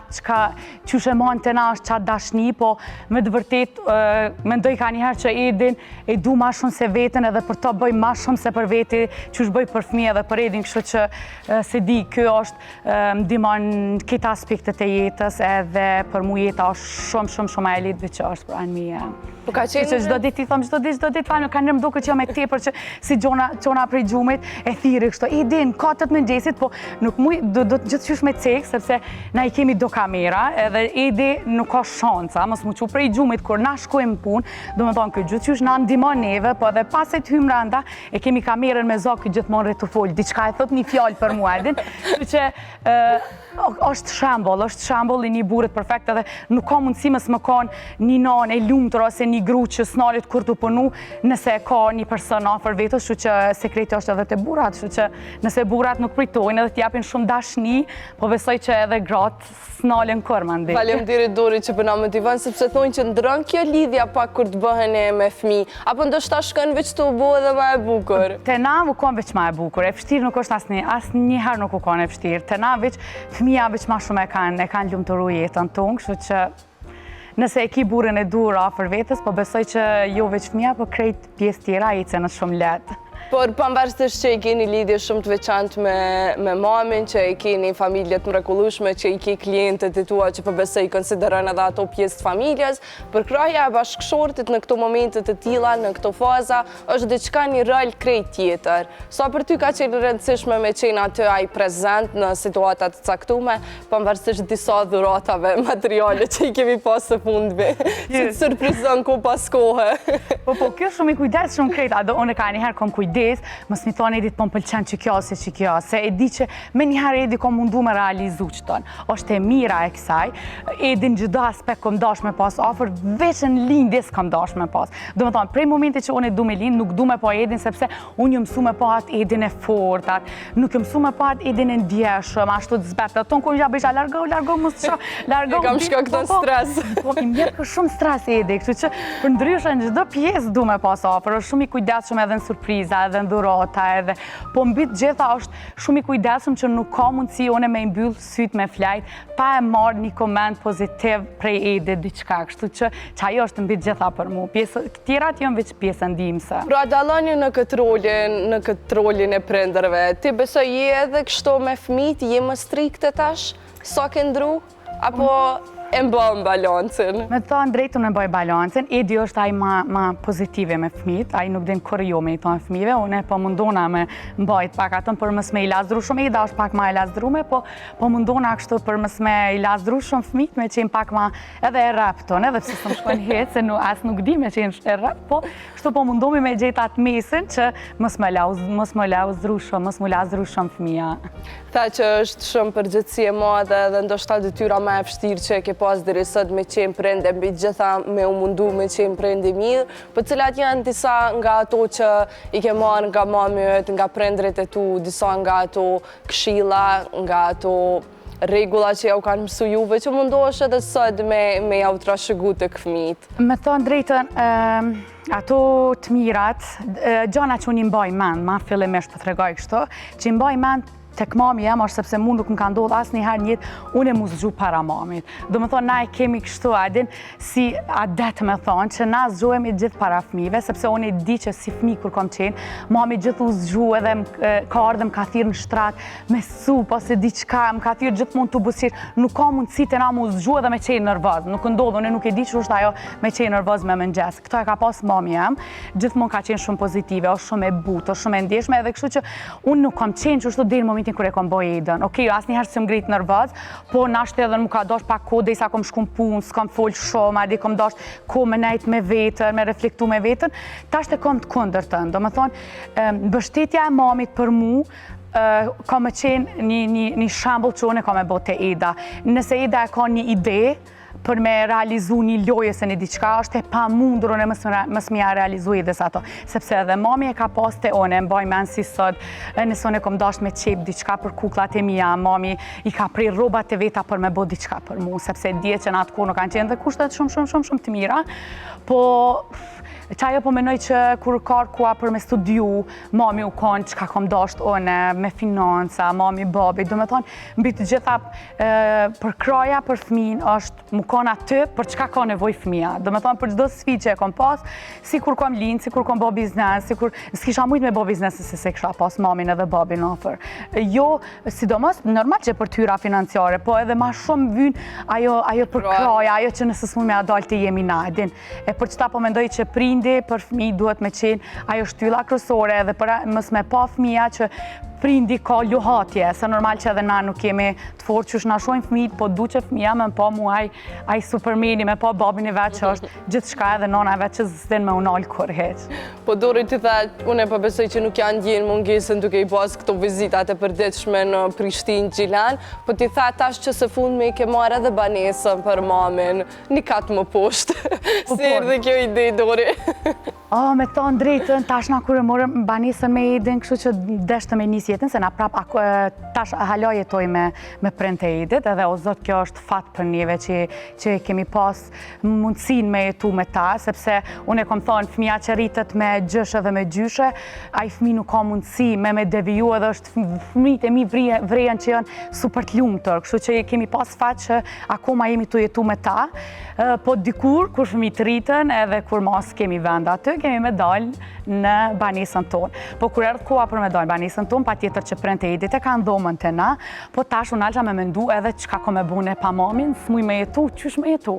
qysh e manë të na është qatë dashni, po me të vërtet, mendoj ka njëherë që Edin e du ma shumë se vetën edhe për to bëj ma shumë se për veti, qysh bëj për fëmijë edhe për Edin, kështu që se di, kjo është ndihmon këta aspektet e jetës edhe për mu jeta është shumë e lidhë që është për anë mija. Po ka qenë... Që çdo ditë i thom, çdo ditë falë, ka ndër më duket që me tepër që si gjona prej gjumit e thirrë kështu. Edin, ka 8 mëngjesit, po nuk muj do gjithçysh me cek sepse na i kemi do kamera, edhe Edi nuk ka shanca, mos mu çu prej gjumit kur na shkojmë punë, domethënë ky gjithçysh na ndihmon neve, po edhe pas se të hym brenda e kemi kamerën me zokë gjithmonë rreth u fol. Diçka e thot një fjalë për mua Edin, kështu që është shembull i një burrit perfekt edhe nuk ka mundësi mos më kanë një nanë e lumtur ose një gru që s'nalet kur të punu nëse ka një person afër vetës, kështu që sekreti është edhe te burrat, kështu që nëse burrat nuk pritojnë edhe t'japin shumë dashni, po besoj që edhe gratë s'nalen kur mandej. Faleminderit Dori që po na motivon sepse thonë që ndron kjo lidhja pak kur të bëhen me fëmijë, apo ndoshta shkon veç të u bë edhe më e bukur. Te na u kon veç më e bukur, e vështirë nuk është asnjëherë nuk u kon e vështirë. Te na veç fëmija veç ma shumë e kanë lumturu jetën tonë, kështu që nëse e ki burën e dur afër vetës, po besoj që jo veç fëmija, po krejt pjesë tjera i cënë shumë letë. Por pavarësisht që i keni lidhje shumë të veçantë me mamin, që i keni familje të mrekullueshme, që i ke klientët e tua që po besoj i konsiderojnë edhe ato pjesë të familjes, për kraja e bashkëshortit në këto momente të tilla, në këto faza, është diçka një rol krejt tjetër. Sa për ty ka qenë rëndësishme me qenë aty ai prezent në situata të caktuara, pavarësisht disa dhuratave materiale që i kemi pas së fundmi, që të surprizon ku pas kohë. Po kjo shumë i kujdesshëm krejt, unë ka njëherë kom kujdes, mos mi thonë Edit po m'pëlqen që kjo, se e di që me njëherë Edi ko mundu me realizu që tonë. Është e mira e kësaj, Edin gjdo aspekt kom dash me pas ofër, veç në lindjes kom dash me pas. Do me thonë, prej momenti që unë e du me lind, nuk du me pa Edin, sepse unë ju mësu me pa atë Edin e fortat, nuk ju mësu me pa atë Edin e ndjeshëm, ashtu të zbetë. Tonë ku një bëjsha, largo, mos shko, largo. E kam shko këtë stres. Po, i mjerë për shumë stres Edi, kështu që për ndryshë në gjdo pjesë du me pas ofër, është shumë i kujdesshëm edhe në surpriza, edhe në dhurata edhe, po mbi të gjitha është shumë i kujdesshëm që nuk ka mundësi une me mbyll syt me flajt pa e marrë një koment pozitiv prej Edit diçka, kështu që ajo është mbi të gjitha për mua. Tjerat janë veç pjesë ndihmëse. Pra dalloni në këtë rolin e prindërve. Ti besoj je edhe kështu me fëmijët, je më strikte tash? Sa ke ndru? Apo e mbajnë balancin? Me të thonë drejtën e mbaj balancin. Edi është ai ma pozitive me fëmijët, ai nuk din kur jo me i thonë fëmijëve, une po mundona me mbajt pak atën për mës me i lazdru shumë, Eda është pak ma i lazdrume, po mundona kështu për mës me i lazdru shumë fëmijët, me qenë pak ma edhe e rap tonë, edhe pëse së më shkojnë hetë, se as nuk di me qenë e rap, po kështu po mundomi me gjetë atë mesin që mës me lazdru shumë fëmija. Tha që është shumë përgjithësi e madhe dhe ndoshta detyra më e vështirë që e ke pas deri sot me qenë prindë, mbi gjitha me u mundu me qenë prindë i mirë, po cilat janë disa nga ato që i ke marrë nga mamët, nga prindrit e tu, disa nga ato këshilla, nga ato regula që ja u kanë mësu juve, që mundohesh edhe sot me ja u trashëgu të fëmijët? Me thonë drejtën, ato të mirat, gjana që unë i mbaj mend, ma fillimisht po t'rregoj kështu, që i mbaj mend tek mami jam është sepse mu nuk më ka ndodhur asnjëherë në jetë unë mu zgju para mamit. Do më thonë na e kemi kështu Edin si adet me thonë që na zgjohemi gjithë para fëmijëve, sepse unë e di që si fëmijë kur kom qenë, mami gjithë u zgju edhe ka ardhe më ka thirrë në shtrat me sup ose diçka, më ka thirrë gjithmonë të buzëqesh, nuk ka mundësi të na mu zgju edhe me qenë nervoz. Nuk ndodh, unë nuk e di ç'është ajo me qenë nervoz me mëngjes. Kto e ka pas mami jam, gjithmonë ka qenë shumë pozitive, është shumë e butë, është shumë e ndjeshme, edhe kështu që unë nuk kam qenë ç'është deri kur e kom bëj Edën. Okej, asnjëherë s'm ngrit nervoz, po nashtë edhe më ka dosh pak kohë derisa kom shku në punë, s'kam fol shumë, madje kom dosh kohë me nejt me veten, me reflektu me veten. Tash te kom të kundërtën. Domethënë, mbështetja e mamit për mu ka me qenë një shembull që unë ka me bote Eda. Nëse Eda e ka një ide për me realizu një loje se një diçka, është e pa mundur unë mësë me ja realizu i dhe sa to. Sepse edhe mami e ka pas të one, mbaj men si sot, nësë unë e kom dasht me qep diçka për kuklat e mija, mami i ka prej robat e veta për me bo diçka për mu, sepse dje që në atë kur nuk kanë qenë dhe kushtet shumë të mira, po qajo po menoj që kur kua për me studiu, mami u konë që ka kom dasht one, me financa, mami, babi, do me thonë, mbi të gjitha për kraja, për fëmin, është mu konë aty për çka ka nevoj fëmija. Do me thonë, për çdo sfidë që e kom pas, si kur kom linë, si kur kom bo biznes, si kur s'kisha mujt me bo biznes se kisha pas mamin edhe babin ofër. Jo, sidomos, normal që për tyra financiare, po edhe ma shumë vynë ajo për kraja, ajo që nëse s'mu me adal të jemi na, edin. E për qëta po mendoj që për fëmijë duhet me qenë ajo shtylla kryesore edhe për mos me pa fëmija që prindi ka luhatje, se normal që edhe na nuk kemi të fortë që na shohim fëmijët, po du që fëmija me pa mu ai supermeni, me pa babin e vet që është gjithçka edhe nona e vet që s'den me unal kur heq. Po Dori ti tha, unë po besoj që nuk janë ndjen mungesën duke i pas këto vizitat e përditshme në Prishtinë, Gjilan, po ti tha tash që së fundmi ke marrë edhe banesën për mamin, një kat më poshtë. Si erdhi kjo ide, Dori? Me thonë drejtën, tash na kur e morëm banesën me Edin, kështu që deshte me nis jetën, se na prap tash hala jetoj me prente Edit, edhe o zot kjo është fat për njeve që kemi pas mundësin me jetu me ta, sepse unë e kom thonë fëmija që rritët me gjyshe dhe me gjyshe, a i fëmi nuk ka mundësi me deviju edhe është fëmijët e mi vrejen që janë super të lumëtër, kështu që kemi pas fat që akoma jemi të jetu me ta, po dikur, kur fëmijët rritën edhe kur mas kemi vend aty, kemi me dalë në banesën tonë. Po kur erdhë koha për me dalë banesën tonë, pa tjetër që prente Edit e ka ndhomën të na, po tash unë alqa me mendu edhe qka ko me bune pa mamin, s'muj me jetu, qysh me jetu.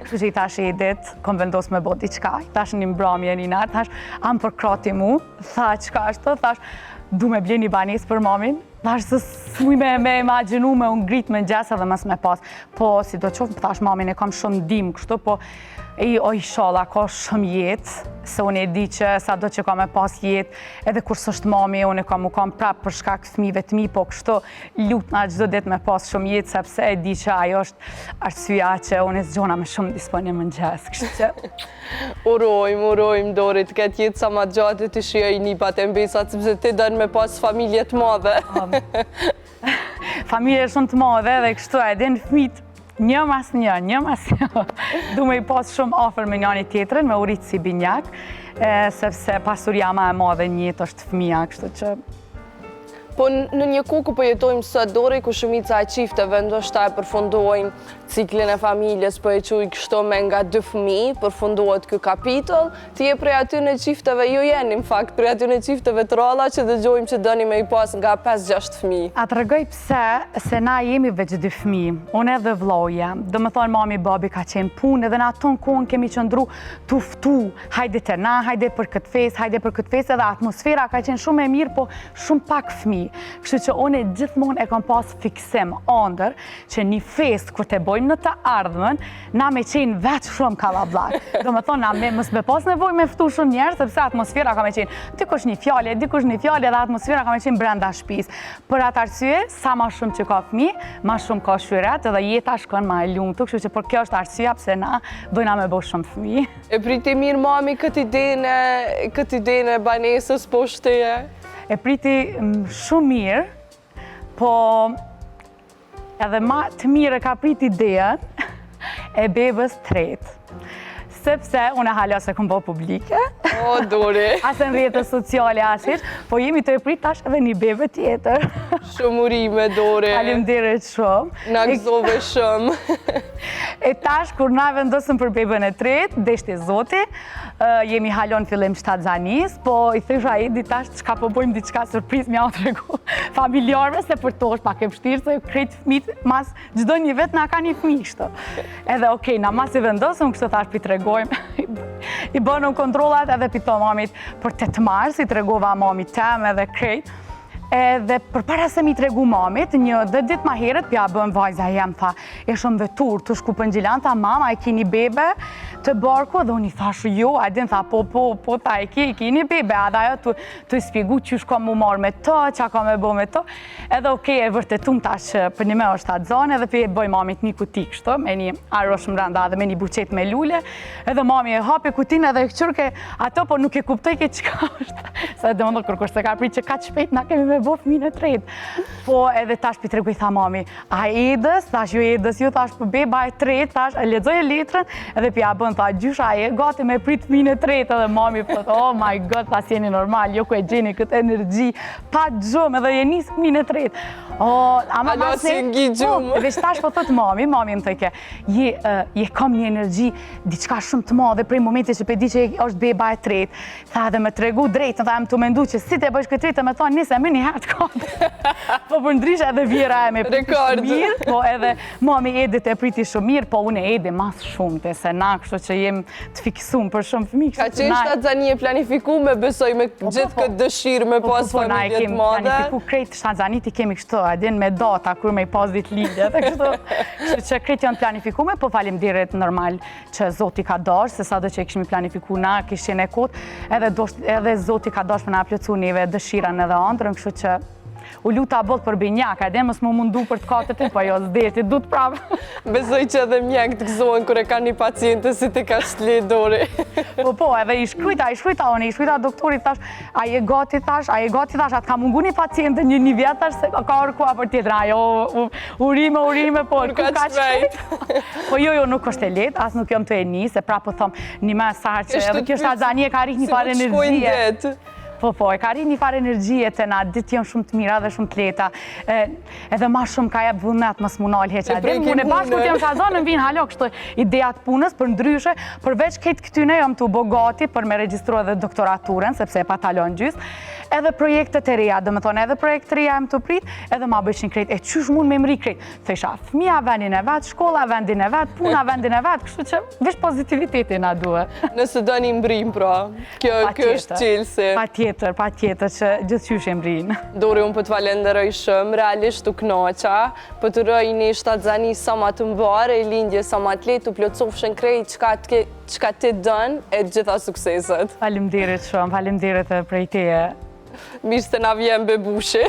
Kështu që i tash Edit, kom vendos me bot diqka, tash një mbramje një natë, tash am për krati mu, tha qka është, thash du me bje një banesë për mamin, thash se s'muj me imaginu me unë grit me ngjesa dhe mas me pas. Po si do qofë, thash mamin e kam shumë dim kështu, po inshallah ka shumë jetë, se unë e di që sa do që ka me pas jetë, edhe kur s'është mami, unë e kam prapë për shkak fëmijëve të mi, po kështu lutna çdo ditë me pas shumë jetë, sepse e di që ajo është arsyeja që unë zgjona me shumë disponim mëngjes, kështu që. Urojmë, Dori, të ketë jetë sa ma gjatë të shijoj nipat e mbesat, sepse ti dën me pas familje të madhe. Familje shumë të madhe dhe kështu e din fëmijët një mas një. Du me i pas shumë ofër me njani tjetërin, me urit si binjak, sepse pasuria ma e madhe njët është fëmija, kështu që. Po në një ku po jetojmë sot, Dori, ku shumica e qifteve ndoshta e përfundojnë ciklin e familjes, po e quj kështu me nga 2 fëmijë, përfundohet ky kapitull. Ti je prej aty në qifteve, ju jeni në fakt prej aty në qifteve të ralla që dëgjojmë që dëni me i pas nga 5-6 fëmijë. A të regoj pse, se na jemi veç 2 fëmijë, unë edhe vloja. Do me thonë mami, babi ka qenë punë, edhe në aton kohën kemi qëndru të ftu, hajde të na, hajde për këtë fesë, edhe atmosfera ka qenë shumë e mirë, po shumë pak fëmijë. Kështu që unë gjithmonë e kam pas fiksim ëndër që një fest kur të bojmë në të ardhmen, na me qenë veç shumë kallabllak. Do me thonë, na mos me pas nevojë me ftu shumë njerëz, sepse atmosfera ka me qenë dikush një fjalë dhe atmosfera ka me qenë brenda shtëpisë. Për atë arsye, sa më shumë që ka fëmijë, më shumë ka shyret edhe jeta shkon më e lumtur, kështu që për kjo është arsyeja pse na dojna me bëj shumë fëmijë. E priti mirë mami këtë idenë e banesës poshteje? E priti shumë mirë, po edhe ma të mirë e ka priti ideën e bebës tretë. Sepse unë hala se kom bo publike. O, Dori. Asë në rrjetës sociale asish, po jemi të e prit tash edhe një bebe tjetër. Shumë urime, Dori. Faleminderit shumë. Na gëzove shumë. E tash, kur na vendosëm për bebën e tretë, deshti zoti, jemi halon fillim shtatzanis, po i thësha Edi tash çka po bojmë diçka surprizë mja o tregu familjarve, se për to është pak e vështirë, se krejt fëmijët mas çdo një vet na ka një fëmijë kështu. Edhe okej, na mas i vendosëm kështu tash pi tregojmë. I bënëm kontrollat edhe pito mamit për 8 mars, i tregova mamit tem edhe krejt. Edhe përpara se mi tregu mamit, një 10 ditë ma heret pja bëm vajza jem, tha, e shumë vetur të shku për Gjilan, tha, mama, e kini bebe, të barku dhe unë i thashë jo, a din tha po, ta e kini bebe, edhe ajo të spjegu që shko mu marrë me to, që ka me bo me to, edhe okej, e vërtetum tash për një me është atë zonë, edhe për e bëj mamit një kuti kështu, me një arosh mranda dhe me një buqet me lule, edhe mami e hapi kutin edhe e këqyrke ato, po nuk e kuptoj ke qka është, se dhe më kërkush se ka pri që ka që shpejt na kemi me bo fëmijën e tretë. Po edhe tash për tregu i tha mami, a edës, tash ju edës, ju tash për beba e tretë, tash e lexoj e letrën, edhe pja bën, tha gjysha e gati me prit fëmijën e tretë, edhe mami po, oh my god, ta jeni normal, jo ku e gjeni këtë energji, pa gjumë, edhe jeni fëmijën e tretë. Ama si ngi gjumë. Dhe tash po thot mami më thëke, je kam një energji diçka shumë të madhe prej momenti që pe di që është beba e tretë. Tha edhe me tregu drejtën, tha më të mendu që si të bësh këtë tretë, me thonë nise me një herë të kapë. Po për ndryshe edhe vjera e me priti shumë mirë, po edhe mami edit e priti shumë mirë, po unë edi mas shumë të se na, kështu që jem të fiksum për shumë fëmijë. Ka qenë Shtatzani e planifikume, besoj me gjithë këtë dëshirë me pas familje të madhe. Planifiku krejt Shtatzanit i kemi kështu, adin me data, kur me i pas dit lindje, kështu që krejt janë planifikume, po faleminderit normal që Zoti ka dash, se sa do që e kishmi planifiku na, kishin e kot, edhe Zoti ka dash për na plëcu njëve dëshiran edhe andrën, kështu që u luta bot për binjak, edhe mos më mundu për të katëtin, po jo zdeti, du të prapë. Besoj që edhe mjek të gëzohen kër e ka një paciente si të ka shtli dori. Po, edhe i shkryta doktorit tash, a je gati tash, atë ka mungu një paciente një vjetë tash, se ka orkua për tjetër, ajo urime, po, ka shpejt. Po jo, nuk është e letë, as nuk jom të e një, se prapë thom një me sarë që edhe kjo Shtatzani e ka rrit një farë energjie. Po, e ka rrit një farë energjie të na, ditë janë shumë të mira dhe shumë të leta. Edhe ma shumë ka jep vullnet më s'munal heqa. Unë e bashkë këtë jam Shtatzani, në vinë halo kështu idejat punës për ndryshe, përveç këtë këtyne jam të bogati për me registru edhe doktoraturën, sepse e pa talon gjys, edhe projekte të reja, dhe me thonë edhe projekte të reja jem të prit, edhe ma bëshin krejt, e qysh mund me mri krejt? Thesha, fëmija vendin e vetë, shkolla vendin e vetë, puna vendin e vetë, kështu që vish pozitivitetin na duhet. Nëse do një mbrim, pra, kjo është qilësi. Pa tjetër që gjithqysh e mbrin. Dori, unë për të falenderoj shumë, realisht të knoqa, për të rëj një Shtatzani sa ma të mbarë, e lindje sa ma të letë, të plotësofshën krejt qka ti dënë, e gjitha sukseset. Faleminderit shumë, faleminderit prej teje. Mirë se na vjen bebushi.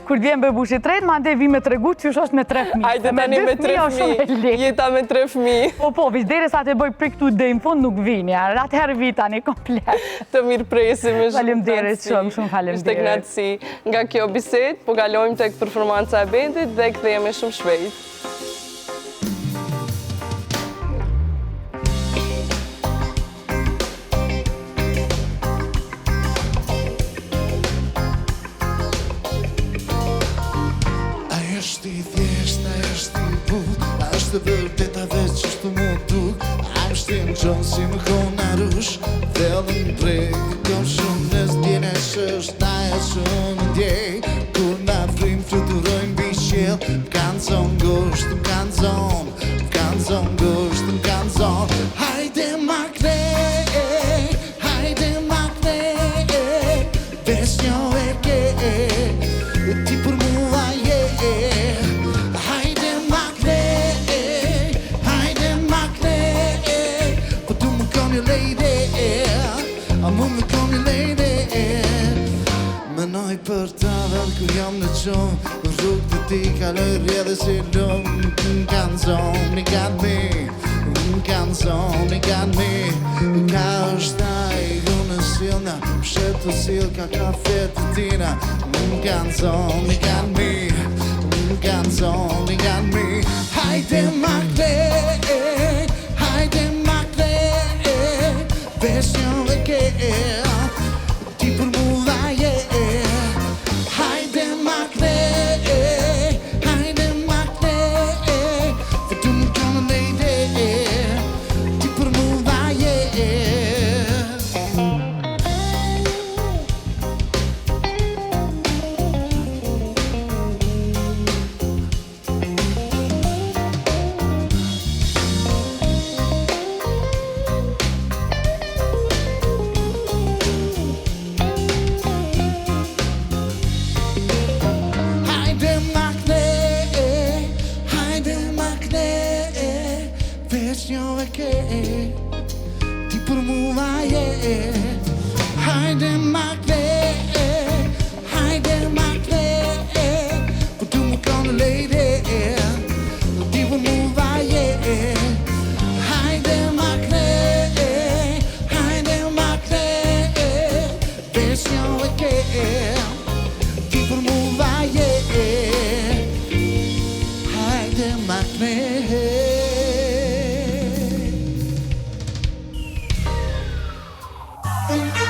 Kur vjen bebushi tretë, ma ndej vi me tregu që është me 3 fëmijë. Ajde tani me 3 fëmijë, jeta me 3 fëmijë. Po, deri sa të bëj prej këtu dhe në fund nuk vini, atëherë vi tani komplet. Të mirë presim, është faleminderit shumë faleminderit. Ishte knatësi. Nga kjo bisedë, po kalojmë tek performanca e bendit dhe kthehemi shumë shpejt. Të vërteta veç është të më duk I'm shtim qonë si më kona rush Thellën prek Kom shumë nëz djene shësht Na e shumë në djej Kur na frim fluturojnë bishjel M'kanzon gosht, m'kanzon gosht, m'kanzon Hajde ma krej Hajde ma krej Ves njo e ke Ti për mua je Menoj për ta dhe kur jam në qonë Në rrug të ti kaloj rrjedhe si lumë M'kanzon, i got me M'kanzon, i got me Ka është taj, unë silna Pshet të sil ka kafe të tina M'kanzon, i got me M'kanzon, i got me Hajde ma krej Hajde ma krej Ves njo e ke Ti për mua je Hajde ma krej Hajde ma krej Për du më kënë lejde Ti për mua je Thank